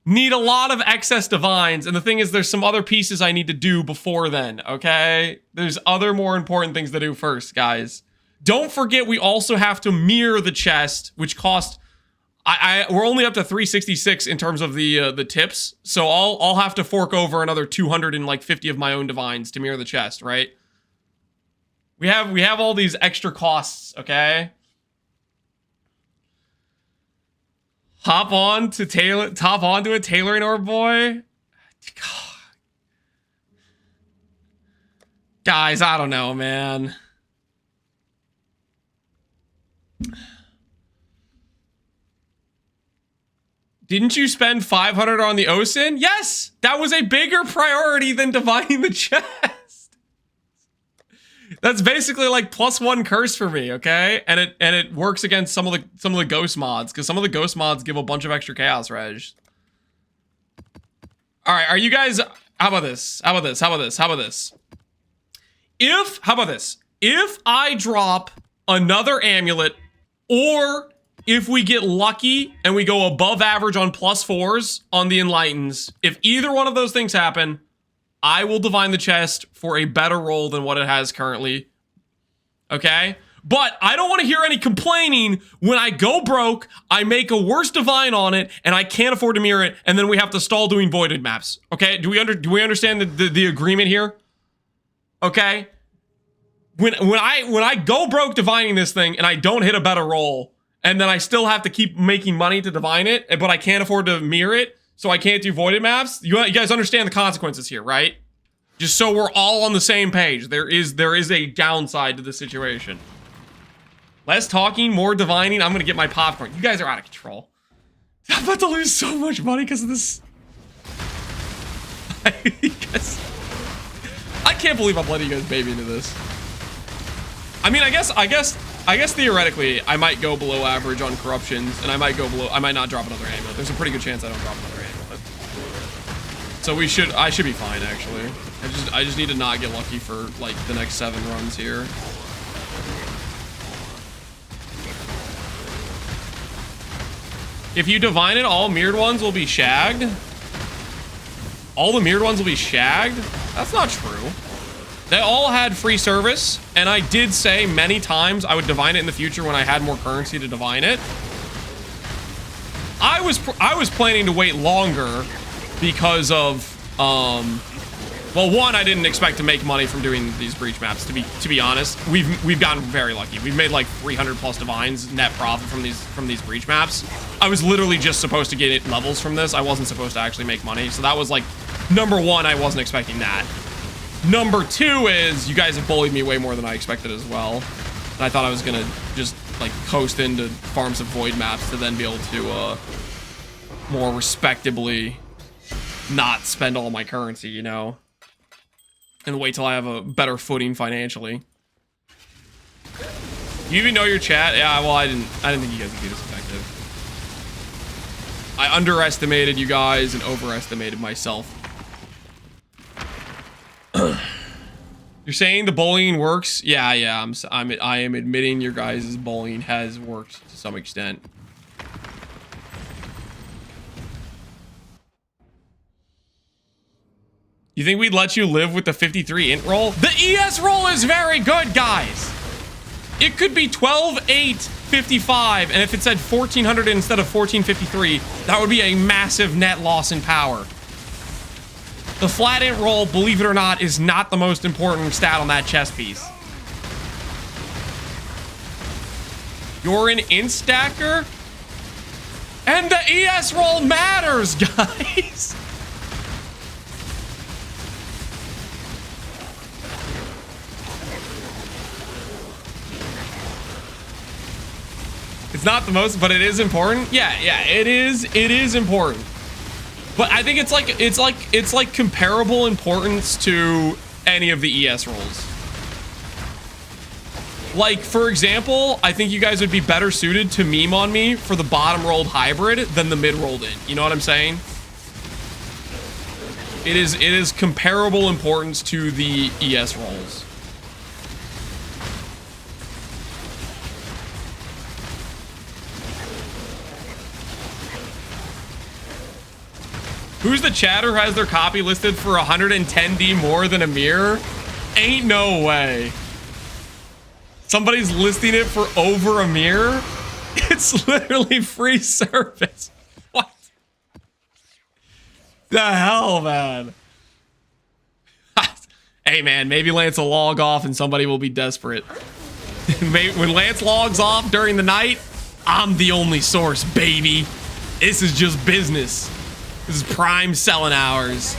need a lot of excess divines, and the thing is there's some other pieces I need to do before then, okay? There's other more important things to do first, guys. Don't forget we also have to mirror the chest, which cost... we're only up to 366 in terms of the tips, so I'll have to fork over another 250 of my own divines to mirror the chest, right? We have all these extra costs, okay? Hop on to a tailoring orb, boy. Guys, I don't know, man. Didn't you spend 500 on the OSIN? Yes, that was a bigger priority than divining the chest. That's basically like +1 curse for me, okay? And it works against some of the ghost mods, because some of the ghost mods give a bunch of extra chaos reg. All right, are you guys? How about this? How about this? How about this? How about this? How about this? If I drop another amulet, or if we get lucky and we go above average on +4s on the Enlightens, if either one of those things happen, I will divine the chest for a better roll than what it has currently. Okay? But I don't want to hear any complaining when I go broke, I make a worse divine on it, and I can't afford to mirror it, and then we have to stall doing voided maps. Okay? Do we understand the agreement here? Okay? When I go broke divining this thing and I don't hit a better roll, and then I still have to keep making money to divine it, but I can't afford to mirror it, so I can't do voided maps. You guys understand the consequences here, right? Just so we're all on the same page. There is a downside to the situation. Less talking, more divining. I'm gonna get my popcorn. You guys are out of control. I'm about to lose so much money because of this. I can't believe I'm letting you guys baby into this. I mean, I guess theoretically, I might go below average on corruptions, and I might not drop another amulet. There's a pretty good chance I don't drop another amulet. So I should be fine, actually. I just need to not get lucky for, like, the next 7 runs here. If you divine it, all mirrored ones will be shagged. All the mirrored ones will be shagged? That's not true. They all had free service, and I did say many times I would divine it in the future when I had more currency to divine it. I was planning to wait longer because of, well, one, I didn't expect to make money from doing these breach maps, to be honest. We've gotten very lucky. We've made like 300 plus divines net profit from these breach maps. I was literally just supposed to get levels from this. I wasn't supposed to actually make money. So that was like, number one, I wasn't expecting that. Number two is you guys have bullied me way more than I expected as well. And I thought I was gonna just like coast into farms of void maps to then be able to more respectably not spend all my currency, you know, and wait till I have a better footing financially. You even know your chat? Yeah, well, I didn't think you guys would be this effective. I underestimated you guys and overestimated myself. You're saying the bullying works? Yeah, I am admitting your guys' bullying has worked to some extent. You think we'd let you live with the 53 int roll? The ES roll is very good, guys. It could be 12, 8, 55, and if it said 1400 instead of 1453, that would be a massive net loss in power. The flat int roll, believe it or not, is not the most important stat on that chess piece. You're an int stacker? And the ES roll matters, guys! It's not the most, but it is important. Yeah, it is important. But I think it's like comparable importance to any of the ES rolls. Like, for example, I think you guys would be better suited to meme on me for the bottom rolled hybrid than the mid rolled in. You know what I'm saying? It is comparable importance to the ES rolls. Who's the chatter who has their copy listed for 110D more than a mirror? Ain't no way. Somebody's listing it for over a mirror? It's literally free service. What? The hell, man? Hey, man, maybe Lance will log off and somebody will be desperate. When Lance logs off during the night, I'm the only source, baby. This is just business. This is prime selling hours.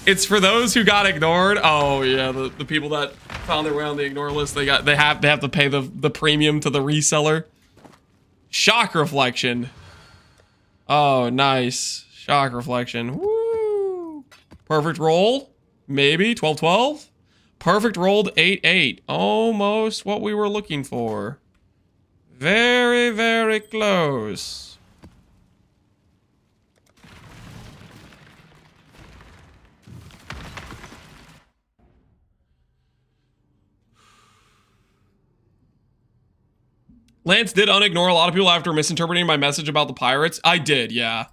It's for those who got ignored. Oh yeah, the people that found their way on the ignore list, they have to pay the premium to the reseller. Shock reflection. Oh, nice. Shock reflection. Woo. Perfect roll. Maybe 12-12. Perfect rolled 8-8. Almost what we were looking for. Very, very close. Lance did unignore a lot of people after misinterpreting my message about the pirates. I did, yeah.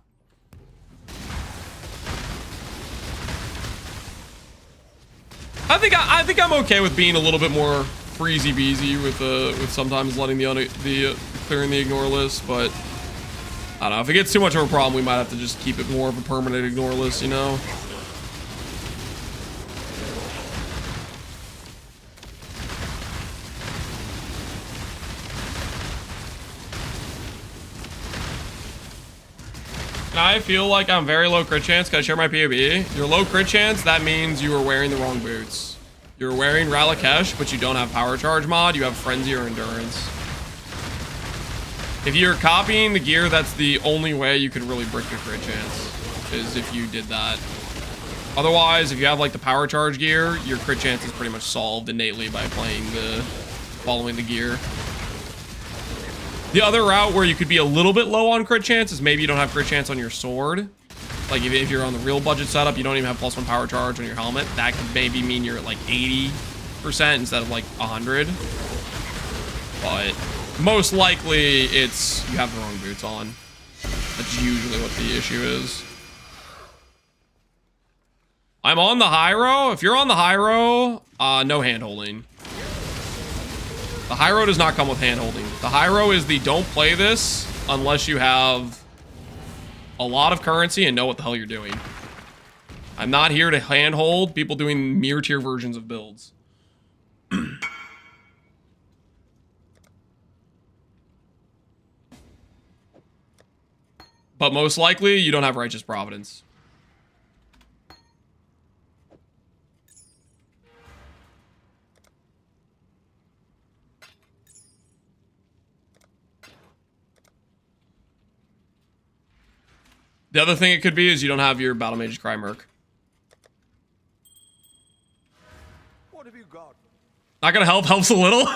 I think I'm okay with being a little bit more freezy beezy with sometimes letting the clearing the ignore list, but I don't know, if it gets too much of a problem, we might have to just keep it more of a permanent ignore list, you know. I feel like I'm very low crit chance. Can I share my POB? You're low crit chance, that means you are wearing the wrong boots. You're wearing Ralakesh, but you don't have power charge mod. You have frenzy or endurance. If you're copying the gear, that's the only way you could really brick your crit chance, is if you did that. Otherwise, if you have like the power charge gear, your crit chance is pretty much solved innately by following the gear. The other route where you could be a little bit low on crit chance is maybe you don't have crit chance on your sword. Like if you're on the real budget setup, you don't even have +1 power charge on your helmet. That could maybe mean you're at like 80% instead of like 100. But most likely it's you have the wrong boots on. That's usually what the issue is. I'm on the Hiero. If you're on the Hiero, no hand holding. The Hiero does not come with hand holding. The Hiero is the don't play this unless you have a lot of currency and know what the hell you're doing. I'm not here to handhold people doing mirror tier versions of builds. But most likely, you don't have Righteous Providence. The other thing it could be is you don't have your Battle Mage's Cry Merc. What have you got? Not gonna help, helps a little.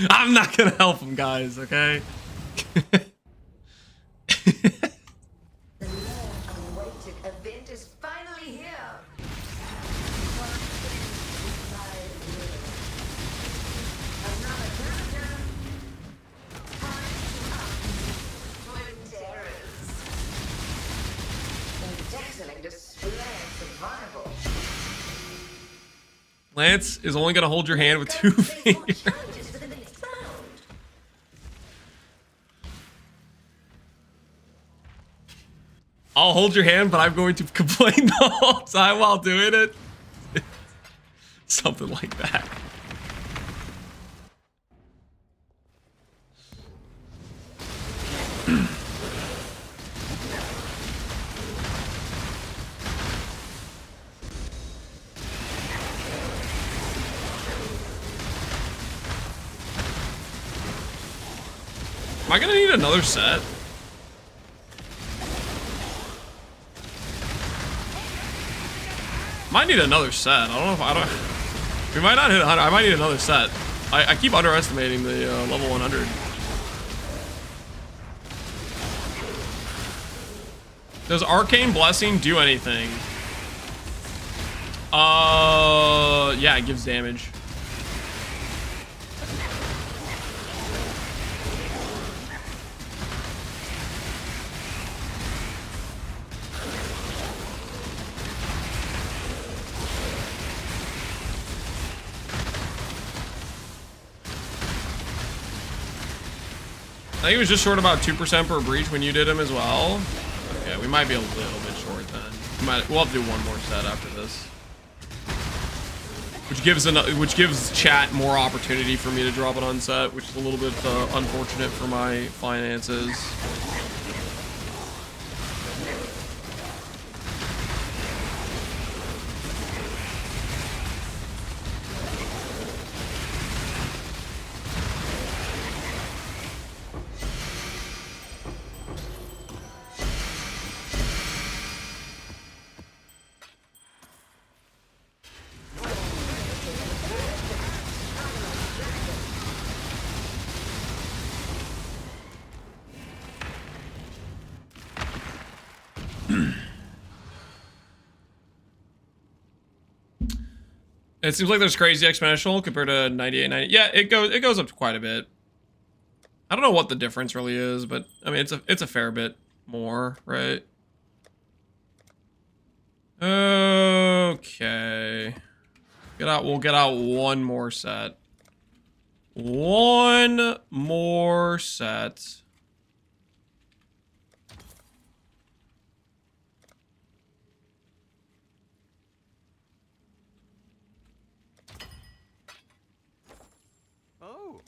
I'm not gonna help him, guys, okay? The long-awaited event is finally here. Another countdown. Time to up. Twin terrors. A dazzling display of survival. Lance is only gonna hold your hand with 2 fingers. I'll hold your hand, but I'm going to complain the whole time while doing it. Something like that. Am I gonna need another set? Might need another set. I don't know if I don't. We might not hit 100. I might need another set. I keep underestimating the level 100. Does Arcane Blessing do anything? Yeah, it gives damage. I think it was just short about 2% per breach when you did him as well. Okay, we might be a little bit short then. We'll have to do one more set after this, which gives chat more opportunity for me to drop an unset, which is a little bit unfortunate for my finances. It seems like there's crazy exponential compared to 98, 90. Yeah, it goes up quite a bit. I don't know what the difference really is, but I mean it's a fair bit more, right? Okay. We'll get out one more set. One more set. Oh.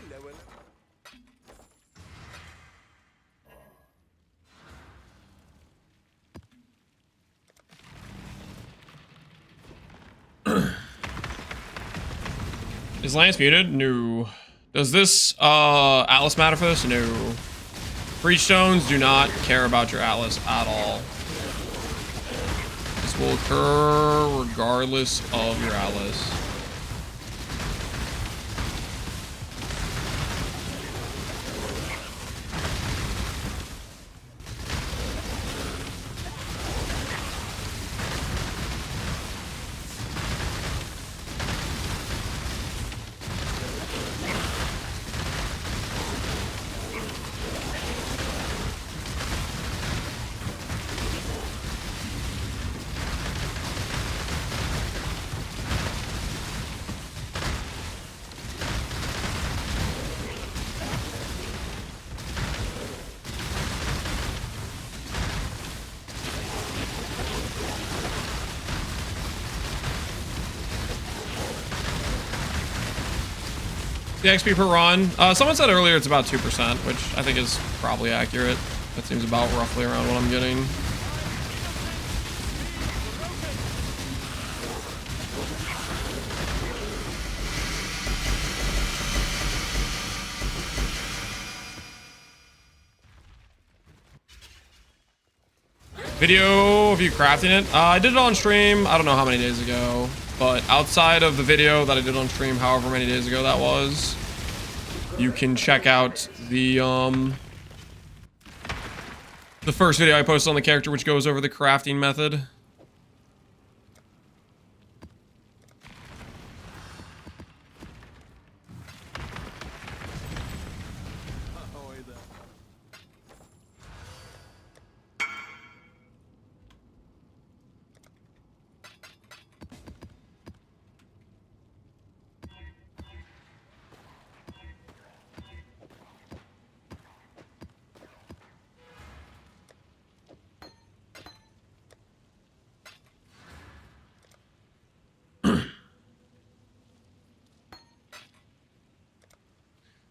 Hello, hello. Is Lance muted? No. Does this Atlas matter for this? No. Breach stones do not care about your Atlas at all. This will occur regardless of your Atlas. The XP per run. Someone said earlier it's about 2%, which I think is probably accurate. That seems about roughly around what I'm getting. Video of you crafting it. I did it on stream. I don't know how many days ago. But outside of the video that I did on stream, however many days ago that was, you can check out the first video I posted on the character, which goes over the crafting method.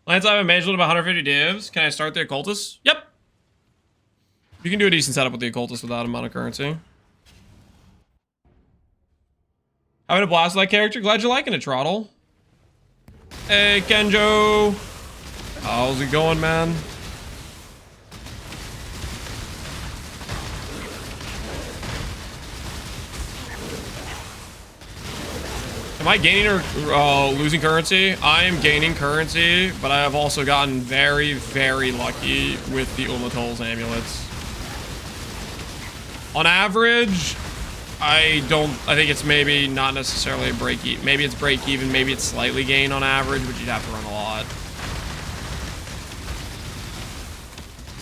Lance, I have a mage load of 150 divs. Can I start the occultist? Yep. You can do a decent setup with the occultist without a amount of currency. Having a blast with that character. Glad you're liking it, Trottle. Hey, Kenjo. How's it going, man? Am I gaining or losing currency? I am gaining currency, but I have also gotten very, very lucky with the Umatol's amulets. On average, I think it's maybe not necessarily a break even. Maybe it's break even, maybe it's slightly gain on average, but you'd have to run a lot.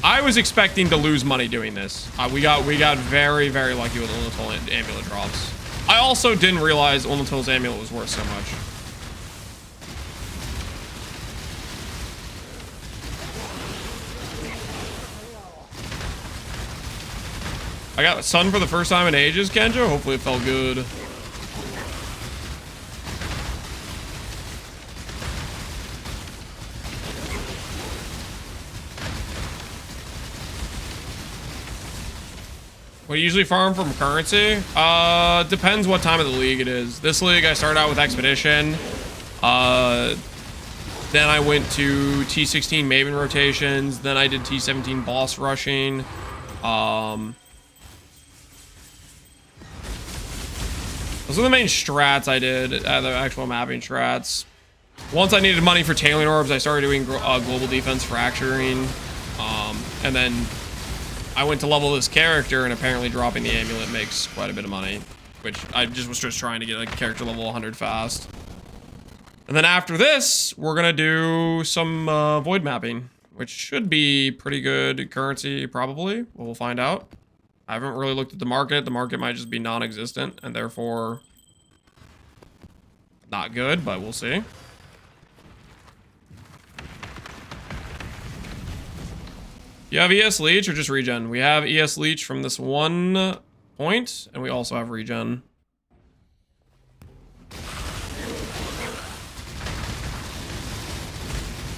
I was expecting to lose money doing this. We got very, very lucky with Umatol amulet drops. I also didn't realize Umatol's amulet was worth so much. I got sun for the first time in ages, Kenjo. Hopefully it felt good. What do you usually farm from currency? Depends what time of the league it is. This league, I started out with Expedition. Then I went to T16 Maven rotations. Then I did T17 boss rushing. Those are the main strats I did, the actual mapping strats. Once I needed money for tailing orbs, I started doing global defense fracturing. And then I went to level this character, and apparently dropping the amulet makes quite a bit of money, which I was just trying to get like character level 100 fast. And then after this, we're gonna do some void mapping, which should be pretty good currency, probably. Well, we'll find out. I haven't really looked at the market. The market might just be non-existent and therefore not good, but we'll see. You have ES Leech or just regen? We have ES Leech from this one point, and we also have regen.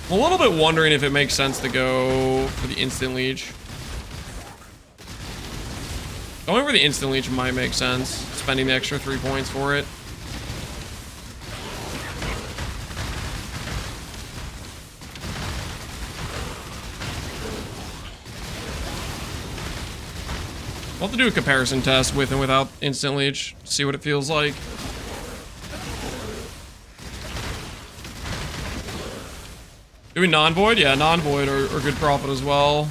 I'm a little bit wondering if it makes sense to go for the instant leech. Going for the instant leech might make sense. Spending the extra 3 points for it. We'll have to do a comparison test with and without instant leech. See what it feels like. Doing non-void? Yeah, non-void are good profit as well.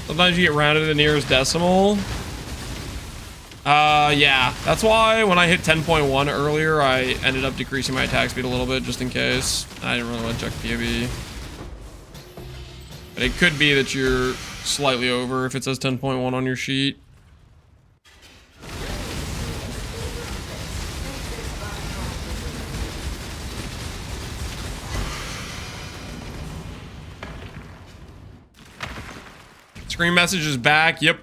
Sometimes you get rounded to the nearest decimal. Yeah. That's why when I hit 10.1 earlier, I ended up decreasing my attack speed a little bit just in case. I didn't really want to check POV. But it could be that you're slightly over if it says 10.1 on your sheet. Screen message is back. Yep.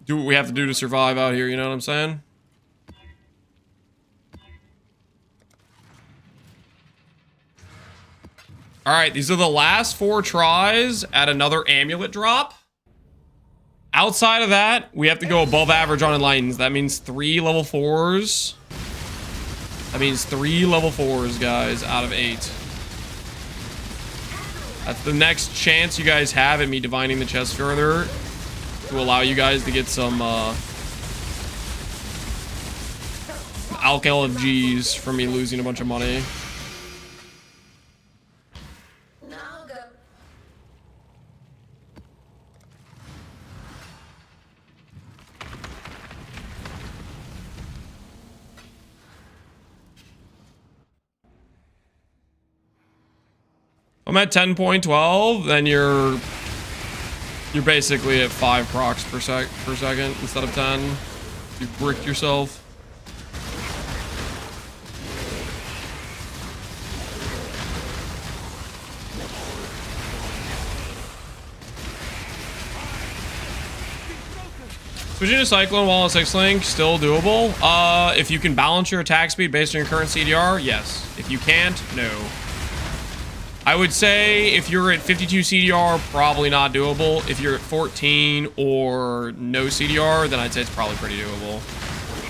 Do what we have to do to survive out here, you know what I'm saying? Alright, these are the last 4 tries at another amulet drop. Outside of that, we have to go above average on enlightens. That means 3 level 4s. That means 3 level 4s, guys, out of 8. That's the next chance you guys have at me divining the chest further to allow you guys to get some alkyl of G's from me losing a bunch of money. Now go. I'm at 10.12, then you're basically at 5 procs per second instead of 10. You've bricked yourself. Switching to Cyclone while on 6-link, still doable. If you can balance your attack speed based on your current CDR, yes. If you can't, no. I would say if you're at 52 CDR, probably not doable. If you're at 14 or no CDR, then I'd say it's probably pretty doable.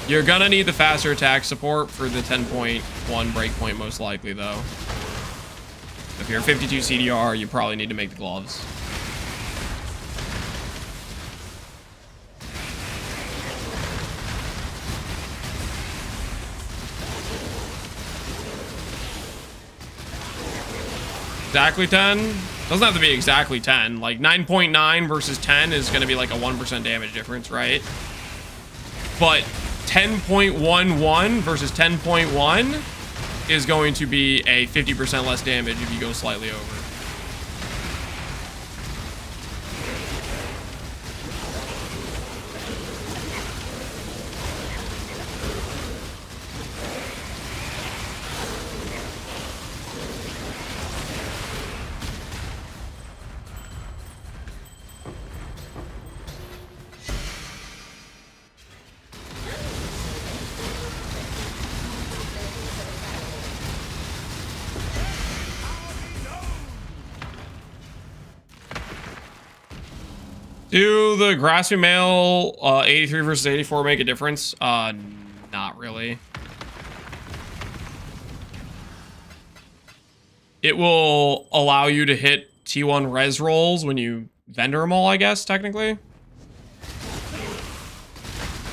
You're gonna need the faster attack support for the 10.1 breakpoint most likely, though. If you're at 52 CDR, you probably need to make the gloves. Exactly 10? Doesn't have to be exactly 10. Like 9.9 versus 10 is going to be like a 1% damage difference, right? But 10.11 versus 10.1 is going to be a 50% less damage if you go slightly over. Do the grassy male 83 versus 84 make a difference? Not really. It will allow you to hit T1 res rolls when you vendor them all, I guess, technically.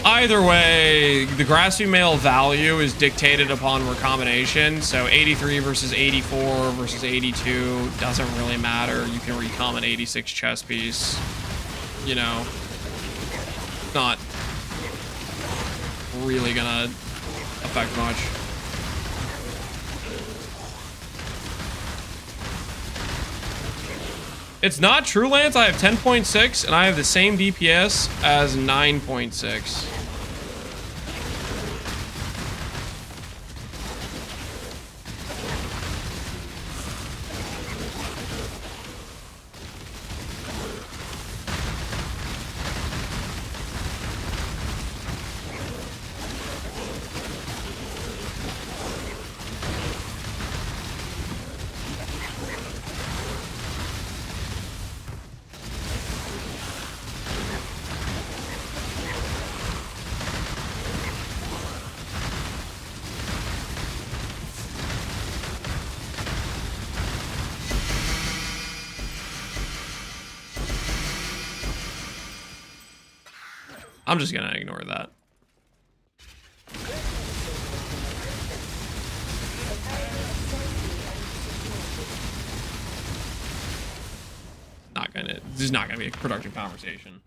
Either way, the grassy male value is dictated upon recombination, so 83 versus 84 versus 82 doesn't really matter. You can recom an 86 chess piece. You know, not really gonna affect much. It's not true, Lance. I have 10.6 and I have the same DPS as 9.6. I'm just gonna ignore that. This is not gonna be a productive conversation.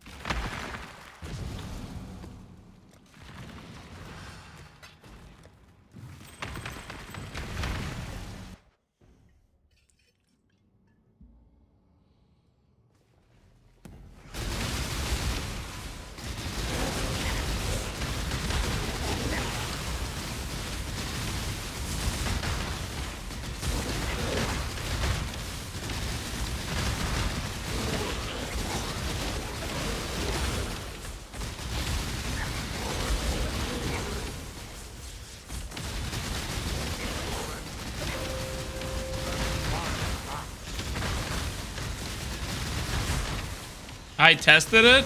I tested it.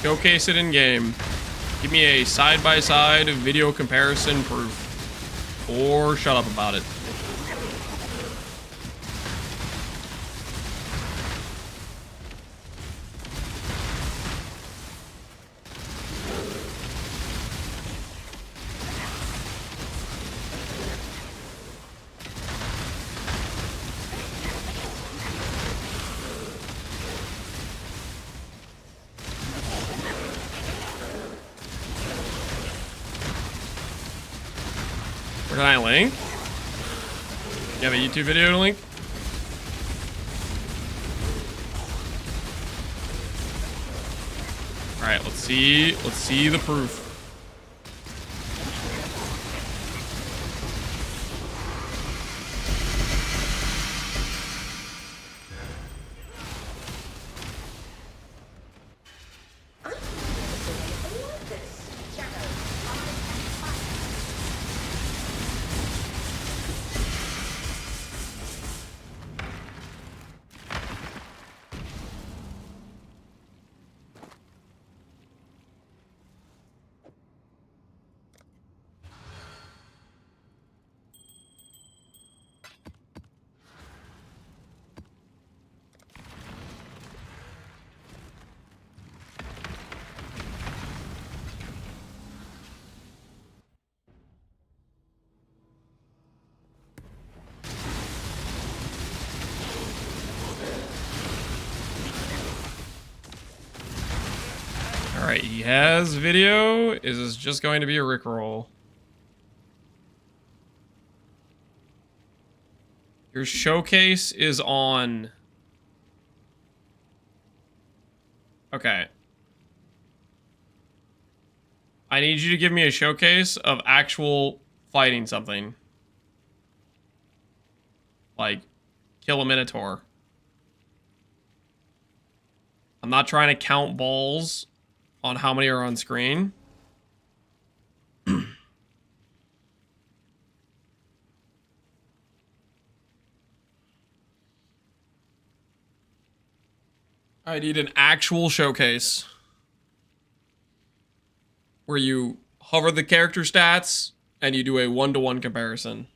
Showcase it in game. Give me a side-by-side video comparison proof. Or shut up about it. Where can I link? You have a YouTube video to link? All right, let's see the proof. Alright, he has video. Is this just going to be a rickroll? Your showcase is on. Okay. I need you to give me a showcase of actual fighting something. Like, kill a Minotaur. I'm not trying to count balls on how many are on screen. I need an actual showcase where you hover the character stats and you do a one-to-one comparison.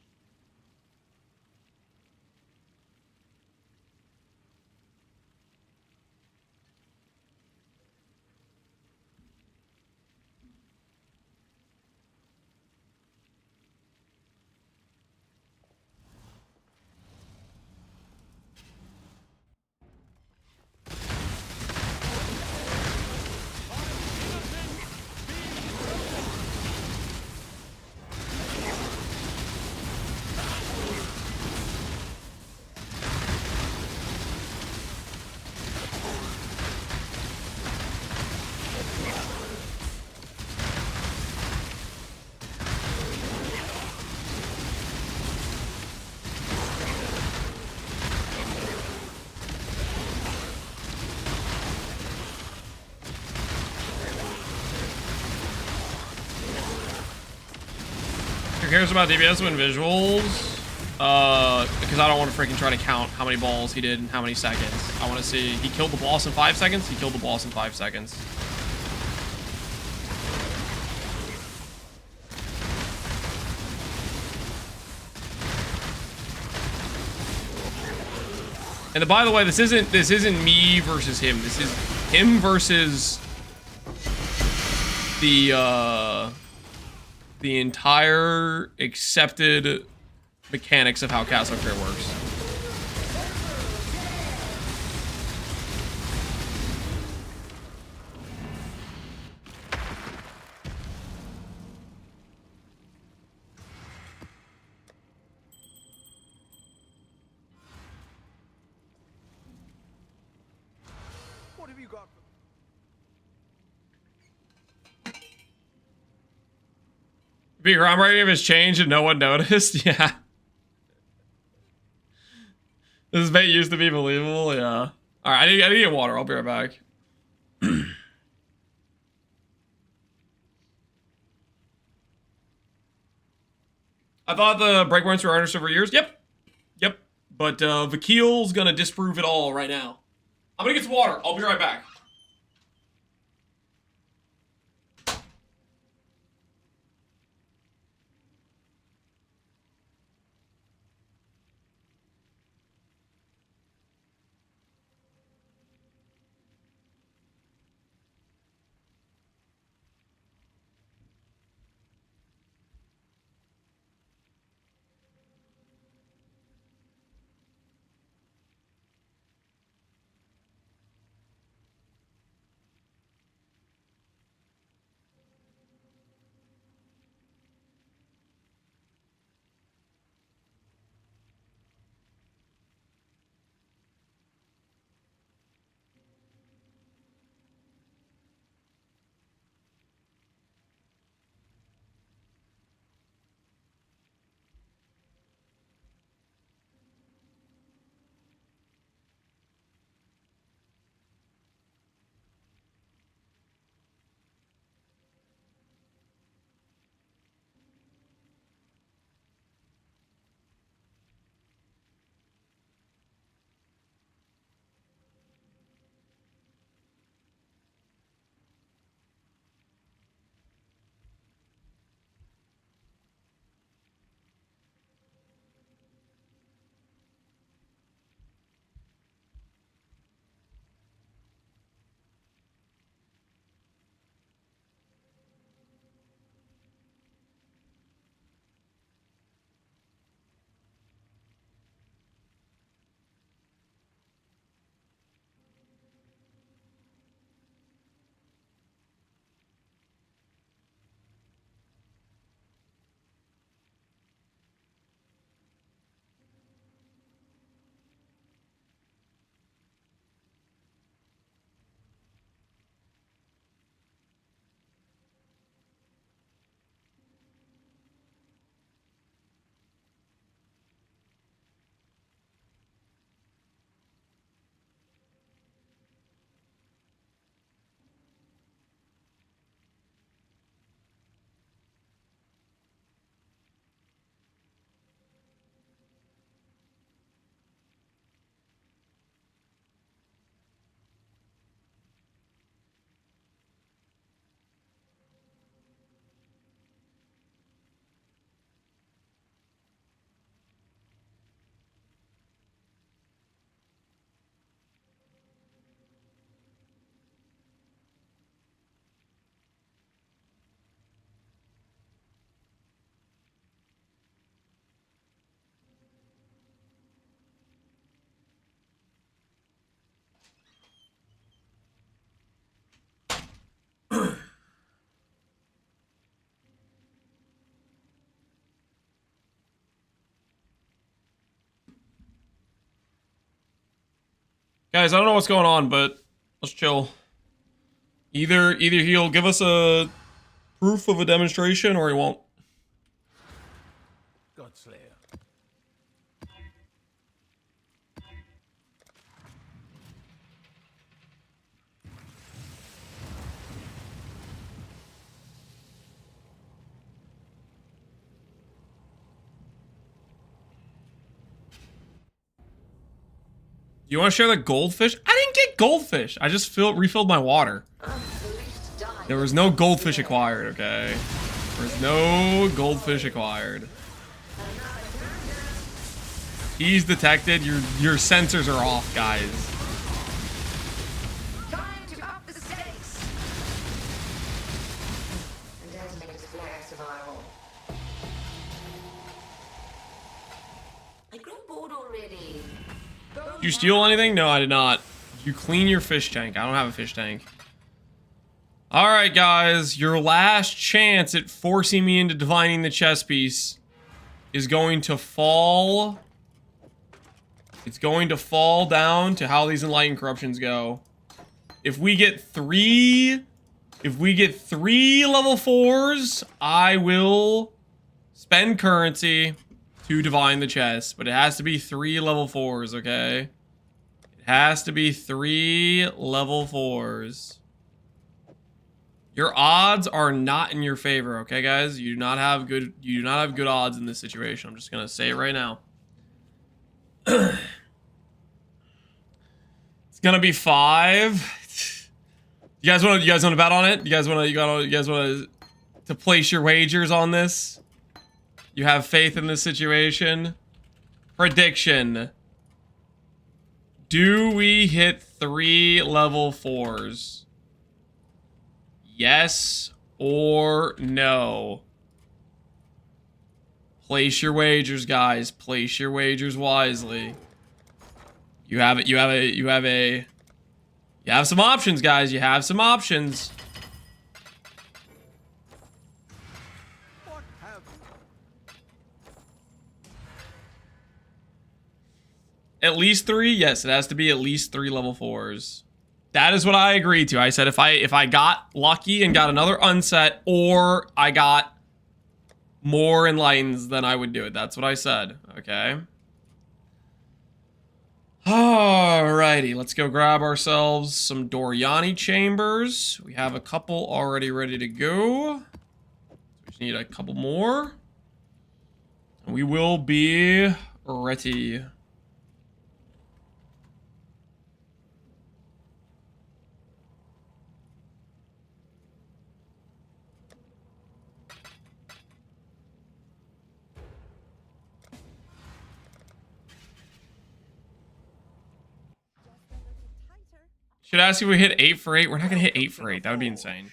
Who cares about DPS when visuals? Because I don't want to freaking try to count how many balls he did in how many seconds. I want to see, he killed the boss in 5 seconds, he killed the boss in 5 seconds. And by the way, this isn't me versus him. This is him versus the entire accepted mechanics of how Castle Fair works. What have you got? The crime rating has changed and no one noticed? Yeah. This bait used to be believable, yeah. Alright, I need to get water. I'll be right back. I thought the breakpoints were earnest over years. Yep. Yep. But Vakil's gonna disprove it all right now. I'm gonna get some water. I'll be right back. Guys, I don't know what's going on, but let's chill. Either he'll give us a proof of a demonstration or he won't. Godslayer. You want to share the goldfish? I didn't get goldfish. I just refilled my water. There was no goldfish acquired, okay? There's no goldfish acquired. He's detected. Your sensors are off, guys. Time to up the stakes. And detonate display survival. I grew bored already. Did you steal anything? No, I did not. Did you clean your fish tank? I don't have a fish tank. Alright, guys. Your last chance at forcing me into divining the chess piece is going to fall. It's going to fall down to how these enlightened corruptions go. If we get three level 4s, I will spend currency to divine the chess, but it has to be 3 level 4s, okay? It has to be 3 level 4s. Your odds are not in your favor, okay, guys? You do not have good odds in this situation. I'm just gonna say it right now. It's gonna be 5. You guys want to bet on it? You guys want to place your wagers on this? You have faith in this situation? Prediction. Do we hit 3 level 4s? Yes or no? Place your wagers, guys. Place your wagers wisely. You have some options, guys. You have some options. What have you? At least 3? Yes, it has to be at least 3 level 4s. That is what I agreed to. I said if I got lucky and got another unset, or I got more enlightens, then I would do it. That's what I said. Okay. Alrighty, let's go grab ourselves some Doriani chambers. We have a couple already ready to go. We just need a couple more. And we will be ready. Should I ask if we hit 8 for 8? We're not gonna hit 8 for 8. That would be insane.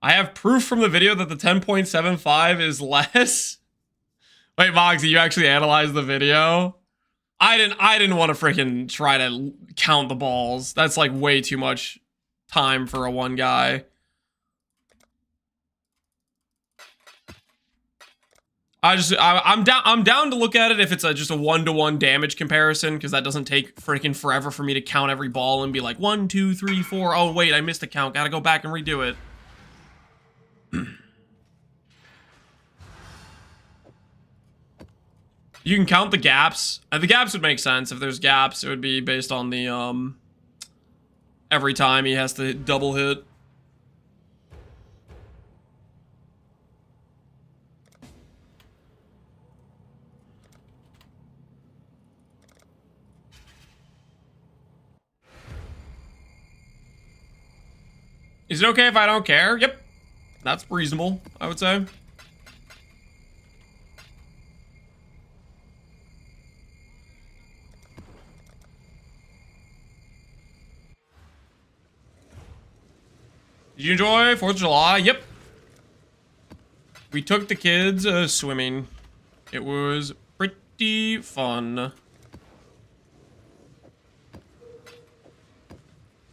I have proof from the video that the 10.75 is less. Wait, Moxie, you actually analyzed the video? I didn't want to freaking try to count the balls. That's like way too much time for a one guy. I'm down to look at it if it's just a 1-to-1 damage comparison, because that doesn't take freaking forever for me to count every ball and be like 1, 2, 3, 4. Oh wait, I missed a count. Gotta go back and redo it. You can count the gaps. The gaps would make sense. If there's gaps, it would be based on the every time he has to double hit. Is it okay if I don't care? Yep. That's reasonable, I would say. Did you enjoy 4th of July? Yep. We took the kids swimming. It was pretty fun.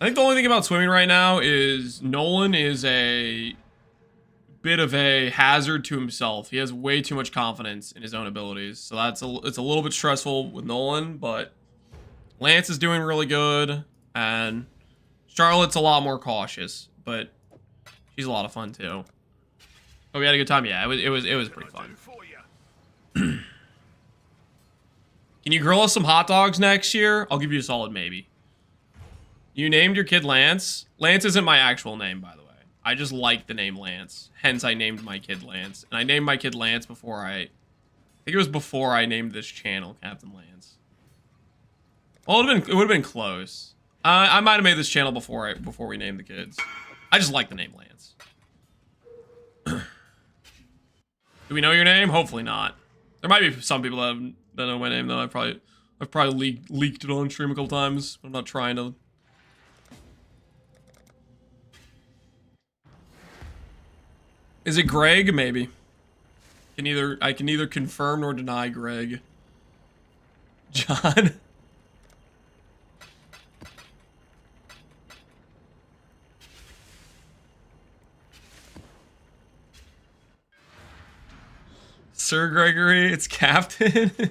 I think the only thing about swimming right now is Nolan is a bit of a hazard to himself. He has way too much confidence in his own abilities. So it's a little bit stressful with Nolan, but Lance is doing really good, and Charlotte's a lot more cautious, but she's a lot of fun too. Oh, we had a good time. Yeah, it was pretty fun. Can you grill us some hot dogs next year? I'll give you a solid maybe. You named your kid Lance? Lance isn't my actual name, by the way. I just like the name Lance. Hence, I named my kid Lance. And I named my kid Lance before I think it was before I named this channel Captain Lance. Well, it would have been close. I might have made this channel before we named the kids. I just like the name Lance. Do we know your name? Hopefully not. There might be some people that know my name though. I've probably leaked it on stream a couple times. I'm not trying to. Is it Greg? Maybe. I can neither confirm nor deny Greg. John. Sir Gregory, it's Captain. Okay,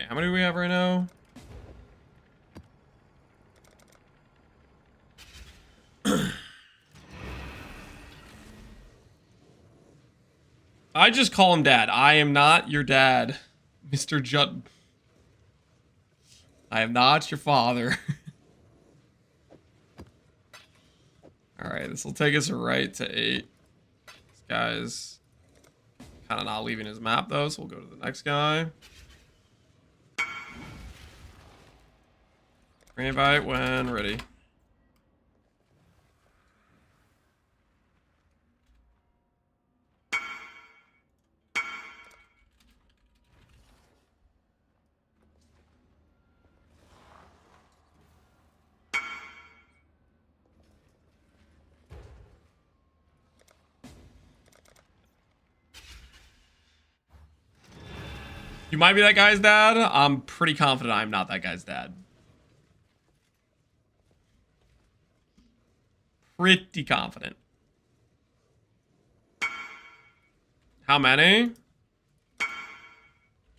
how many do we have right now? I just call him Dad. I am not your dad, Mr. Judd. I am not your father. Alright, this will take us right to 8. This guy's kind of not leaving his map, though, so we'll go to the next guy. Invite when ready. You might be that guy's dad. I'm pretty confident I'm not that guy's dad. Pretty confident. How many?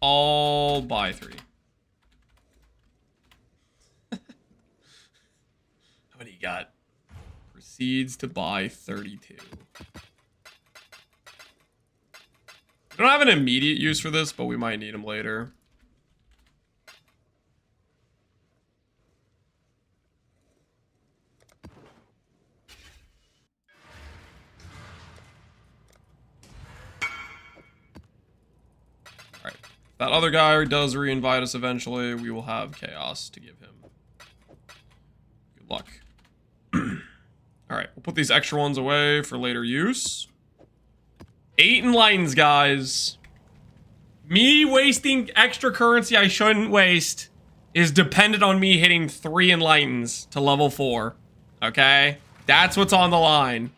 All by 3. How many you got? Proceeds to buy 32. We don't have an immediate use for this, but we might need them later. Alright. That other guy does re-invite us eventually. We will have chaos to give him. Good luck. Alright, we'll put these extra ones away for later use. 8 enlightens, guys. Me wasting extra currency I shouldn't waste is dependent on me hitting 3 enlightens to level 4. Okay? That's what's on the line.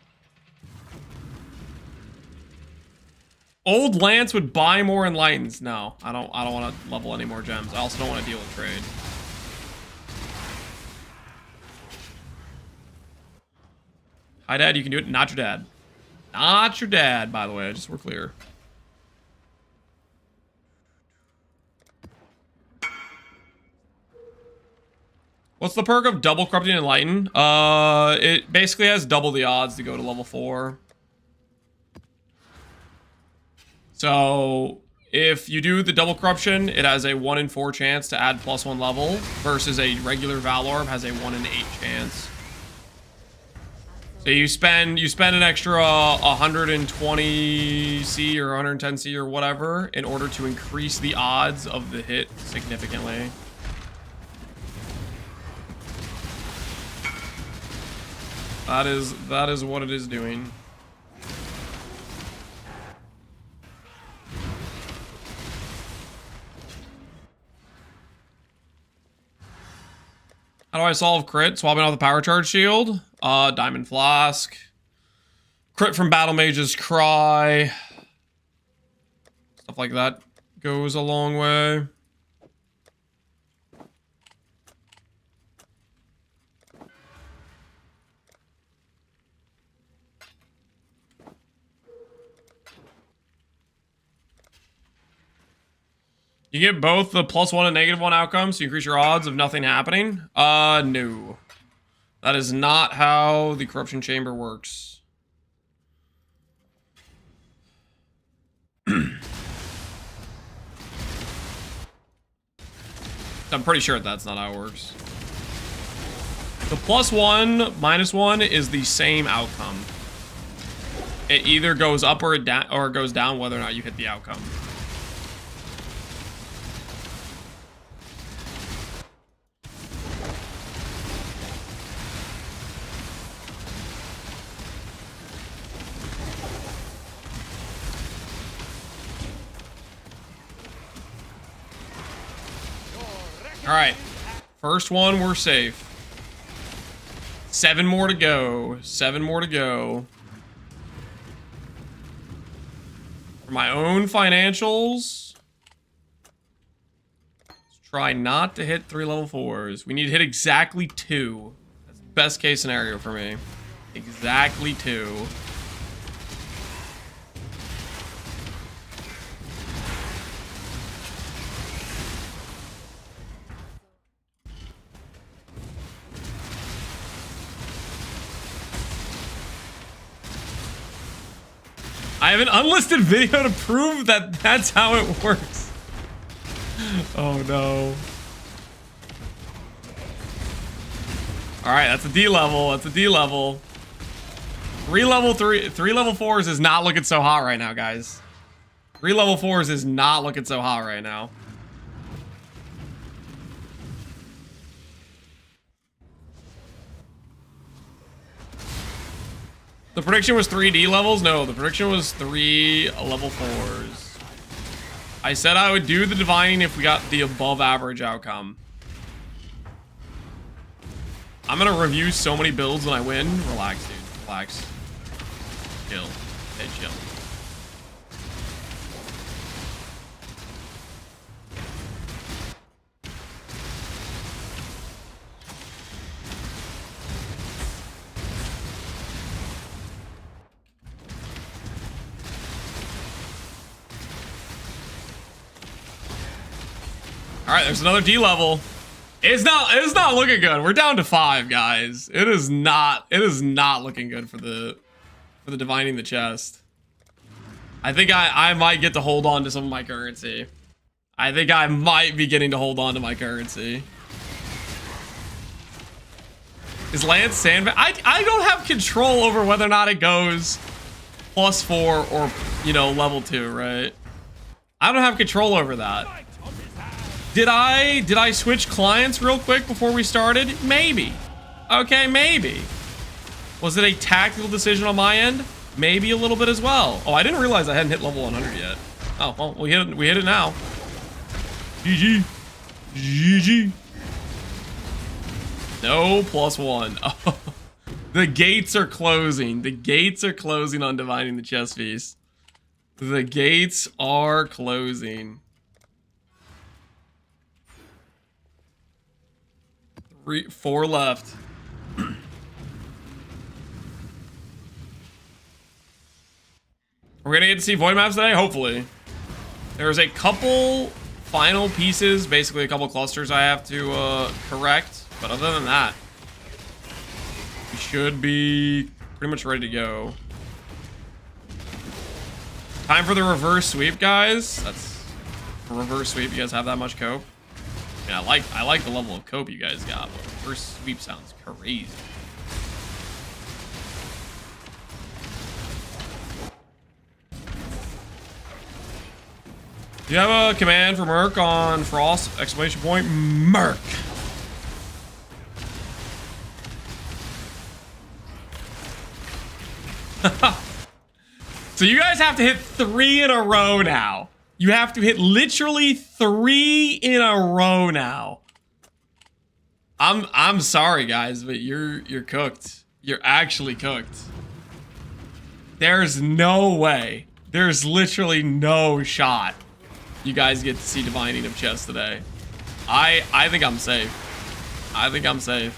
Old Lance would buy more enlightens. No, I don't want to level any more gems. I also don't want to deal with trade. Hi, Dad. You can do it. Not your dad. Not your dad, by the way, just so we're clear. What's the perk of double corrupting enlighten? It basically has double the odds to go to level 4. So if you do the double corruption, it has a 1 in 4 chance to add +1 level versus a regular Valorb has a 1 in 8 chance. So you spend an extra 120 C or 110 C or whatever in order to increase the odds of the hit significantly. That is what it is doing. How do I solve crit? Swapping out the power charge shield. Diamond Flask. Crit from Battle Mage's Cry. Stuff like that goes a long way. You get both the +1 and -1 outcomes to increase your odds of nothing happening? No. That is not how the corruption chamber works. I'm pretty sure that's not how it works. The +1, -1 is the same outcome. It either goes up or it goes down whether or not you hit the outcome. All right, first one, we're safe. 7 more to go. 7 more to go. For my own financials, let's try not to hit 3 level 4s. We need to hit exactly 2. That's the best case scenario for me. Exactly 2. I have an unlisted video to prove that that's how it works. Oh no. All right, that's a D level. That's a D level. 3 level 4s is not looking so hot right now, guys. 3 level 4s is not looking so hot right now. The prediction was 3 D levels? No, the prediction was 3 level 4s. I said I would do the divining if we got the above average outcome. I'm gonna review so many builds when I win. Relax, dude. Relax. Chill. Hey, chill. All right, there's another D level. It's not looking good. We're down to 5, guys. It is not looking good for the divining the chest. I think I might get to hold on to some of my currency. I think I might be getting to hold on to my currency. Is Lance sandbag? I don't have control over whether or not it goes +4 or, you know, level 2, right? I don't have control over that. Did I switch clients real quick before we started? Maybe. Okay, maybe. Was it a tactical decision on my end? Maybe a little bit as well. Oh, I didn't realize I hadn't hit level 100 yet. Oh, well, we hit it now. GG. GG. No +1. Oh, the gates are closing. The gates are closing on dividing the chess piece. The gates are closing. 4 left. We're gonna get to see void maps today, hopefully. There's a couple final pieces, basically a couple clusters I have to correct, but other than that, we should be pretty much ready to go. Time for the reverse sweep, guys. That's a reverse sweep. You guys have that much cope? I mean, I like the level of cope you guys got, but reverse sweep sounds crazy. Do you have a command for Merc on Frost? Exclamation point, Merc. So you guys have to hit 3 in a row now. You have to hit literally 3 in a row now. I'm sorry, guys, but you're cooked. You're actually cooked. There's no way. There's literally no shot you guys get to see Divining of Chess today. I think I'm safe. I think I'm safe.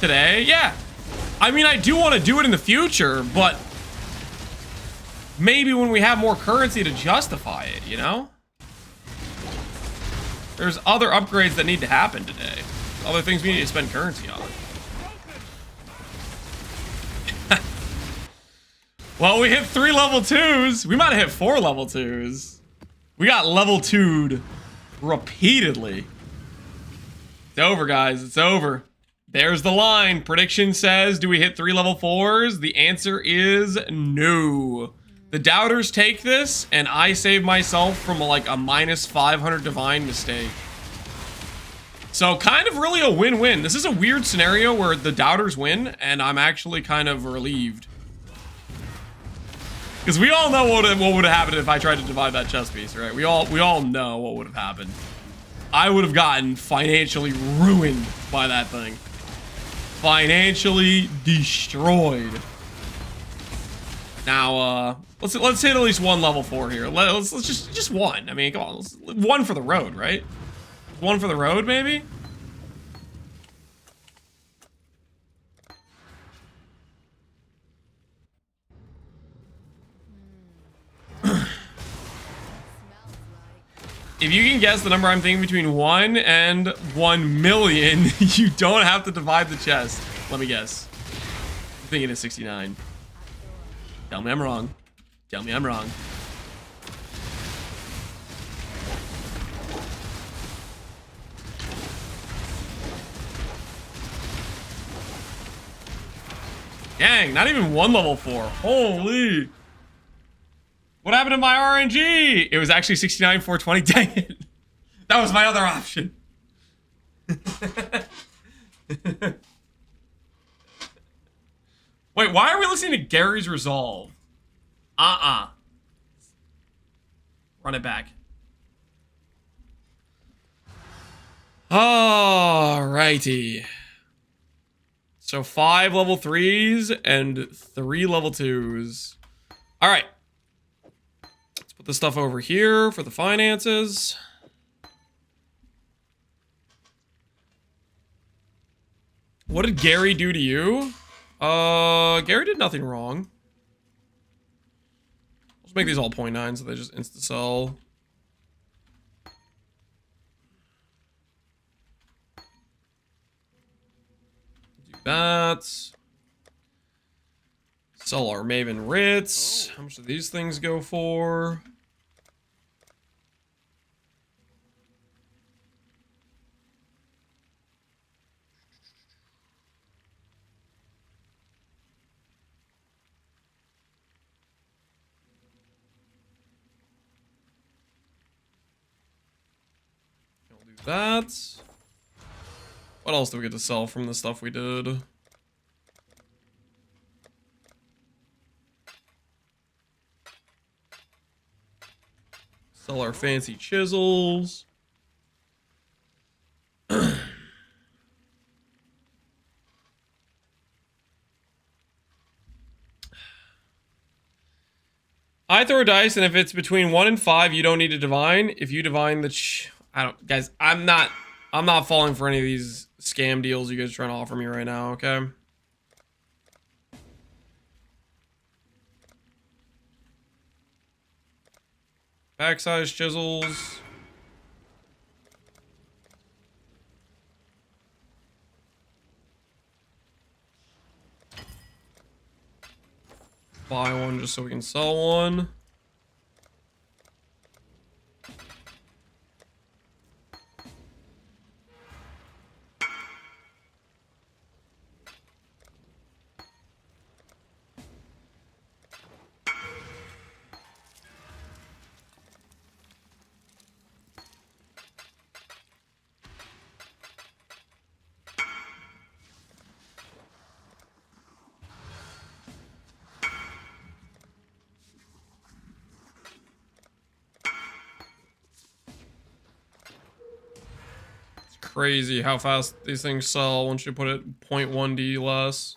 Today? Yeah. I mean, I do want to do it in the future, but maybe when we have more currency to justify it, you know? There's other upgrades that need to happen today. Other things we need to spend currency on. Well, we hit 3 level 2s. We might have hit 4 level 2s. We got level 2'd repeatedly. It's over, guys. It's over. There's the line. Prediction says, do we hit 3 level 4s? The answer is no. The doubters take this, and I save myself from like a minus 500 divine mistake. So kind of really a win-win. This is a weird scenario where the doubters win, and I'm actually kind of relieved. Because we all know what would have happened if I tried to divide that chess piece, right? We all know what would have happened. I would have gotten financially ruined by that thing. Financially destroyed. Now, let's hit at least 1 level 4 here. Let's just 1. I mean, come on, 1 for the road, right? 1 for the road, maybe. If you can guess the number I'm thinking between 1 and 1 million, you don't have to divide the chest. Let me guess. I'm thinking it's 69. Tell me I'm wrong. Tell me I'm wrong. Dang, not even 1 level 4. Holy. What happened to my RNG? It was actually 69, 420. Dang it. That was my other option. Wait, why are we listening to Gary's Resolve? Run it back. Alrighty. So 5 level 3s and 3 level 2s. Alright. Let's put this stuff over here for the finances. What did Gary do to you? Gary did nothing wrong. Let's make these all 0.9 so they just insta-sell. Do that. Sell our Maven Ritz. How much do these things go for? That. What else do we get to sell from the stuff we did? Sell our fancy chisels. I throw a dice, and if it's between 1 and 5, you don't need to divine. If you divine the I don't, guys, I'm not falling for any of these scam deals you guys are trying to offer me right now, okay? Back-size chisels. Buy one just so we can sell one. crazy how fast these things sell once you put it 0.1D less.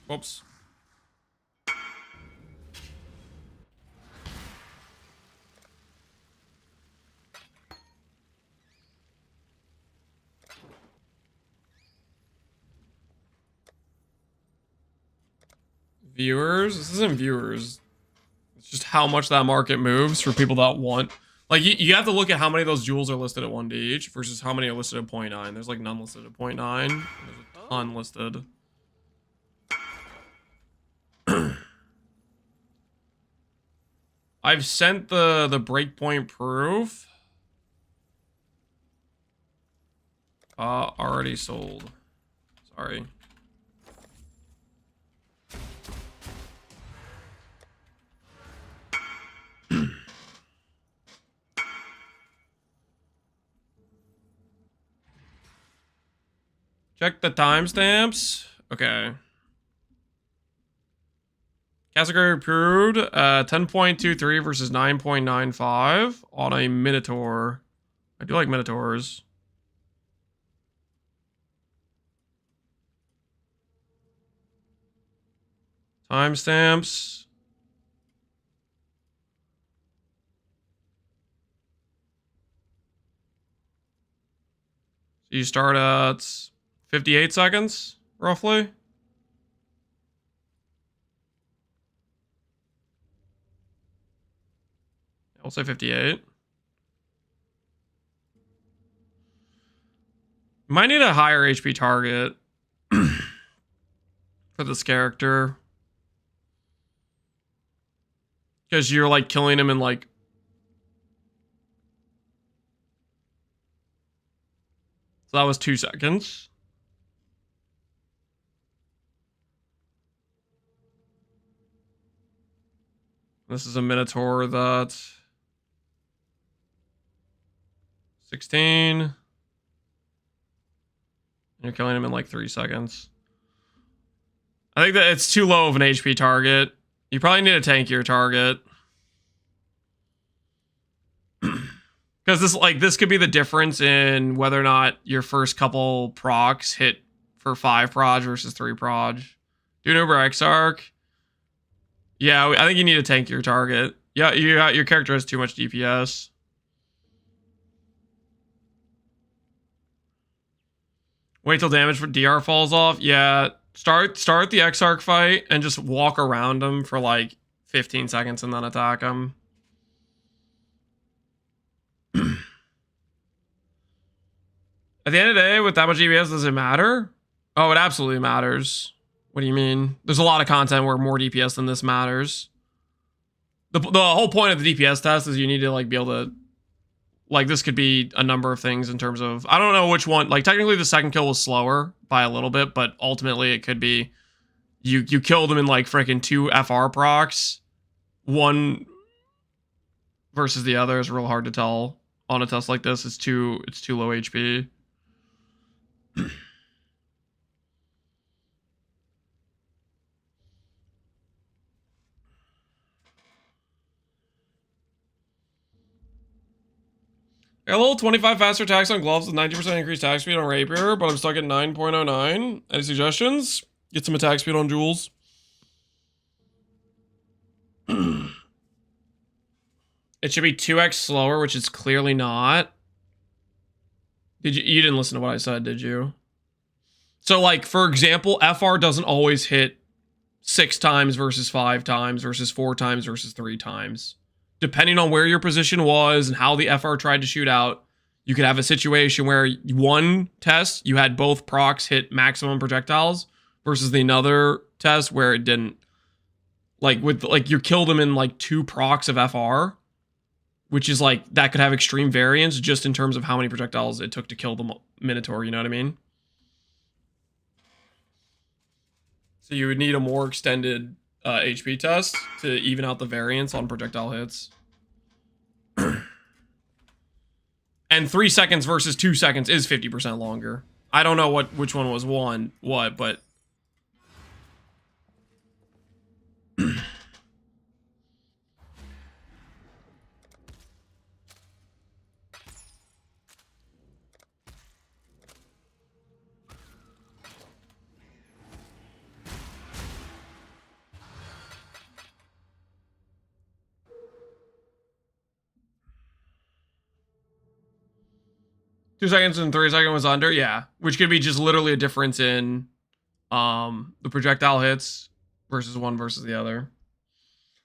Whoops. Viewers? This isn't viewers. It's just how much that market moves for people that want. Like, you have to look at how many of those jewels are listed at 1D each versus how many are listed at 0.9. There's like none listed at 0.9. There's a ton listed. I've sent the breakpoint proof. Already sold. Sorry. Check the timestamps. Okay. Category approved. 10.23 versus 9.95 on a Minotaur. I do like Minotaurs. Timestamps. So you start at 58 seconds, roughly. I'll say 58. Might need a higher HP target for this character. Because you're like killing him in like... So that was 2 seconds. This is a Minotaur that's 16. You're killing him in like 3 seconds. I think that it's too low of an HP target. You probably need a tankier target. Because this could be the difference in whether or not your first couple procs hit for 5 proj versus 3 proj. Do an Uber Exarch. Yeah, I think you need a tankier target. Yeah, your character has too much DPS. Wait till damage for DR falls off. Yeah, start the Exarch fight and just walk around him for like 15 seconds and then attack him. At the end of the day, with that much DPS, does it matter? Oh, it absolutely matters. What do you mean? There's a lot of content where more DPS than this matters. The whole point of the DPS test is you need to like be able to... Like, this could be a number of things in terms of... I don't know which one... Like, technically the second kill was slower by a little bit, but ultimately it could be... You killed him in like freaking 2 FR procs. One versus the other is real hard to tell on a test like this. It's too low HP. I got a little 25 faster attacks on gloves with 90% increased attack speed on rapier, but I'm stuck at 9.09. Any suggestions? Get some attack speed on jewels. It should be 2x slower, which it's clearly not. You didn't listen to what I said, did you? So, like, for example, FR doesn't always hit 6 times versus 5 times versus 4 times versus 3 times. Depending on where your position was and how the FR tried to shoot out, you could have a situation where one test, you had both procs hit maximum projectiles versus the another test where it didn't. Like, you killed him in, like, 2 procs of FR, which is, like, that could have extreme variance just in terms of how many projectiles it took to kill the Minotaur, you know what I mean? So you would need a more extended HP test to even out the variance on projectile hits. And 3 seconds versus 2 seconds is 50% longer. I don't know which one was what, but 2 seconds and 3 seconds was under, yeah. Which could be just literally a difference in the projectile hits versus one versus the other.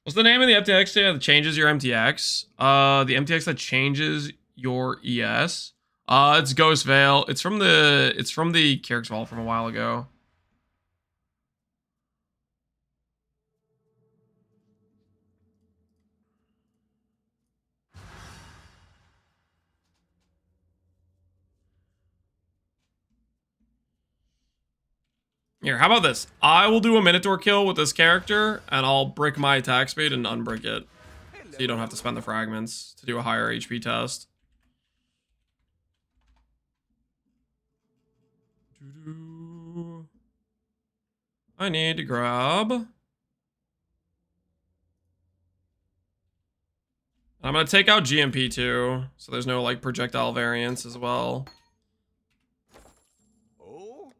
What's the name of the MTX that changes your MTX? The MTX that changes your ES. It's Ghost Veil. It's from the Kyrix Vault from a while ago. Here, how about this? I will do a Minotaur kill with this character, and I'll brick my attack speed and unbrick it. So you don't have to spend the fragments to do a higher HP test. I need to grab. I'm going to take out GMP too, so there's no like projectile variance as well. Oh?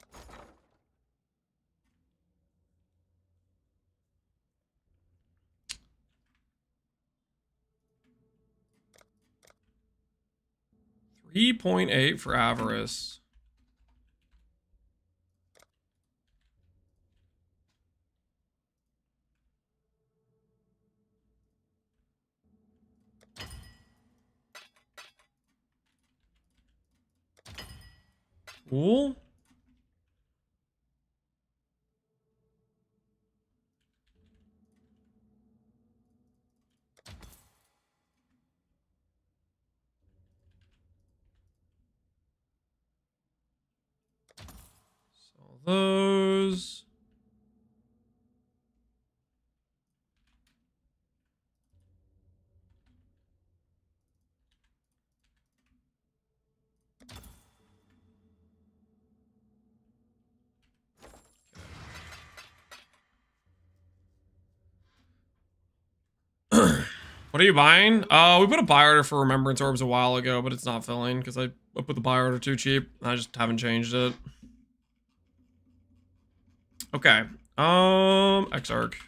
$3.8 for Avarice. Cool. Sell those. What are you buying? We put a buy order for Remembrance Orbs a while ago, but it's not filling because I put the buy order too cheap. I just haven't changed it. Okay. Exarch.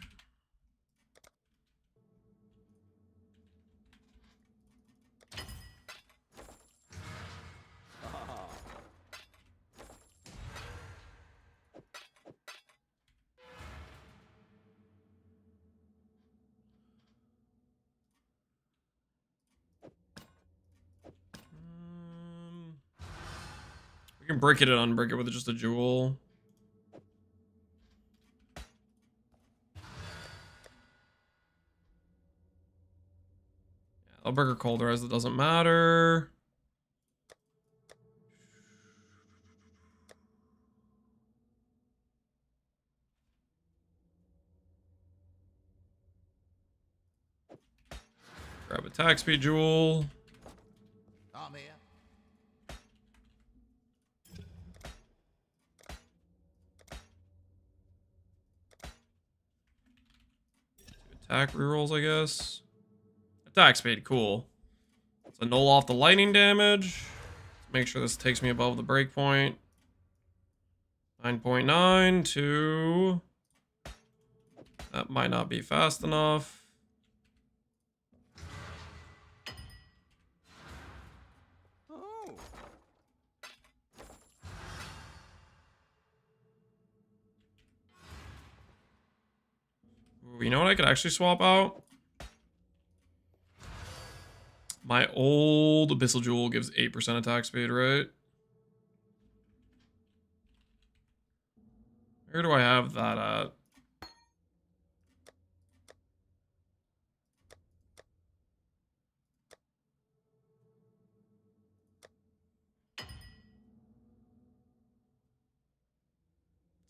We can break it and unbreak it with just a jewel. I'll break her colder as it doesn't matter. Grab attack speed jewel. I'm here. Attack rerolls, I guess. Attack speed, cool. So null off the lightning damage. Make sure this takes me above the breakpoint. 9.9 to... That might not be fast enough. Oh. Ooh, you know what I could actually swap out? My old Abyssal Jewel gives 8% attack speed, right? Where do I have that at?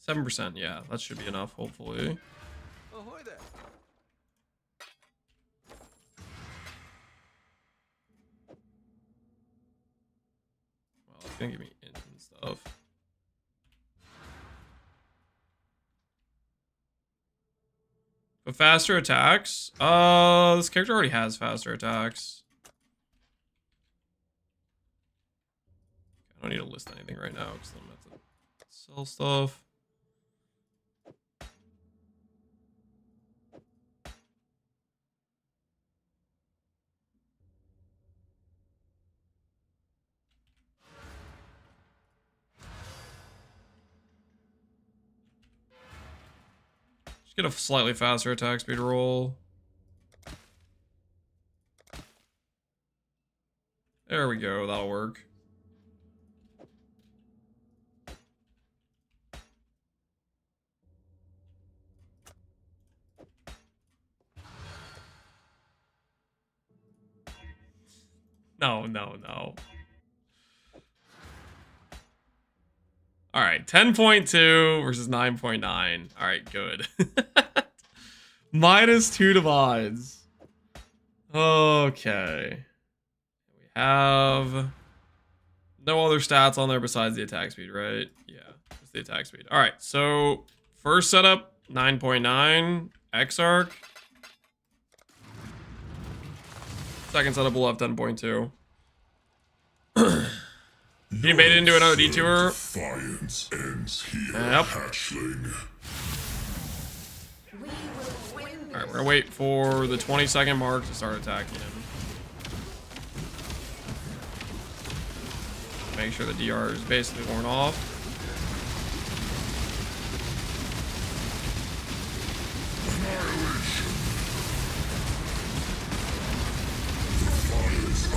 %, yeah, that should be enough, hopefully. Ahoy there. Well, it's gonna give me int and stuff. But faster attacks? This character already has faster attacks. I don't need to list anything right now because I'm gonna have to sell stuff. Just get a slightly faster attack speed roll. There we go, that'll work. No, no, no. Alright, 10.2 versus 9.9. Alright, good. -2 divides. Okay. We have no other stats on there besides the attack speed, right? Yeah, just the attack speed. Alright, so first setup, 9.9. X-Arc. Second setup will have 10.2. He made it into another detour. Defiance ends here, Yep. hatchling. We will win this. Alright, we're gonna wait for the 20-second mark to start attacking him. Make sure the DR is basically worn off.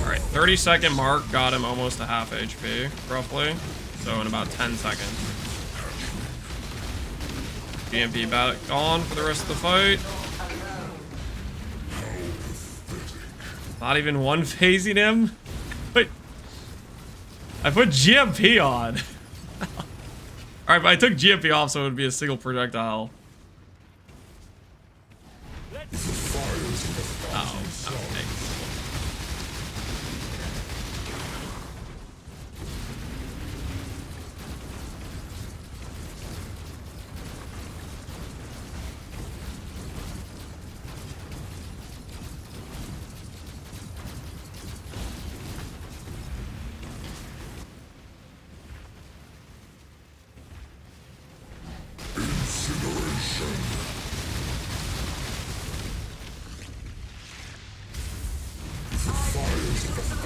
Alright, 30-second mark got him almost a half HP, roughly. So in about 10 seconds. GMP back on for the rest of the fight. Not even one phasing him. But I put GMP on. Alright, but I took GMP off so it would be a single projectile. Oh, okay.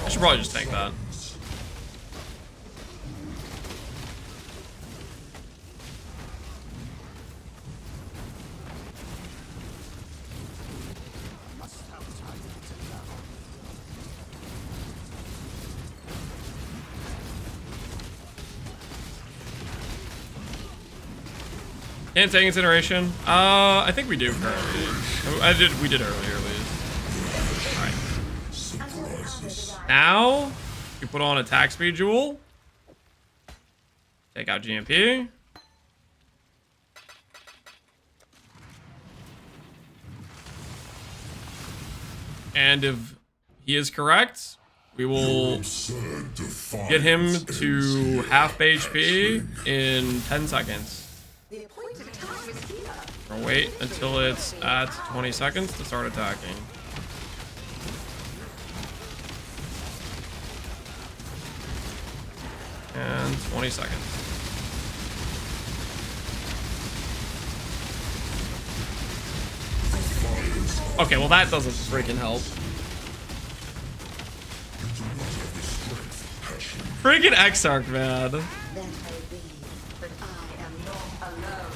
I should probably just take that. Can't take incineration. I think we do currently. We did earlier at least. Alright. Now you put on attack speed jewel. Take out GMP. And if he is correct, we will get him to half HP in 10 seconds. The appointed time is here. Or wait until it's at 20 seconds to start attacking. And 20 seconds. Okay, well that doesn't freaking help. Freaking X-Arc, man. That may be, but I am not alone.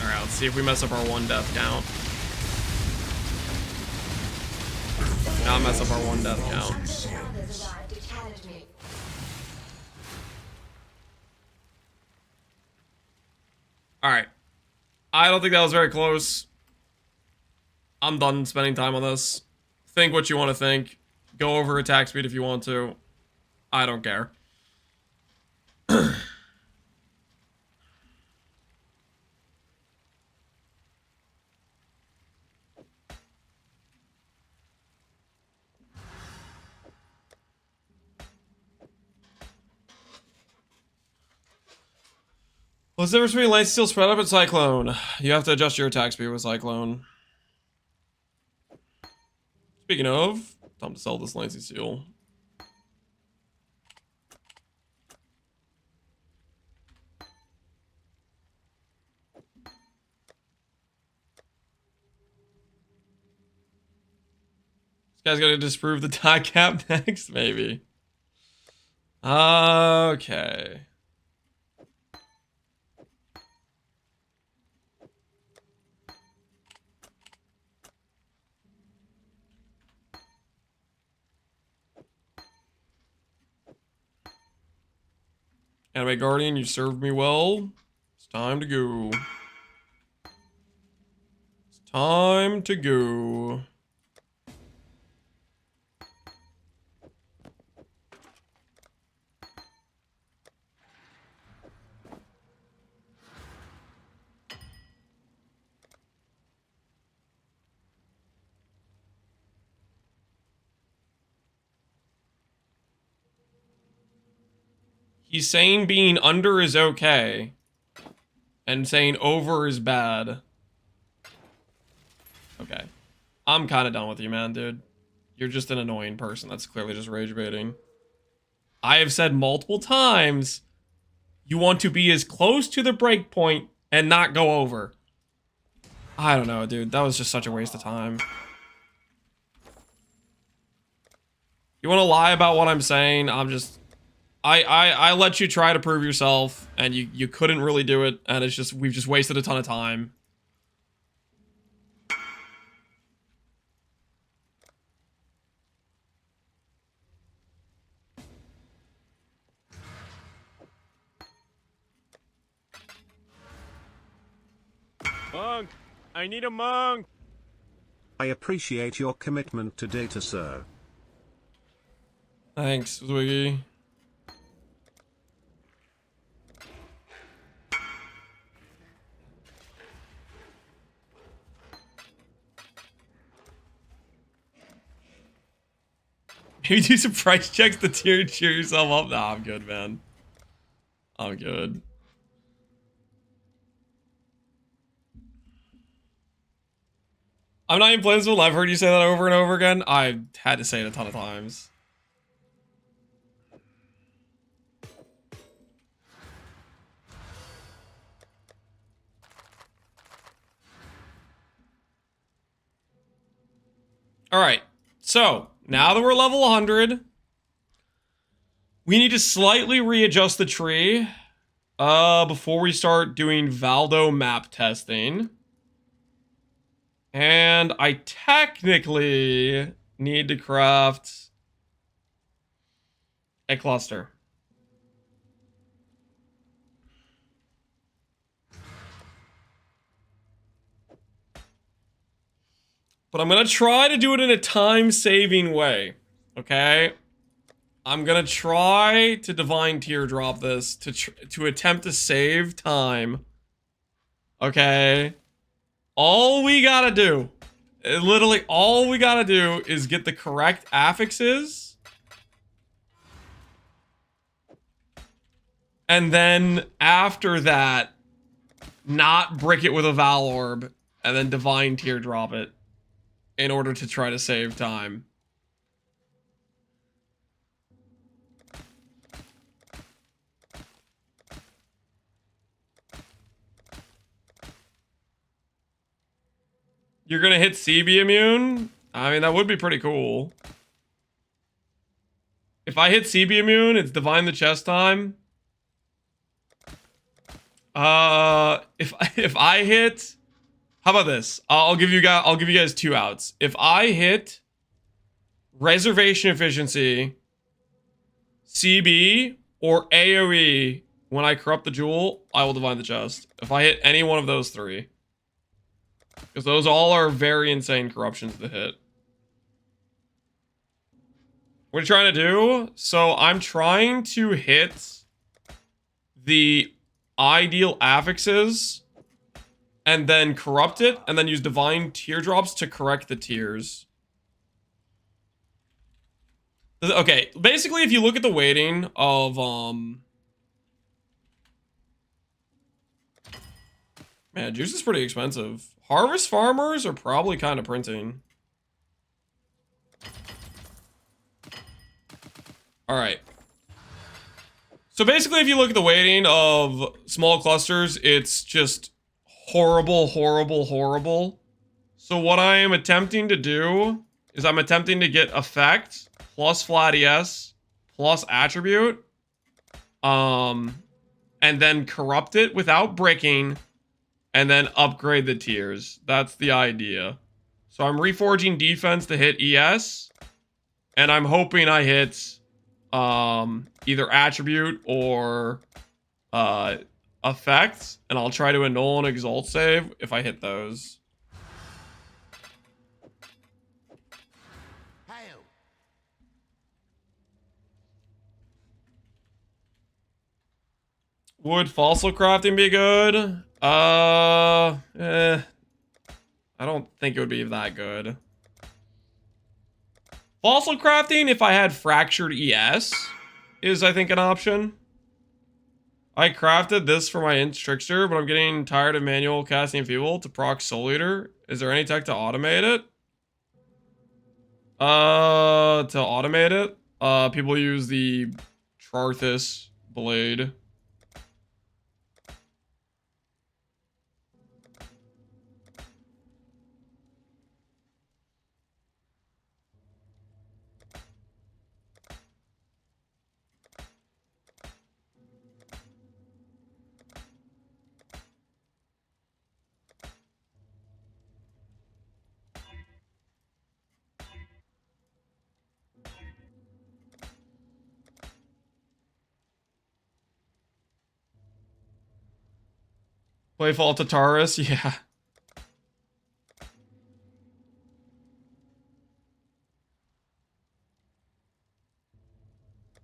Alright, let's see if we mess up our one death count. Not mess up our one death count. Others arrived to challenge me. Alright. I don't think that was very close. I'm done spending time on this. Think what you want to think. Go over attack speed if you want to. I don't care. What's the difference between Light Steel Spread Up and Cyclone? You have to adjust your attack speed with Cyclone. Speaking of, time to sell this Lancey Steel. This guy's gonna disprove the tie cap next, maybe. Okay. Anime Guardian, you served me well. It's time to go. It's time to go. He's saying being under is okay, and saying over is bad. Okay. I'm kind of done with you, man, dude. You're just an annoying person that's clearly just rage baiting. I have said multiple times, you want to be as close to the break point and not go over. I don't know, dude. That was just such a waste of time. You want to lie about what I'm saying? I let you try to prove yourself, and you couldn't really do it, and it's just, we've just wasted a ton of time. Monk! I need a monk! I appreciate your commitment to data, sir. Thanks, Zwiggy. Maybe do some price checks to cheer yourself up. Nah, I'm good, man. I'm good. I'm not even playing this one. I've heard you say that over and over again. I had to say it a ton of times. All right. So now that we're level 100, we need to slightly readjust the tree before we start doing Valdo map testing. And I technically need to craft a cluster. But I'm going to try to do it in a time-saving way, okay? I'm going to try to Divine Teardrop this to attempt to save time, okay? All we got to do, literally all we got to do is get the correct affixes. And then after that, not brick it with a Val Orb, and then Divine Teardrop it. In order to try to save time. You're gonna hit CB immune? I mean, that would be pretty cool. If I hit CB immune, it's Divine the Chest time. If I hit... How about this? I'll give you guys two outs. If I hit Reservation Efficiency, CB, or AoE when I corrupt the jewel, I will Divine the Chest. If I hit any one of those three. Because those all are very insane corruptions to hit. What are you trying to do? So I'm trying to hit the ideal affixes and then corrupt it, and then use Divine Teardrops to correct the tears. Okay, basically, if you look at the weighting of, man, juice is pretty expensive. Harvest farmers are probably kind of printing. Alright. So basically, if you look at the weighting of small clusters, it's just horrible, horrible, horrible. So what I am attempting to do is I'm attempting to get effect plus flat ES plus attribute, and then corrupt it without breaking, and then upgrade the tiers. That's the idea. So I'm reforging defense to hit ES, and I'm hoping I hit either attribute or effects, and I'll try to annul an exalt save if I hit those. Hail. Would fossil crafting be good? I don't think it would be that good. Fossil crafting, if I had fractured ES, is I think an option. I crafted this for my Int Trickster, but I'm getting tired of manual casting Feeble to proc Soul Eater. Is there any tech to automate it? People use the Charthus blade. Playful Tataris, yeah.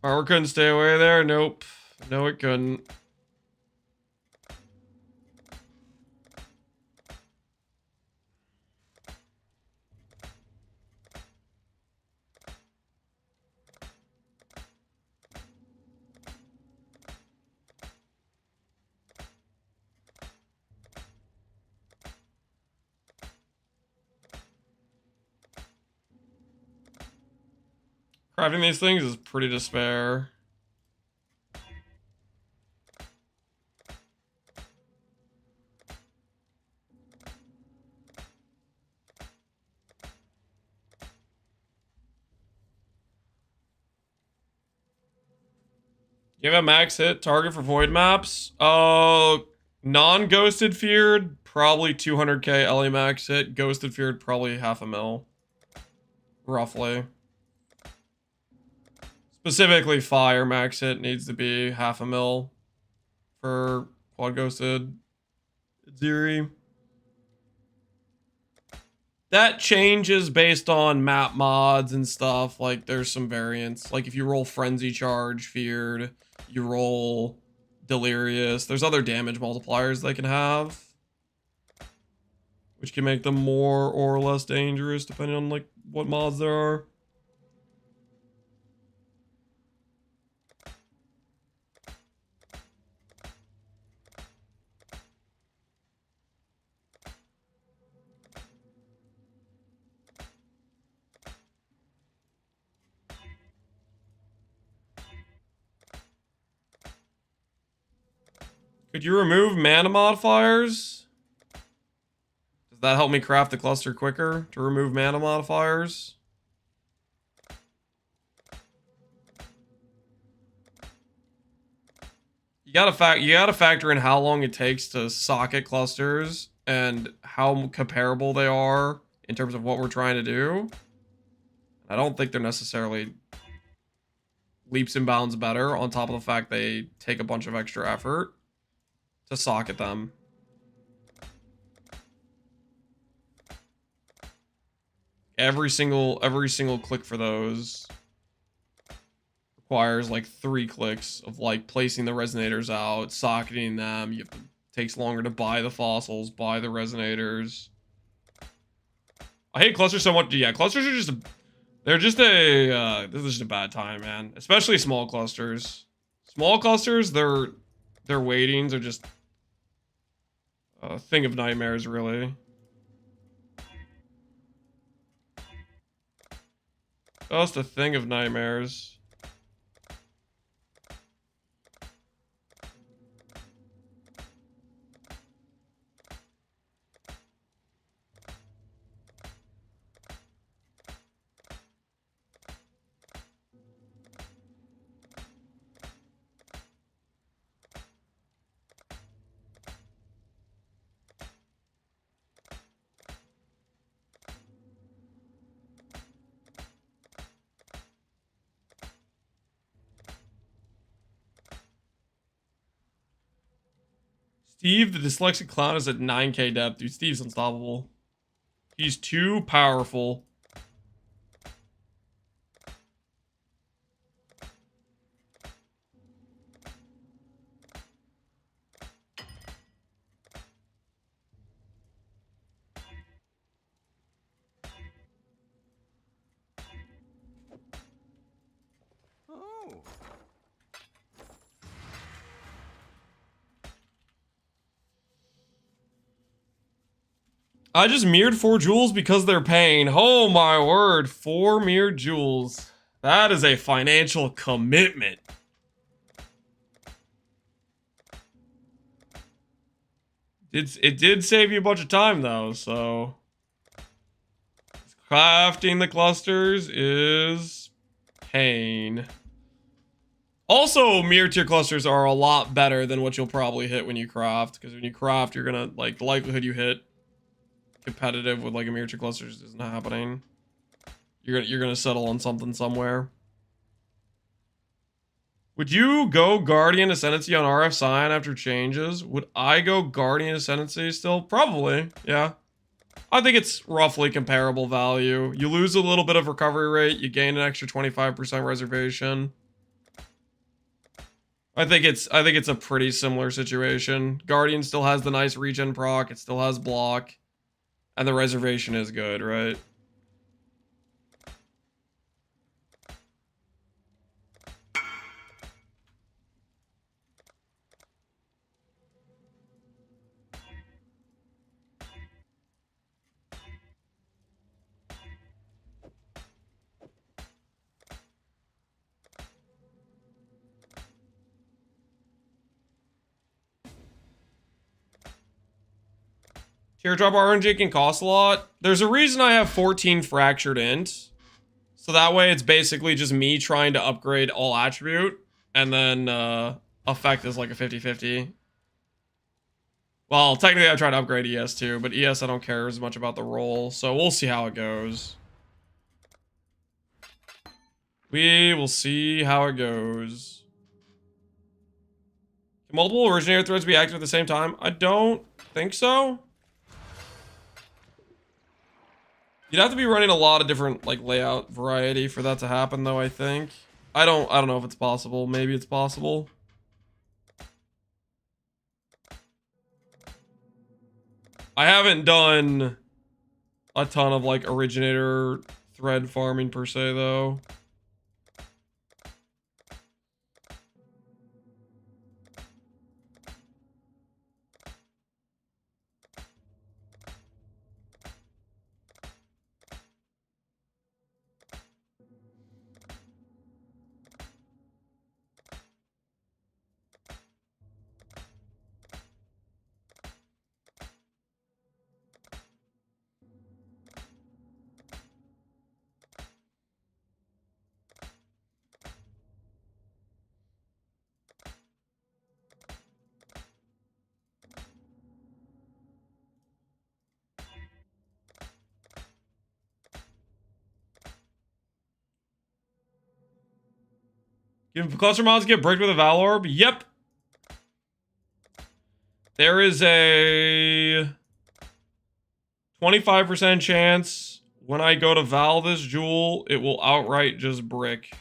Power couldn't stay away there? Nope. No, it couldn't. Crafting these things is pretty despair. You have a max hit target for void maps? Non-ghosted feared, probably 200k LE max hit. Ghosted feared, probably half a mil. Roughly. Specifically, fire max hit needs to be half a mil for quad ghosted Zeri. That changes based on map mods and stuff. Like, there's some variants. Like, if you roll Frenzy Charge, Feared, you roll Delirious. There's other damage multipliers they can have, which can make them more or less dangerous, depending on, like, what mods there are. Could you remove mana modifiers? Does that help me craft the cluster quicker to remove mana modifiers? You gotta factor in how long it takes to socket clusters and how comparable they are in terms of what we're trying to do. I don't think they're necessarily leaps and bounds better, on top of the fact they take a bunch of extra effort to socket them. Every single click for those requires like 3 clicks of like placing the resonators out, socketing them. Takes longer to buy the fossils, buy the resonators. I hate clusters so much. Yeah, clusters are just this is just a bad time, man. Especially small clusters. Small clusters, their weightings are just a thing of nightmares, really. Just a thing of nightmares. Steve, the dyslexic clown, is at 9k depth. Dude, Steve's unstoppable. He's too powerful. Oh. I just mirrored 4 jewels because they're paying. Oh my word, 4 mirrored jewels. That is a financial commitment. It did save you a bunch of time though, so crafting the clusters is pain. Also, mirror tier clusters are a lot better than what you'll probably hit when you craft, because when you craft, you're gonna, like, the likelihood you hit competitive with like a mirror tier clusters isn't happening. You're gonna settle on something somewhere. Would you go Guardian Ascendancy on RF Sign after changes? Would I go Guardian Ascendancy still? Probably, yeah. I think it's roughly comparable value. You lose a little bit of recovery rate, you gain an extra 25% reservation. I think it's a pretty similar situation. Guardian still has the nice regen proc, it still has block, and the reservation is good, right? Teardrop RNG can cost a lot. There's a reason I have 14 fractured int. So that way it's basically just me trying to upgrade all attribute. And then effect is like a 50-50. Well, technically I tried to upgrade ES too, but ES I don't care as much about the roll. So we'll see how it goes. We will see how it goes. Can multiple originator threads be active at the same time? I don't think so. You'd have to be running a lot of different like layout variety for that to happen though, I think. I don't know if it's possible. Maybe it's possible. I haven't done a ton of like originator thread farming per se though. If cluster mods get bricked with a Val Orb? Yep. There is a 25% chance when I go to Val this jewel, it will outright just brick.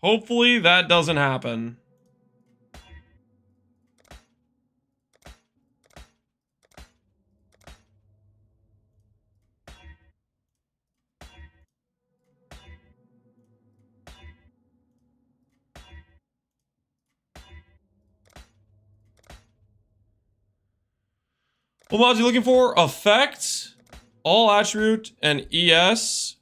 Hopefully that doesn't happen. What mods are you looking for? Effect, all attribute, and ES.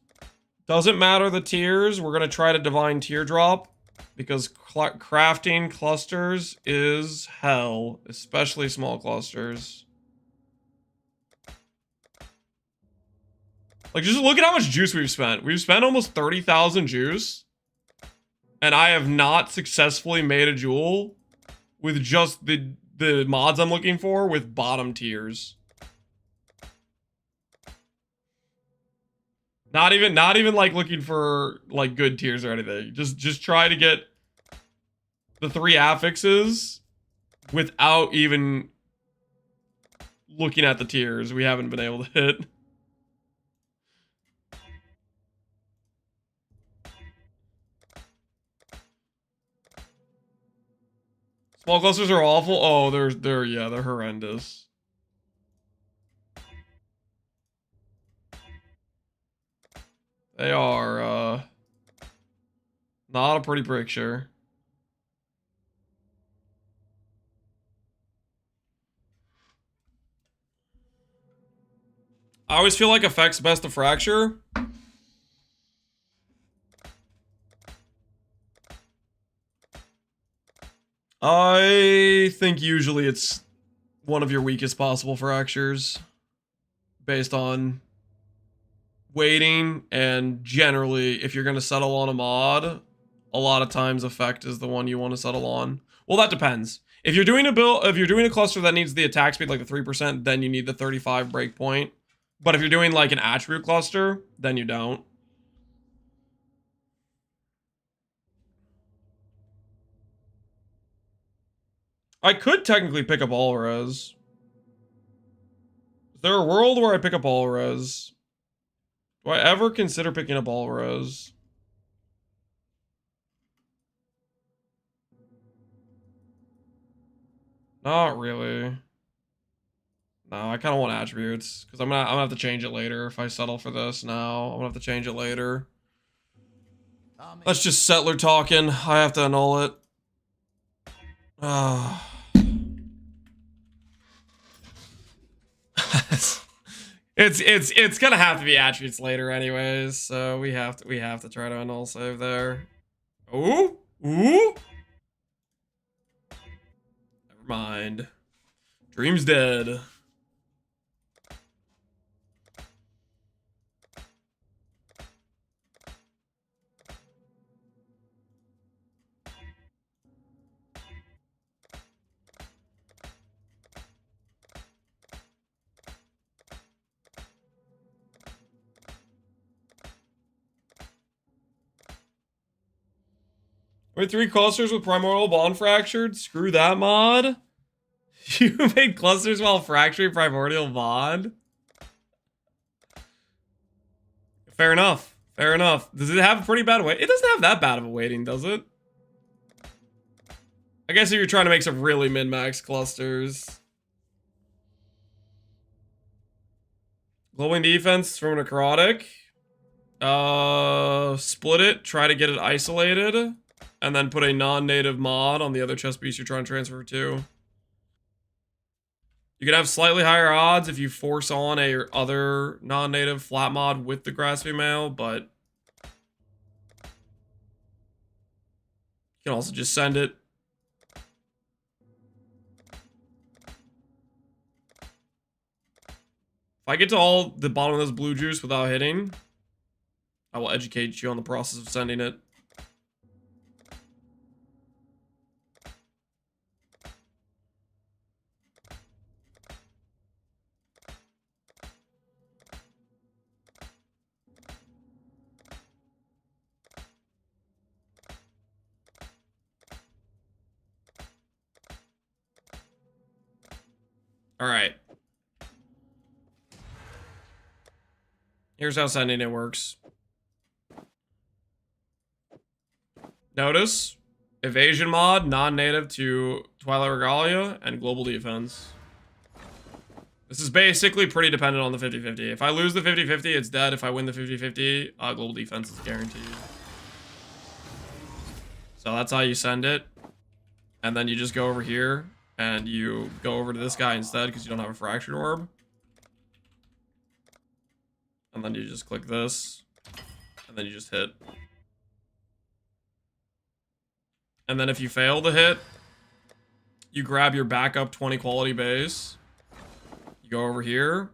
Doesn't matter the tiers. We're going to try to divine teardrop because crafting clusters is hell, especially small clusters. Like, just look at how much juice we've spent. We've spent almost 30,000 juice, and I have not successfully made a jewel with just the mods I'm looking for with bottom tiers. Not even like looking for like good tiers or anything. Just try to get the 3 affixes without even looking at the tiers. We haven't been able to hit. Small clusters are awful. Oh, they're horrendous. They are not a pretty picture. I always feel like effects best to fracture. I think usually it's one of your weakest possible fractures based on weighting, and generally if you're going to settle on a mod, a lot of times effect is the one you want to settle on. Well, that depends. If you're doing a cluster that needs the attack speed like the 3%, then you need the 35 breakpoint. But if you're doing like an attribute cluster, then you don't. I could technically pick up all res. Is there a world where I pick up all res? Do I ever consider picking up all res? Not really. No, I kind of want attributes because I'm gonna have to change it later if I settle for this now. I'm gonna have to change it later. That's just settler talking. I have to annul it. It's gonna have to be attributes later anyways, so we have to try to annul save there. Ooh, ooh. Never mind. Dream's dead. Wait, 3 clusters with primordial bond fractured? Screw that mod. You made clusters while fracturing primordial bond? Fair enough. Fair enough. Does it have a pretty bad weight? It doesn't have that bad of a weighting, does it? I guess if you're trying to make some really min-max clusters. Glowing defense from necrotic. Split it. Try to get it isolated. And then put a non-native mod on the other chest piece you're trying to transfer to. You can have slightly higher odds if you force on a other non-native flat mod with the grasping mail, but you can also just send it. If I get to all the bottom of this blue juice without hitting, I will educate you on the process of sending it. All right. Here's how sending it works. Notice, evasion mod, non-native to Twilight Regalia, and global defense. This is basically pretty dependent on the 50-50. If I lose the 50-50, it's dead. If I win the 50-50, global defense is guaranteed. So that's how you send it. And then you just go over here, and you go over to this guy instead because you don't have a fractured orb. And then you just click this, and then you just hit. And then if you fail to hit, you grab your backup 20 quality base. You go over here.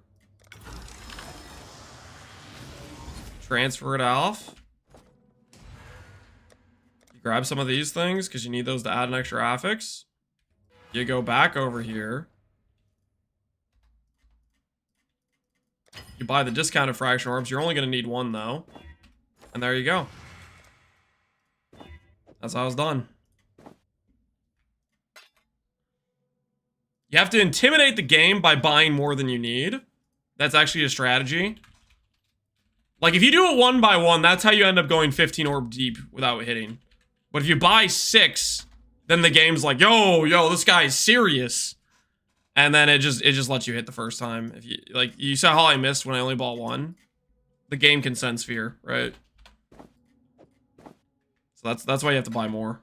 Transfer it off. You grab some of these things because you need those to add an extra affix. You go back over here. You buy the discounted fraction orbs. You're only going to need 1 though. And there you go. That's how it's done. You have to intimidate the game by buying more than you need. That's actually a strategy. Like, if you do it 1 by 1, that's how you end up going 15 orb deep without hitting. But if you buy 6, then the game's like, yo, this guy's serious. And then it just lets you hit the first time. If you saw how I missed when I only bought 1. The game can sense fear, right? So that's why you have to buy more.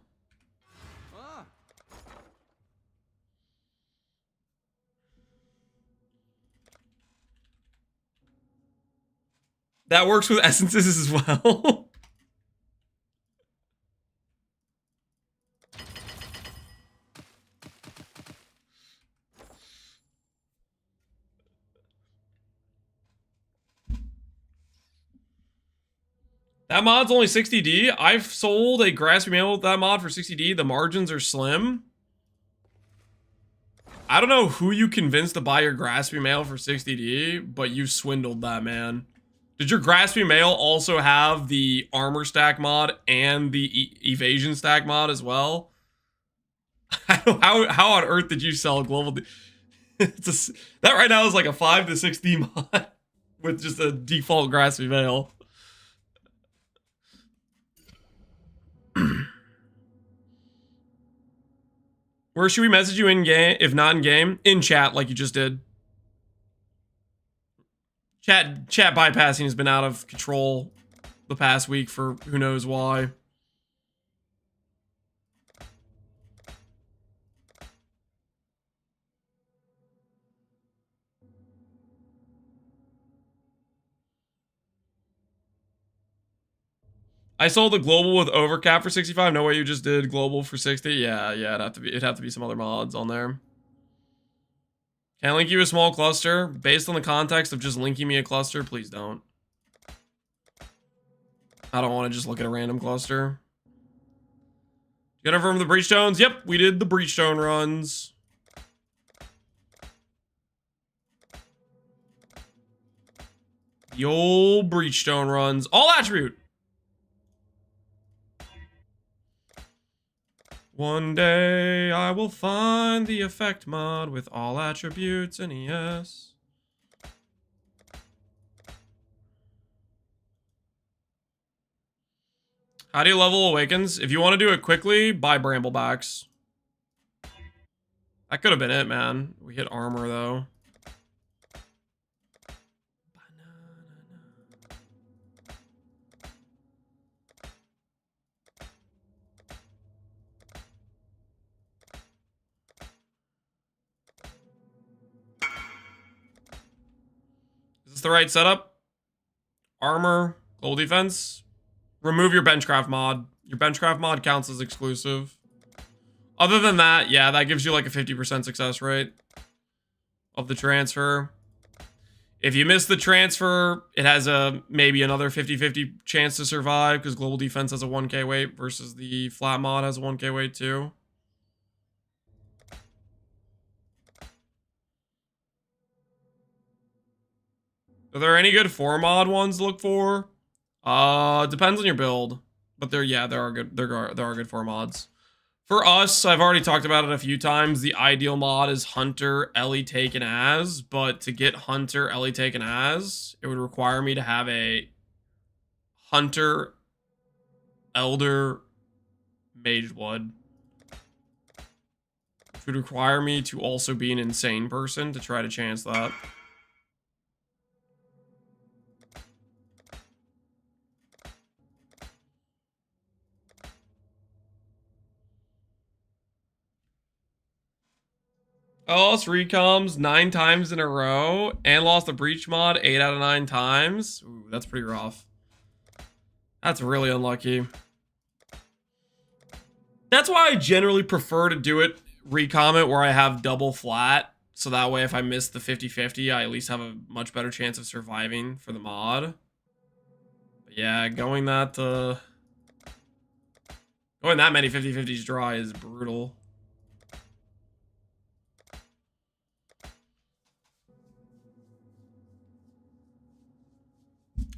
That works with essences as well. That mod's only 60D. I've sold a graspy mail with that mod for 60D. The margins are slim. I don't know who you convinced to buy your graspy mail for 60D, but you swindled that man. Did your graspy mail also have the armor stack mod and the evasion stack mod as well? How on earth did you sell global? That right now is like a 5 to 6D mod with just a default graspy mail. Where should we message you in game? If not in game, in chat, like you just did. Chat bypassing has been out of control the past week for who knows why. I sold the global with overcap for 65. No way you just did global for 60. Yeah, it'd have to be some other mods on there. Can I link you a small cluster? Based on the context of just linking me a cluster, please don't. I don't want to just look at a random cluster. You got confirm the breachstones? Yep, we did the breachstone runs. The old breachstone runs. All attribute. One day I will find the effect mod with all attributes in ES. How do you level awakens? If you want to do it quickly, buy bramblebacks. That could have been it, man. We hit armor though. Is this the right setup? Armor, global defense. Remove your benchcraft mod. Your benchcraft mod counts as exclusive. Other than that, yeah, that gives you like a 50% success rate of the transfer. If you miss the transfer, it has a maybe another 50-50 chance to survive because global defense has a 1k weight versus the flat mod has a 1k weight too. Are there any good 4 mod ones to look for? Depends on your build, but there are good. There are good 4 mods. For us, I've already talked about it a few times. The ideal mod is Hunter, Ellie taken as, but to get Hunter, Ellie taken as, it would require me to have a Hunter, Elder, Mage Blood, which would require me to also be an insane person to try to chance that. I lost recoms 9 times in a row and lost the breach mod 8 out of 9 times. Ooh, that's pretty rough. That's really unlucky. That's why I generally prefer to do it recom it where I have double flat. So that way if I miss the 50-50, I at least have a much better chance of surviving for the mod. But yeah, going that many 50-50s dry is brutal.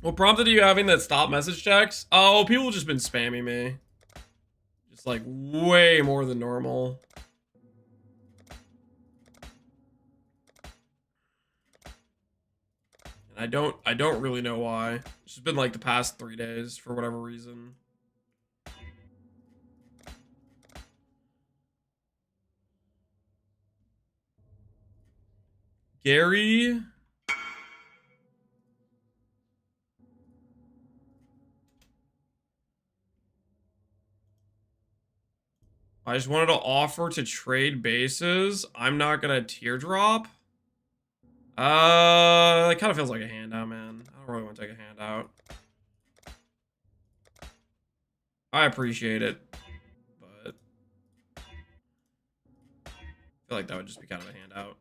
What prompted you having that stop message checks? Oh, people have just been spamming me. Just like way more than normal. I don't really know why. It's just been like the past 3 days for whatever reason. Gary. I just wanted to offer to trade bases. I'm not gonna teardrop. It kind of feels like a handout, man. I don't really want to take a handout. I appreciate it, but I feel like that would just be kind of a handout.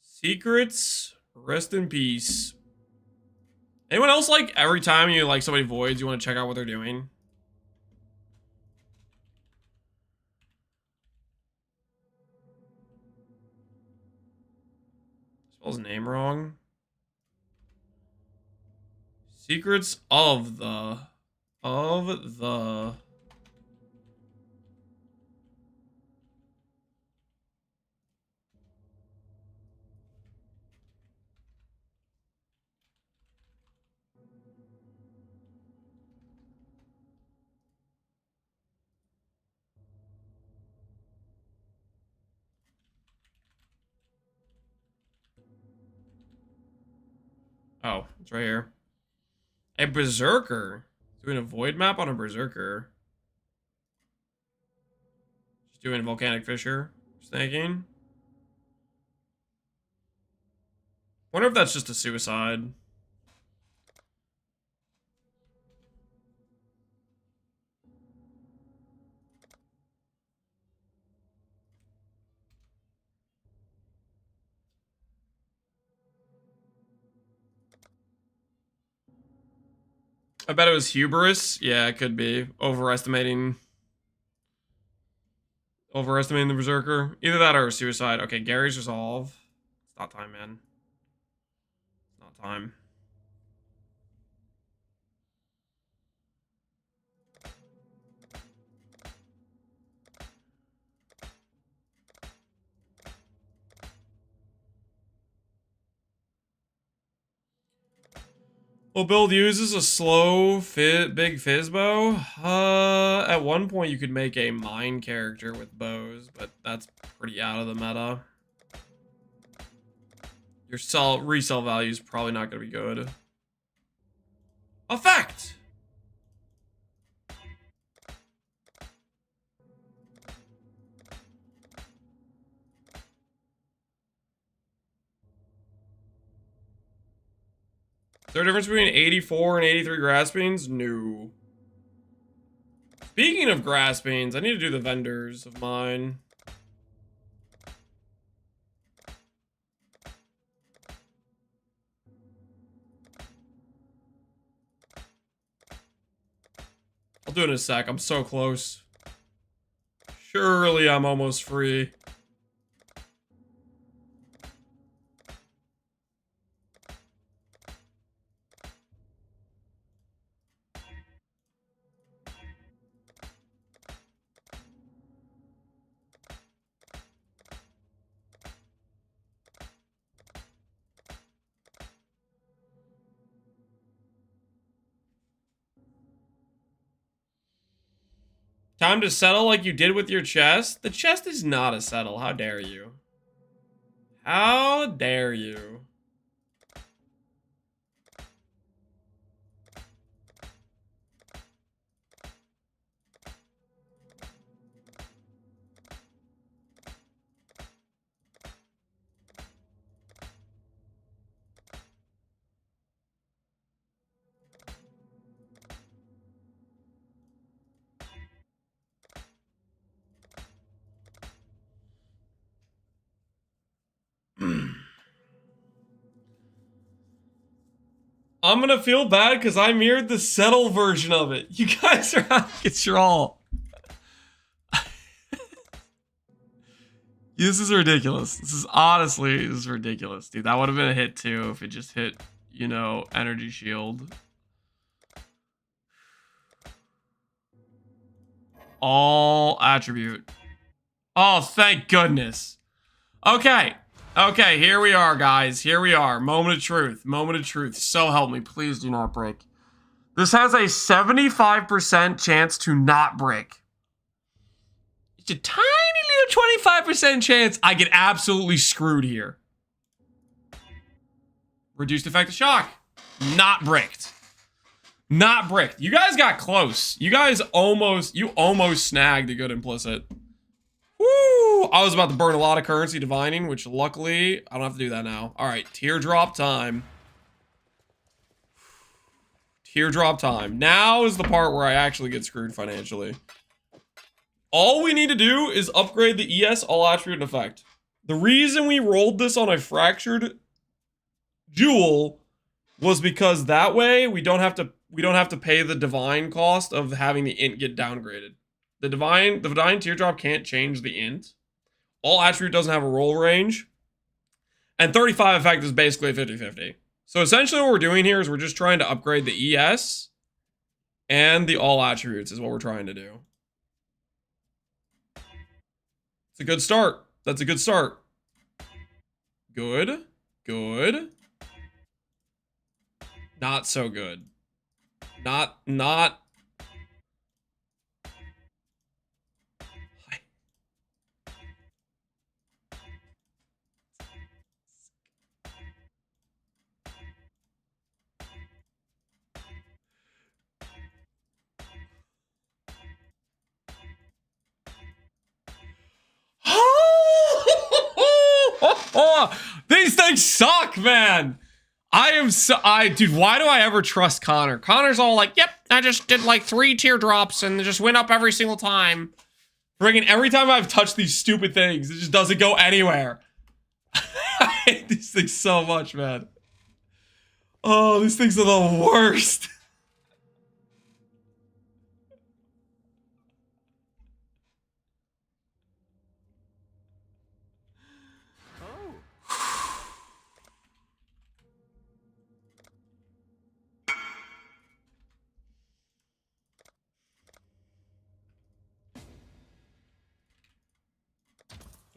Secrets, rest in peace. Anyone else, like, every time you, like, somebody voids, you want to check out what they're doing? Spell his name wrong. Secrets of the... Oh, it's right here. A berserker. Doing a void map on a berserker. Just doing volcanic fissure. Just thinking. Wonder if that's just a suicide. I bet it was hubris. Yeah, it could be. Overestimating the berserker. Either that or a suicide. Okay, Gary's resolve. It's not time, man. It's not time. Well, build uses a slow, big fizzbow. At one point you could make a mine character with bows, but that's pretty out of the meta. Your resell value is probably not going to be good. Effect! Is there a difference between 84 and 83 grass beans? No. Speaking of grass beans, I need to do the vendors of mine. I'll do it in a sec. I'm so close. Surely I'm almost free. Time to settle like you did with your chest? The chest is not a settle. How dare you? How dare you? I'm gonna feel bad because I mirrored the settle version of it. You guys are out of control. This is ridiculous. This is ridiculous, dude. That would have been a hit too if it just hit, you know, energy shield. All attribute. Oh, thank goodness. Okay. Okay, here we are, guys. Here we are. Moment of truth. Moment of truth. So help me. Please do not break. This has a 75% chance to not break. It's a tiny little 25% chance I get absolutely screwed here. Reduced effect of shock. Not bricked. Not bricked. You guys got close. You almost snagged a good implicit. Woo! I was about to burn a lot of currency divining, which luckily I don't have to do that now. All right, teardrop time. Teardrop time. Now is the part where I actually get screwed financially. All we need to do is upgrade the ES all attribute effect. The reason we rolled this on a fractured jewel was because that way we don't have to pay the divine cost of having the int get downgraded. The divine teardrop can't change the int. All attribute doesn't have a roll range. And 35 effect is basically a 50-50. So essentially what we're doing here is we're just trying to upgrade the ES and the all attributes is what we're trying to do. It's a good start. That's a good start. Good. Good. Not so good. Not. These things suck, man. Dude, why do I ever trust Connor? Connor's all like, yep, I just did like 3 teardrops and it just went up every single time. Friggin' every time I've touched these stupid things, it just doesn't go anywhere. I hate these things so much, man. Oh, these things are the worst.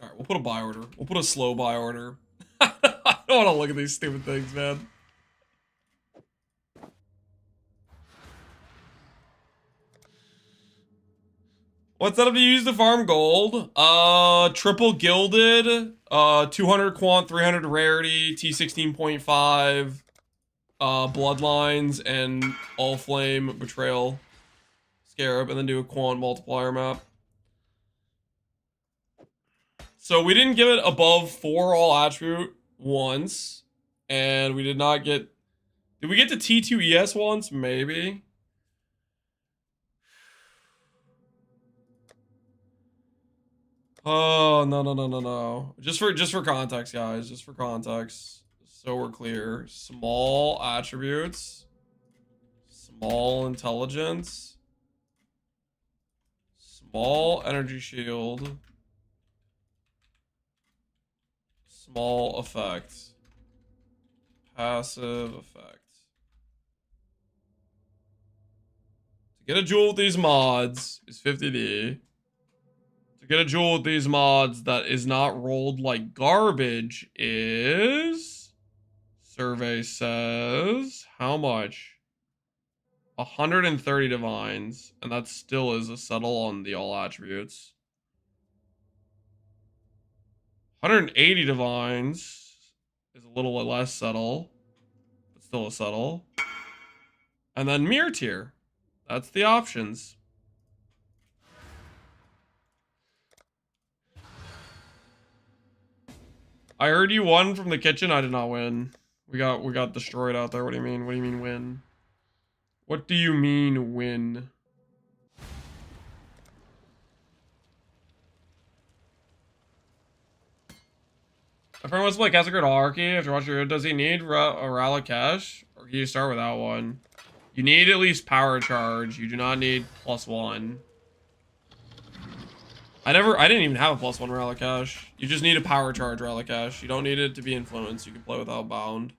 Alright, we'll put a buy order. We'll put a slow buy order. I don't want to look at these stupid things, man. What setup do you use to farm gold? Triple gilded, 200 quant, 300 rarity, T16.5, bloodlines, and all flame betrayal scarab, and then do a quant multiplier map. So we didn't give it above 4 all attribute once, and we did not get. Did we get to T2 ES once? Maybe. Oh, no. Just for context, guys. Just for context. So we're clear. Small attributes. Small intelligence. Small energy shield. Small effect. Passive effect. To get a jewel with these mods is 50D. Get a jewel with these mods that is not rolled like garbage is... Survey says... How much? 130 divines. And that still is a settle on the all attributes. 180 divines is a little less settle. But still a settle. And then mirror tier. That's the options. I heard you won from the kitchen. I did not win. We got destroyed out there. What do you mean? What do you mean win? What do you mean win? My friend wants to play Cassacred Hierarchy after watching your. Does he need a Rala Cash? Or can you start without one? You need at least power charge. You do not need +1. I didn't even have a +1 Rala Cash. You just need a power charge Rala Cash. You don't need it to be influenced. You can play without bound.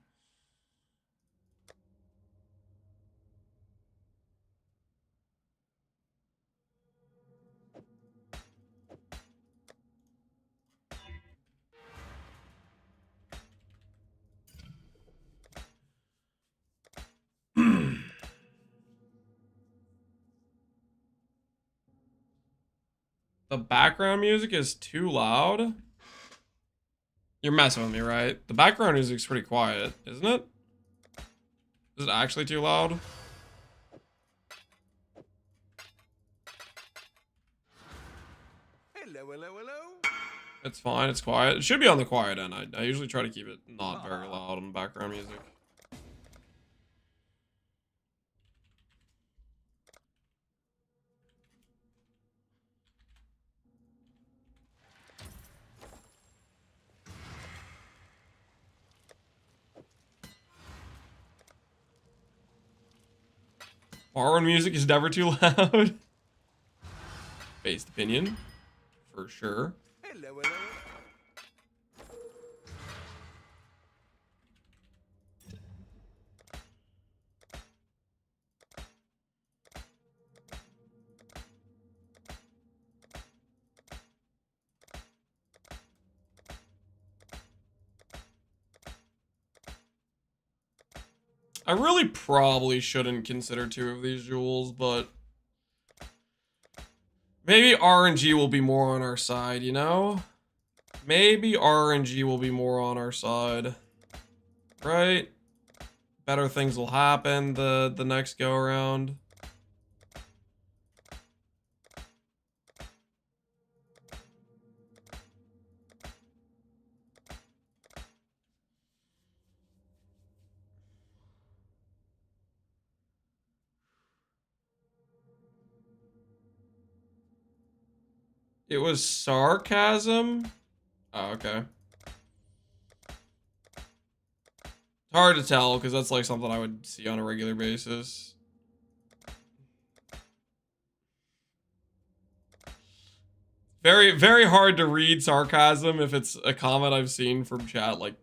The background music is too loud? You're messing with me, right? The background music's pretty quiet, isn't it? Is it actually too loud? Hello, hello, hello. It's fine, it's quiet. It should be on the quiet end. I usually try to keep it not very loud on background music. Foreign music is never too loud. Based opinion, for sure. Hello, hello. I really probably shouldn't consider 2 of these jewels, but maybe RNG will be more on our side, you know? Maybe RNG will be more on our side. Right? Better things will happen the next go around. It was sarcasm? Oh, okay. It's hard to tell because that's like something I would see on a regular basis. Very, very hard to read sarcasm if it's a comment I've seen from chat, like,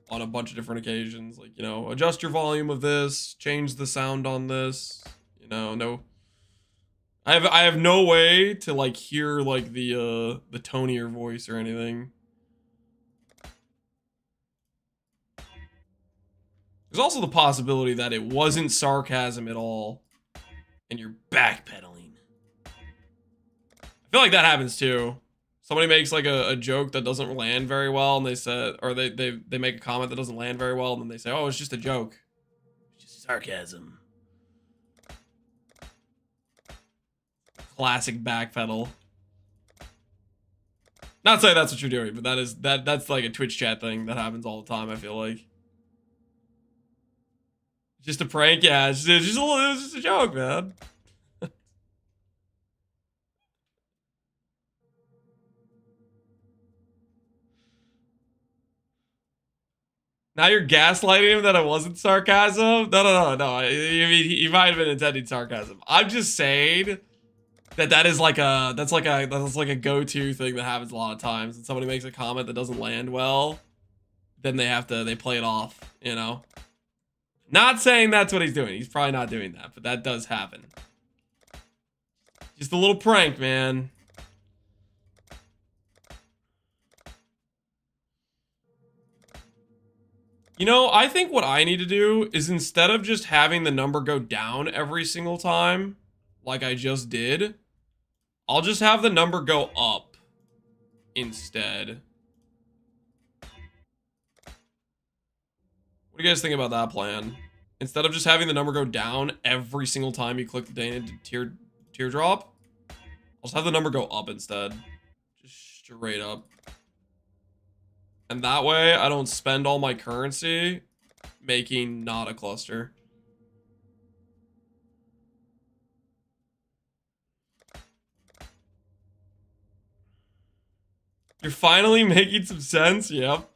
on a bunch of different occasions. Like, you know, adjust your volume of this, change the sound on this. You know, no. I have no way to, like, hear, like, the tone of your voice or anything. There's also the possibility that it wasn't sarcasm at all, and you're backpedaling. I feel like that happens too. Somebody makes like a joke that doesn't land very well, and they said, or they make a comment that doesn't land very well, and then they say, "Oh, it's just a joke. It's just sarcasm." Classic backpedal. Not saying that's what you're doing, but that's like a Twitch chat thing that happens all the time. I feel like. Just a prank, yeah. It's just a joke, man. Now you're gaslighting him that it wasn't sarcasm? No. I mean, he might have been intending sarcasm. I'm just saying that is like that's like a go-to thing that happens a lot of times. When somebody makes a comment that doesn't land well, then they play it off, you know? Not saying that's what he's doing. He's probably not doing that, but that does happen. Just a little prank, man. You know, I think what I need to do is instead of just having the number go down every single time, like I just did, I'll just have the number go up instead. What do you guys think about that plan? Instead of just having the number go down every single time you click the donated teardrop, I'll just have the number go up instead. Just straight up. And that way, I don't spend all my currency making not a cluster. You're finally making some sense? Yep.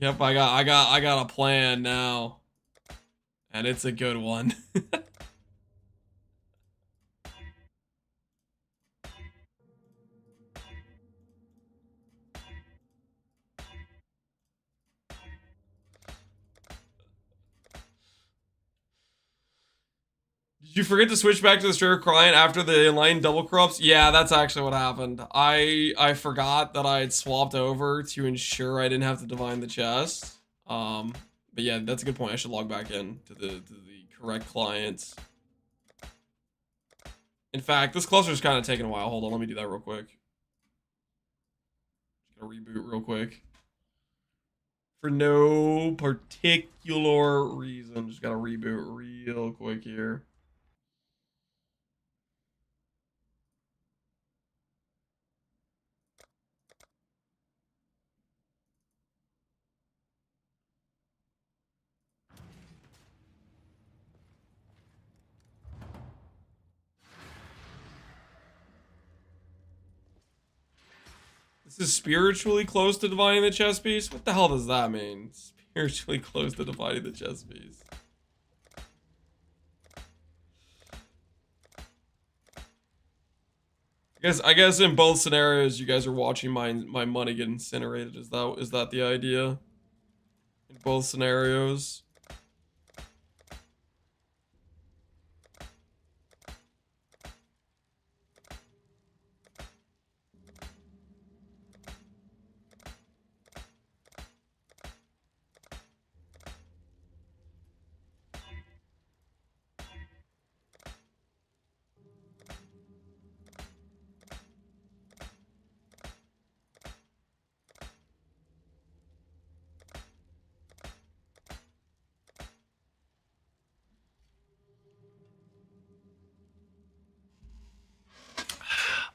Yep, I got a plan now. And it's a good one. Did you forget to switch back to the streamer client after the inline double corrupts? Yeah, that's actually what happened. I forgot that I had swapped over to ensure I didn't have to divine the chest. But yeah, that's a good point. I should log back in to the correct clients In fact, this cluster's kind of taking a while. Hold on, let me do that real quick. Just gonna reboot real quick. For no particular reason. Just gotta reboot real quick here. This is spiritually close to dividing the chess piece? What the hell does that mean? Spiritually close to dividing the chess piece. I guess in both scenarios you guys are watching my money get incinerated. Is that the idea? In both scenarios?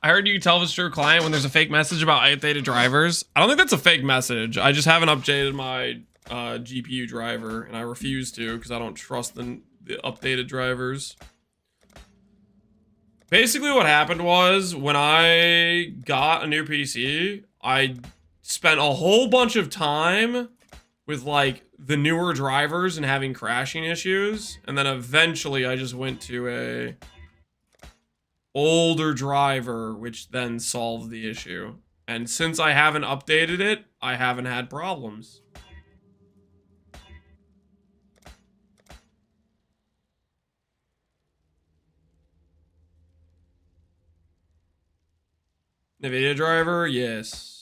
I heard you can tell if it's your client when there's a fake message about updated drivers. I don't think that's a fake message. I just haven't updated my GPU driver, and I refuse to because I don't trust the updated drivers. Basically what happened was when I got a new PC, I spent a whole bunch of time with like the newer drivers and having crashing issues. And then eventually I just went to a older driver, which then solved the issue. And since I haven't updated it, I haven't had problems. NVIDIA driver, yes.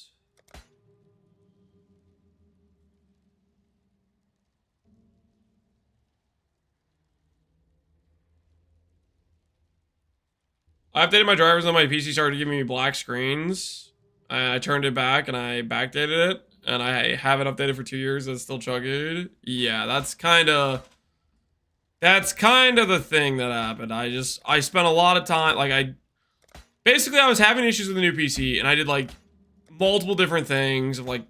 I updated my drivers and my PC started giving me black screens. I turned it back and I backdated it. And I have it updated for 2 years. It's still chugging. Yeah, that's kind of the thing that happened. I spent a lot of time, like basically I was having issues with the new PC and I did like multiple different things of like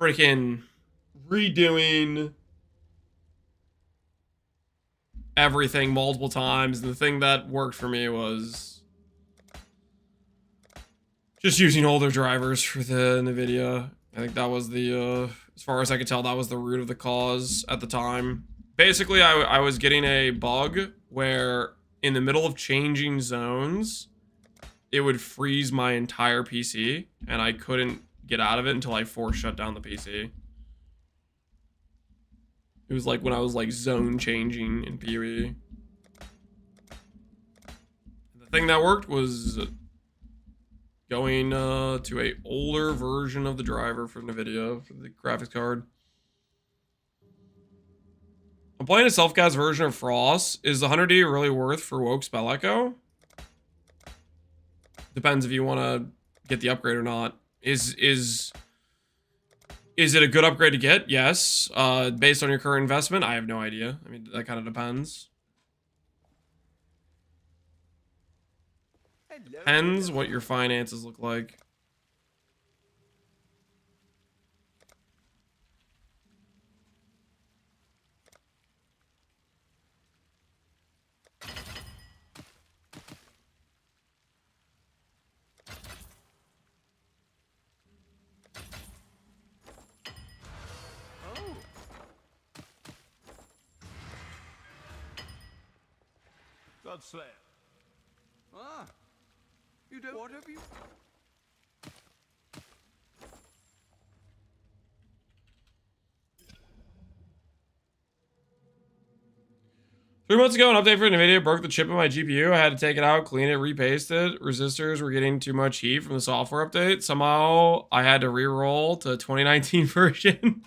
freaking redoing everything multiple times. And the thing that worked for me was just using older drivers for the NVIDIA. I think that was the, as far as I could tell, that was the root of the cause at the time. Basically, I was getting a bug where in the middle of changing zones, it would freeze my entire PC, and I couldn't get out of it until I force shut down the PC. It was like when I was like zone changing in PoE. The thing that worked was going to a older version of the driver for NVIDIA, for the graphics card. I'm playing a self-cast version of Frost. Is the 100D really worth for Woke Spell Echo? Depends if you want to get the upgrade or not. Is it a good upgrade to get? Yes. Based on your current investment, I have no idea. I mean, that kind of depends. Depends what your finances look like. Godslayer. Ah, you don't. What have you? 3 months ago, an update for NVIDIA broke the chip in my GPU. I had to take it out, clean it, repaste it. Resistors were getting too much heat from the software update. Somehow, I had to re-roll to 2019 version.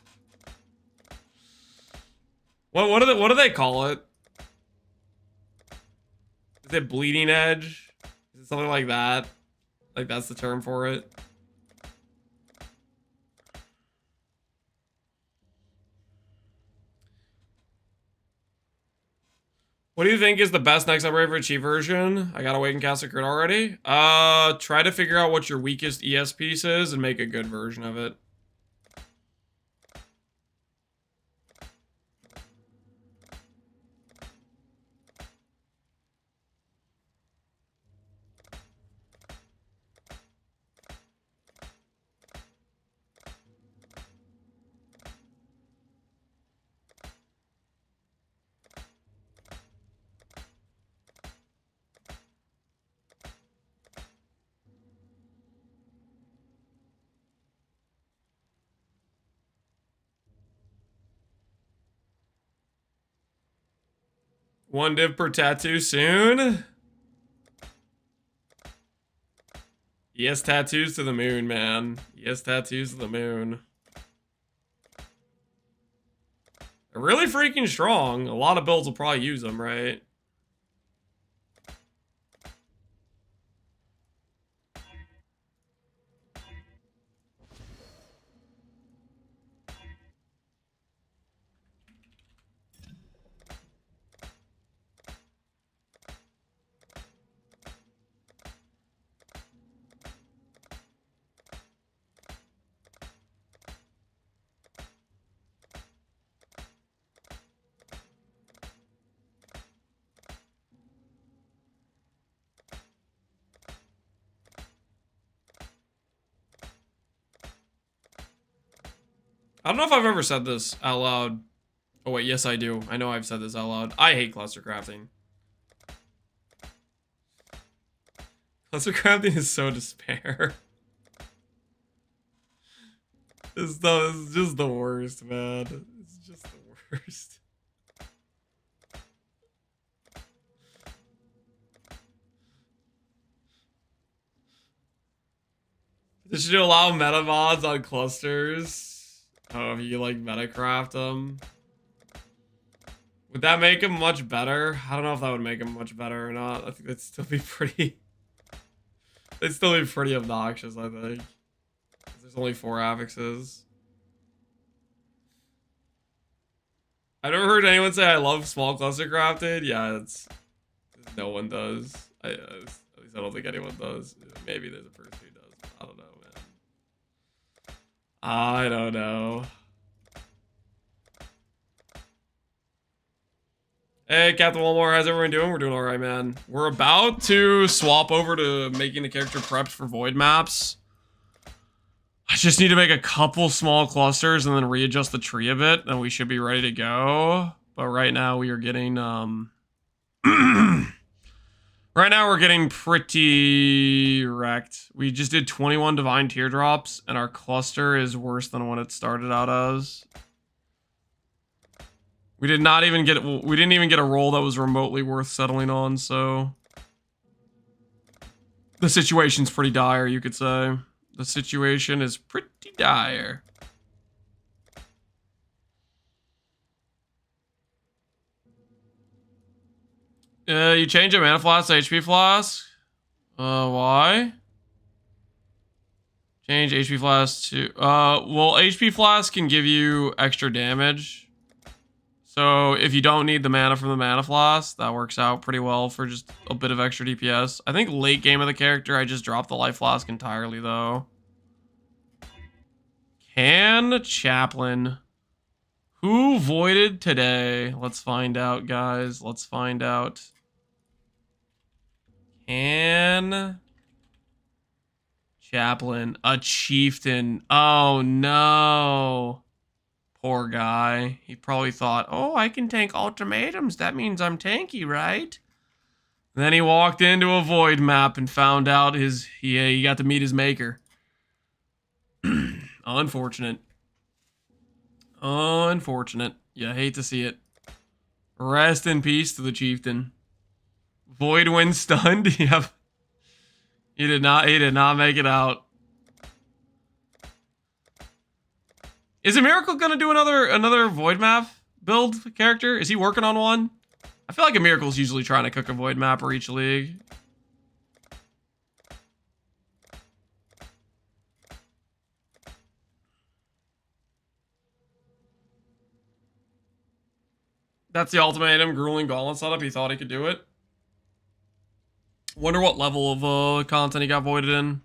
What do they call it? Is it bleeding edge? Is it something like that? Like that's the term for it. What do you think is the best next upgrade for Chi version? I gotta wait and cast a crit already. Try to figure out what your weakest ES piece is and make a good version of it. One div per tattoo soon? Yes, tattoos to the moon, man. Yes, tattoos to the moon. They're really freaking strong. A lot of builds will probably use them, right? I don't know if I've ever said this out loud. Oh wait, yes I do. I know I've said this out loud. I hate cluster crafting. Cluster crafting is so despair. It's just the worst, man. It's just the worst. Should you allow meta mods on clusters? Oh, if you like metacraft them. Would that make them much better? I don't know if that would make them much better or not. I think that'd still be pretty... It'd still be pretty obnoxious, I think. There's only 4 affixes. I've never heard anyone say I love small cluster crafted. Yeah, it's... No one does. At least I don't think anyone does. Maybe there's a person who does. I don't know, man. I don't know. Hey, Captain Walmart, how's everyone doing? We're doing alright, man. We're about to swap over to making the character prepped for void maps. I just need to make a couple small clusters and then readjust the tree a bit, and we should be ready to go. But right now we are getting, right now we're getting pretty wrecked. We just did 21 divine teardrops, and our cluster is worse than what it started out as. We didn't even get a roll that was remotely worth settling on, so the situation's pretty dire, you could say. The situation is pretty dire. You change a mana flask to HP flask? Why? Change HP flask to, well, HP flask can give you extra damage. So if you don't need the mana from the mana flask, that works out pretty well for just a bit of extra DPS. I think late game of the character, I just dropped the life flask entirely though. Can Chaplain. Who voided today? Let's find out, guys. Let's find out. Can Chaplain. A chieftain. Oh no. Poor guy. He probably thought, oh, I can tank ultimatums. That means I'm tanky, right? Then he walked into a void map and found out he got to meet his maker. Unfortunate. Unfortunate. You hate to see it. Rest in peace to the chieftain. Void when stunned. Yep. He did not make it out. Is a Miracle gonna do another void map build character? Is he working on one? I feel like a Miracle's usually trying to cook a void mapper each league. That's the ultimatum, grueling gauntlet setup. He thought he could do it. Wonder what level of content he got voided in.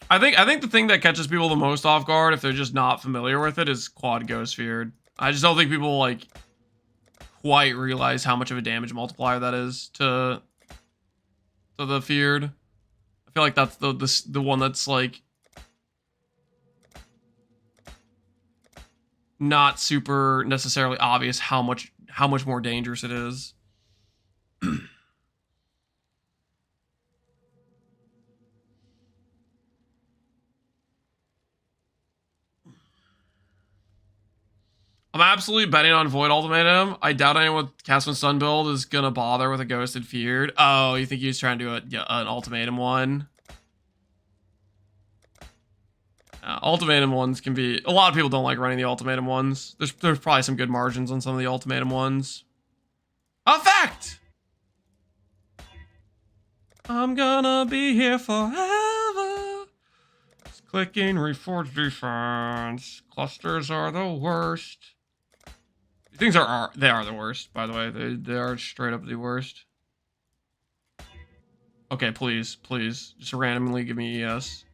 I think the thing that catches people the most off guard if they're just not familiar with it is quad ghost feared. I just don't think people like quite realize how much of a damage multiplier that is to the feared. I feel like that's the one that's like not super necessarily obvious how much more dangerous it is. I'm absolutely betting on Void Ultimatum. I doubt anyone with Castman Sun build is gonna bother with a Ghosted Feared. Oh, you think he was trying to do an Ultimatum one? Ultimatum ones can be... A lot of people don't like running the Ultimatum ones. There's probably some good margins on some of the Ultimatum ones. Effect! I'm gonna be here forever. Just clicking Reforged Defense. Clusters are the worst. These things are the worst, by the way. They are straight up the worst. Okay, please. Just randomly give me ES.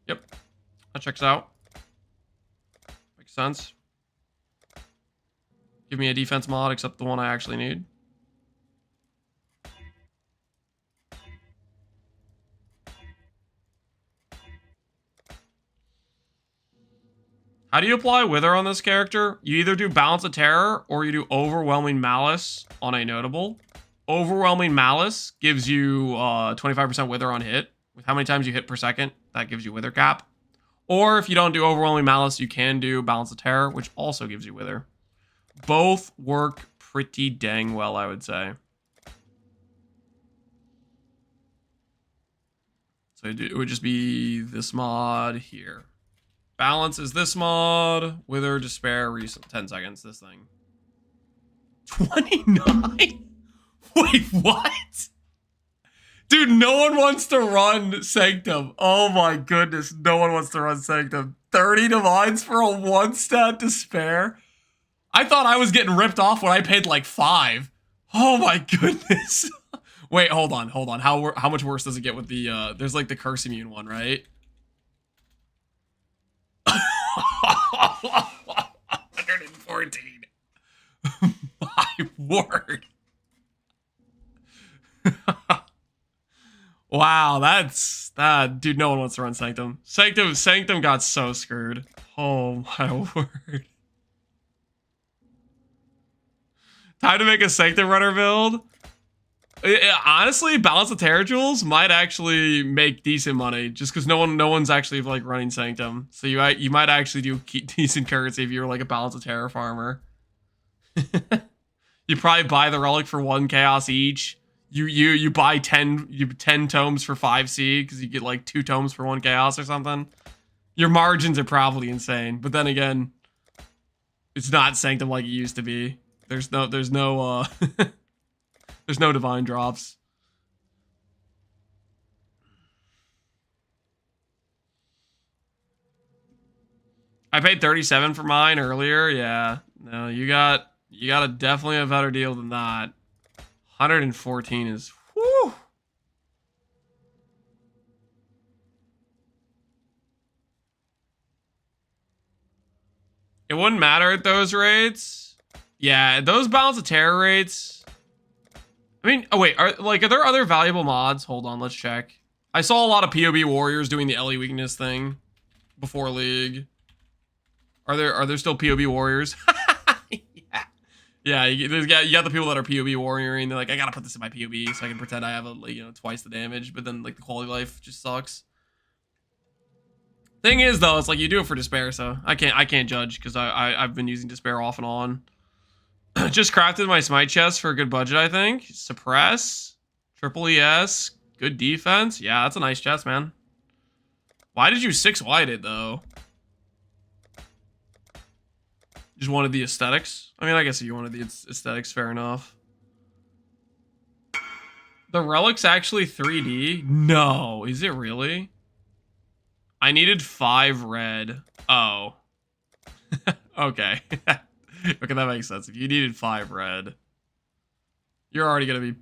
Yep. That checks out. Makes sense. Give me a defense mod except the one I actually need. How do you apply Wither on this character? You either do Balance of Terror or you do Overwhelming Malice on a notable. Overwhelming Malice gives you 25% Wither on hit. With how many times you hit per second, that gives you Wither cap. Or if you don't do Overwhelming Malice, you can do Balance of Terror, which also gives you Wither. Both work pretty dang well, I would say. So it would just be this mod here. Balance is this mod. Wither, Despair, 10 seconds, this thing. 29? Wait, what? Dude, no one wants to run Sanctum. Oh my goodness, no one wants to run Sanctum. 30 divines for a 1-stat Despair? I thought I was getting ripped off when I paid like 5. Oh my goodness. Wait, hold on. How much worse does it get with the, there's like the Curse Immune one, right? 114. My word. Wow, that dude, no one wants to run Sanctum. Sanctum got so screwed. Oh my word. Time to make a Sanctum runner build. Honestly, Balance of Terror Jewels might actually make decent money just because no one's actually like running Sanctum. So you might actually do decent currency if you were like a Balance of Terror farmer. You probably buy the relic for 1 chaos each. You buy 10 tomes for 5C because you get like 2 tomes for 1 chaos or something. Your margins are probably insane, but then again, it's not Sanctum like it used to be. There's no there's no divine drops. I paid 37 for mine earlier. Yeah. No, you got definitely a better deal than that. 114 is whew. It wouldn't matter at those rates. Yeah, those Balance of Terror rates. I mean, oh wait, are there other valuable mods? Hold on, let's check. I saw a lot of POB warriors doing the LE weakness thing before League. Are there still POB warriors? Yeah, you got the people that are POB warrioring. They're like, I gotta put this in my POB so I can pretend I have twice the damage, but then like the quality of life just sucks. Thing is though, it's like you do it for Despair, so I can't judge because I've been using Despair off and on. Just crafted my smite chest for a good budget, I think. Suppress, triple ES, good defense. Yeah, that's a nice chest, man. Why did you 6 wide it though? Just wanted the aesthetics. I mean, I guess if you wanted the aesthetics, fair enough. The relic's actually 3D? No, is it really? I needed 5 red. Oh. Okay. Okay, that makes sense. If you needed 5 red, you're already gonna be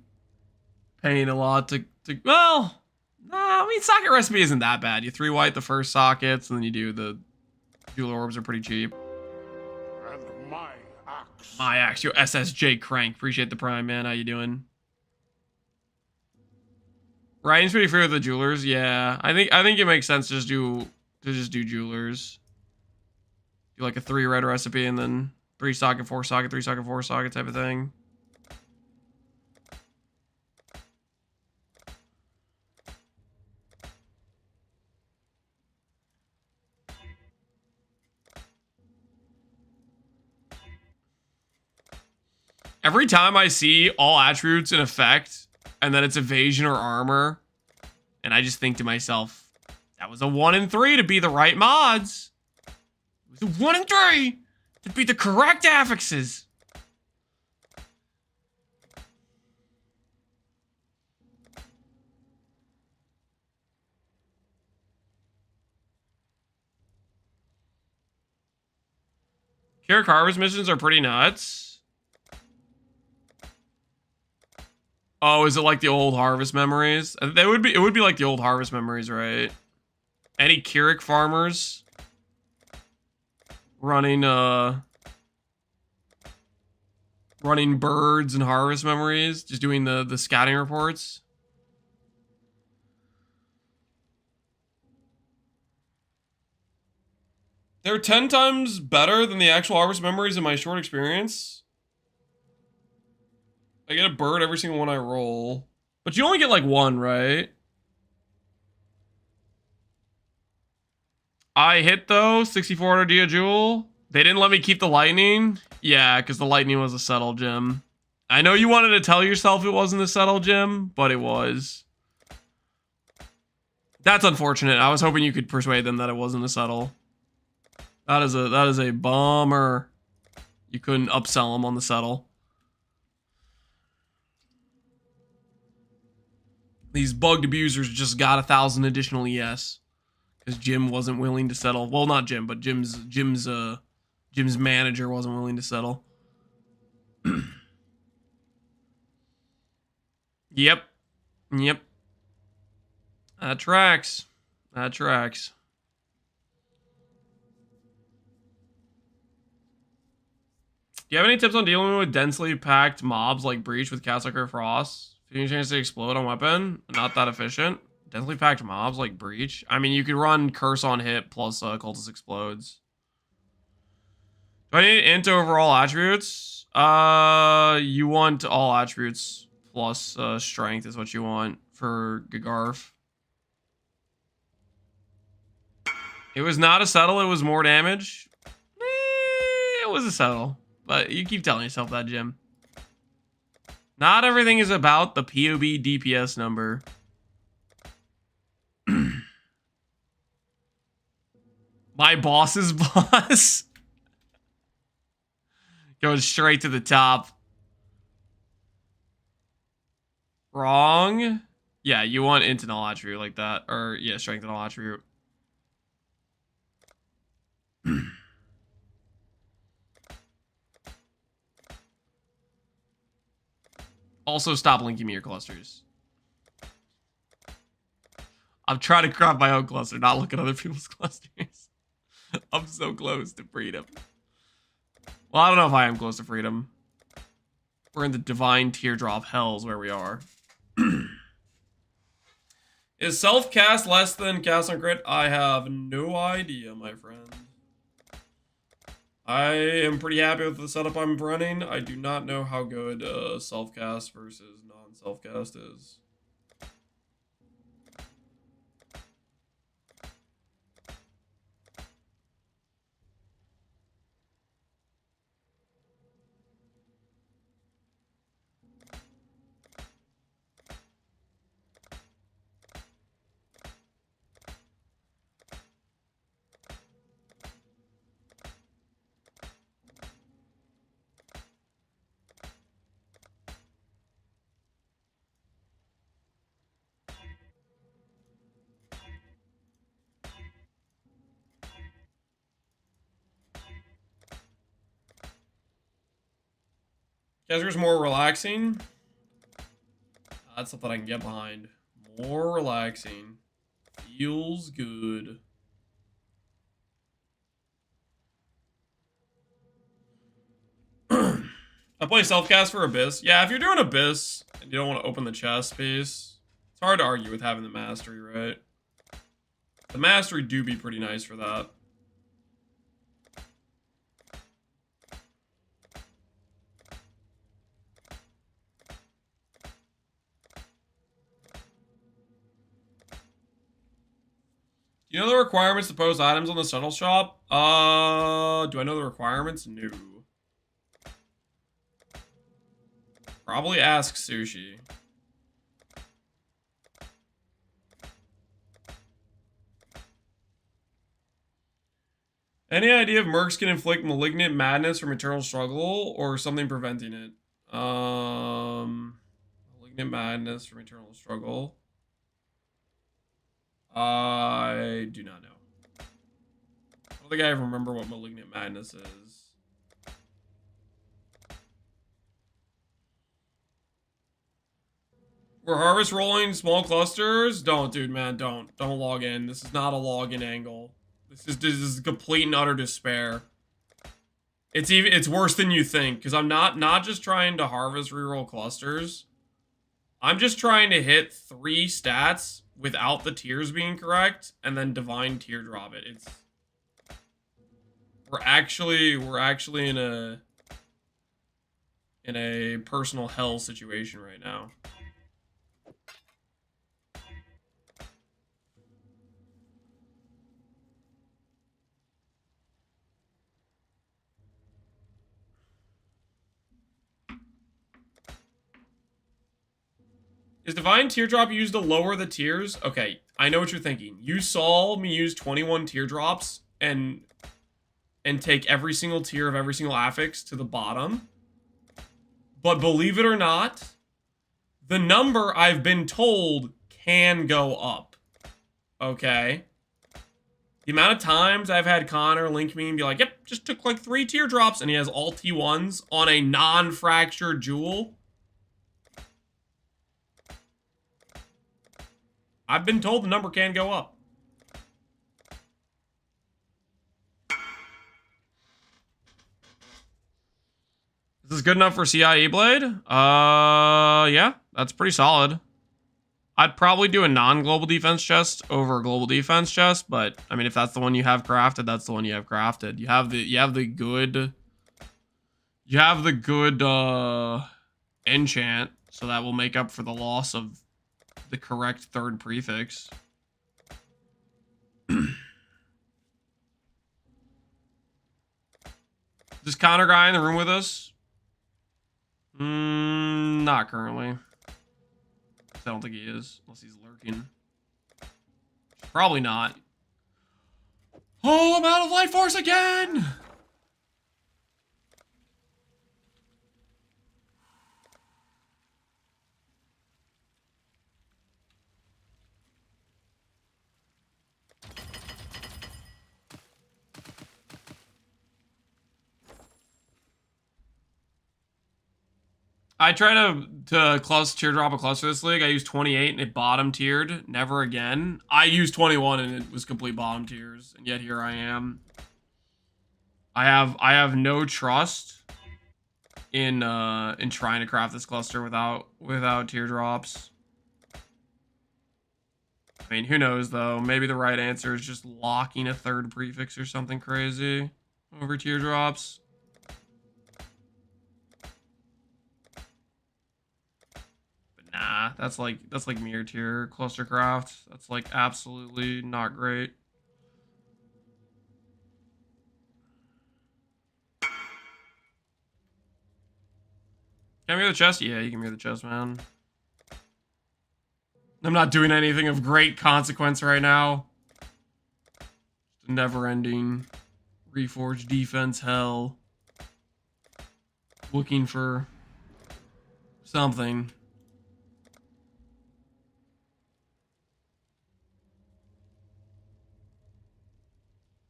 paying a lot to well, no, I mean, socket recipe isn't that bad. You 3 white the first sockets, and then you do the jewel orbs are pretty cheap. And my axe. My axe, yo, SSJ Crank. Appreciate the prime, man. How you doing? Ryan's pretty free with the jewelers. Yeah, I think it makes sense to just do jewelers. Do like a 3 red recipe and then 3 socket, 4 socket, 3 socket, 4 socket type of thing. Every time I see all attributes in effect, and then it's evasion or armor, and I just think to myself, that was a 1 in 3 to be the right mods. It was a 1 in 3 to be the correct affixes. Carrick Harvest missions are pretty nuts. Oh, is it like the old Harvest Memories? It would be like the old Harvest Memories, right? Any Keurig farmers running birds and Harvest Memories, just doing the scouting reports? They're 10 times better than the actual Harvest Memories in my short experience. I get a bird every single one I roll. But you only get like 1, right? I hit though, 6400 Dia Jewel. They didn't let me keep the lightning. Yeah, because the lightning was a settle gem. I know you wanted to tell yourself it wasn't a settle gem, but it was. That's unfortunate. I was hoping you could persuade them that it wasn't a settle. That is a bummer. You couldn't upsell them on the settle. These bugged abusers just got 1,000 additional ES because Jim wasn't willing to settle. Well, not Jim, but Jim's manager wasn't willing to settle. Yep. That tracks. That tracks. Do you have any tips on dealing with densely packed mobs like Breach with Castleker Frost? Any chance to explode on weapon? Not that efficient. Densely packed mobs like Breach. I mean, you could run Curse on hit plus Cultist Explodes. Do I need int over all attributes? You want all attributes plus strength is what you want for Gagarf. It was not a settle, it was more damage. It was a settle. But you keep telling yourself that, Jim. Not everything is about the POB DPS number. My boss's boss? Going straight to the top. Wrong? Yeah, you want int and all attribute like that. Or, yeah, strength and all attribute. Also, stop linking me your clusters. I'm trying to craft my own cluster, not look at other people's clusters. I'm so close to freedom. Well, I don't know if I am close to freedom. We're in the divine teardrop hells where we are. Is self-cast less than cast on crit? I have no idea, my friend. I am pretty happy with the setup I'm running. I do not know how good self-cast versus non-self-cast is. Kezra's more relaxing. That's something I can get behind. More relaxing. Feels good. I play self-cast for Abyss. Yeah, if you're doing Abyss and you don't want to open the chest space, it's hard to argue with having the mastery, right? The mastery do be pretty nice for that. Do you know the requirements to post items on the Settle Shop? Do I know the requirements? No. Probably ask Sushi. Any idea if mercs can inflict malignant madness from eternal struggle or something preventing it? Malignant madness from eternal struggle. I do not know. I don't think I even remember what malignant madness is. We're harvest rolling small clusters? Don't, dude, man, don't. Don't log in. This is not a login angle. This is complete and utter despair. It's worse than you think, because I'm not just trying to harvest reroll clusters. I'm just trying to hit 3 stats without the tiers being correct, and then divine teardrop it. We're actually in a personal hell situation right now. Is Divine Teardrop used to lower the tiers? Okay, I know what you're thinking. You saw me use 21 teardrops and take every single tier of every single affix to the bottom. But believe it or not, the number I've been told can go up. Okay? The amount of times I've had Connor link me and be like, yep, just took like 3 teardrops, and he has all T1s on a non-fractured jewel. I've been told the number can go up. Is this good enough for CIE Blade? Yeah, that's pretty solid. I'd probably do a non-global defense chest over a global defense chest, but I mean, if that's the one you have crafted, that's the one you have crafted. You have the good enchant, so that will make up for the loss of the correct third prefix. Is this Connor guy in the room with us? Not currently. I don't think he is, unless he's lurking. Probably not. Oh, I'm out of life force again! I try to teardrop a cluster this league. I used 28 and it bottom tiered. Never again. I used 21 and it was complete bottom tiers. And yet here I am. I have no trust in trying to craft this cluster without teardrops. I mean, who knows though? Maybe the right answer is just locking a third prefix or something crazy over teardrops. Nah, that's like mirror tier clustercraft. That's like absolutely not great. Can I mirror the chest? Yeah, you can mirror the chest, man. I'm not doing anything of great consequence right now. Just a never-ending reforged defense hell. Looking for something.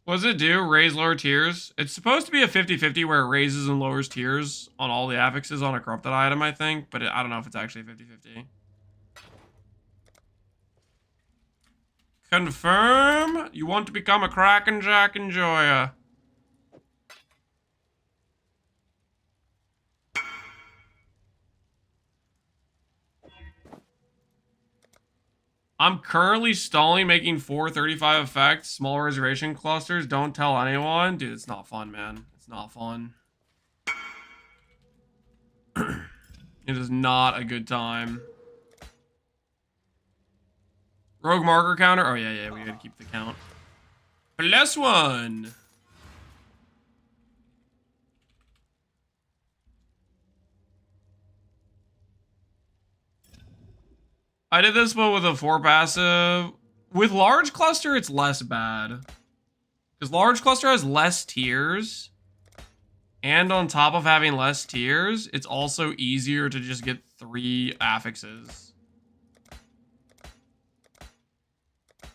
What does it do? Raise lower tiers? It's supposed to be a 50-50 where it raises and lowers tiers on all the affixes on a corrupted item, I think. But I don't know if it's actually 50-50. Confirm? You want to become a Kraken Jack enjoyer. I'm currently stalling making 435 effects, small reservation clusters. Don't tell anyone. Dude, it's not fun, man. It's not fun. It is not a good time. Rogue marker counter? Oh, yeah, we gotta keep the count. +1. I did this one with a 4 passive. With large cluster, it's less bad. Because large cluster has less tiers. And on top of having less tiers, it's also easier to just get 3 affixes.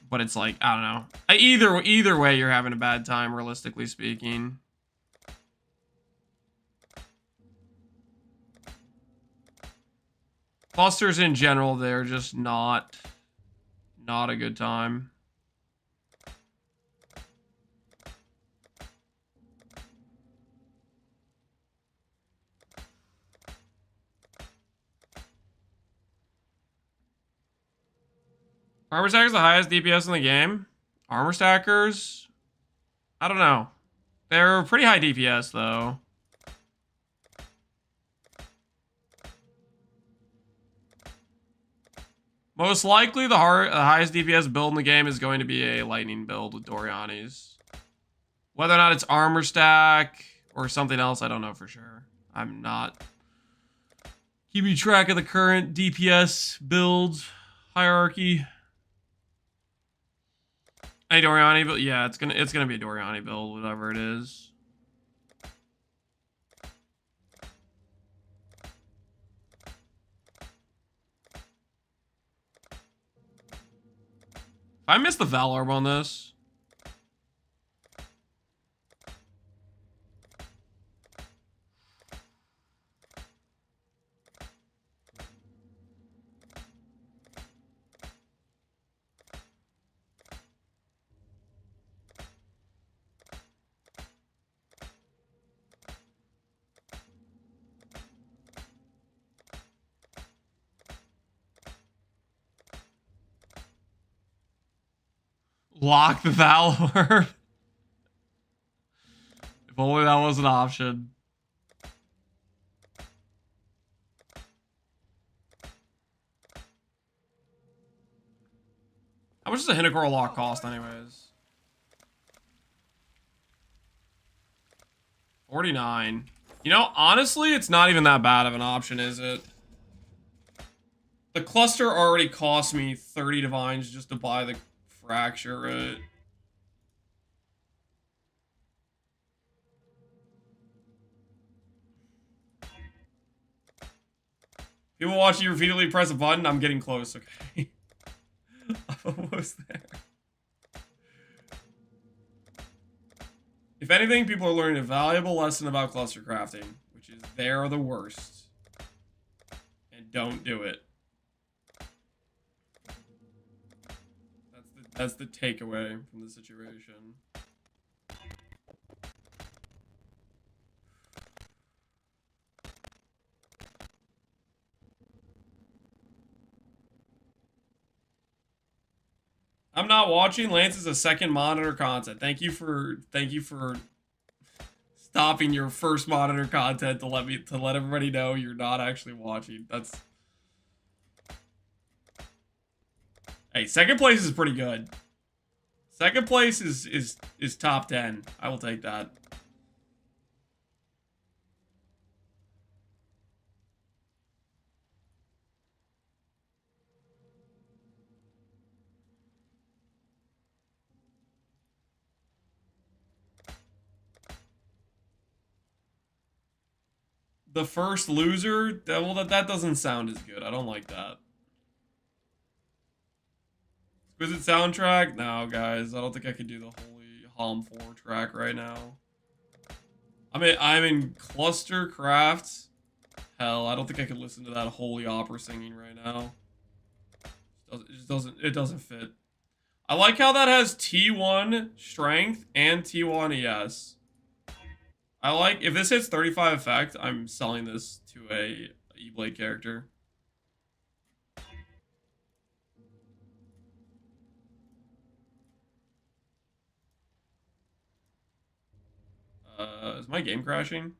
But it's like, I don't know. Either way, you're having a bad time, realistically speaking. Clusters in general, they're just not a good time. Armor Stacker's the highest DPS in the game. Armor Stackers? I don't know. They're pretty high DPS, though. Most likely, the highest DPS build in the game is going to be a Lightning build with Doriani's. Whether or not it's Armor Stack or something else, I don't know for sure. I'm not keeping track of the current DPS build hierarchy. Hey, Doriani, but yeah, it's gonna be a Doriani build, whatever it is. I missed the Val Orb on this. Lock the Valor. If only that was an option. How much does a Hinekor lock cost anyways? 49. You know, honestly, it's not even that bad of an option, is it? The cluster already cost me 30 divines just to buy the fracture it. People watching you repeatedly press a button. I'm getting close, okay? I'm almost there. If anything, people are learning a valuable lesson about cluster crafting, which is they're the worst. And don't do it. That's the takeaway from the situation. I'm not watching. Lance is a second monitor content. Thank you for stopping your first monitor content to let everybody know you're not actually watching. That's Hey, second place is pretty good. Second place is top 10. I will take that. The first loser? Well, that doesn't sound as good. I don't like that. Exquisite soundtrack? No, guys. I don't think I could do the hum 4 track right now. I'm in clustercraft. Hell, I don't think I could listen to that holy opera singing right now. It doesn't fit. I like how that has T1 strength and T1 ES. I like, if this hits 35 effect, I'm selling this to a E-Blade character. Is my game crashing?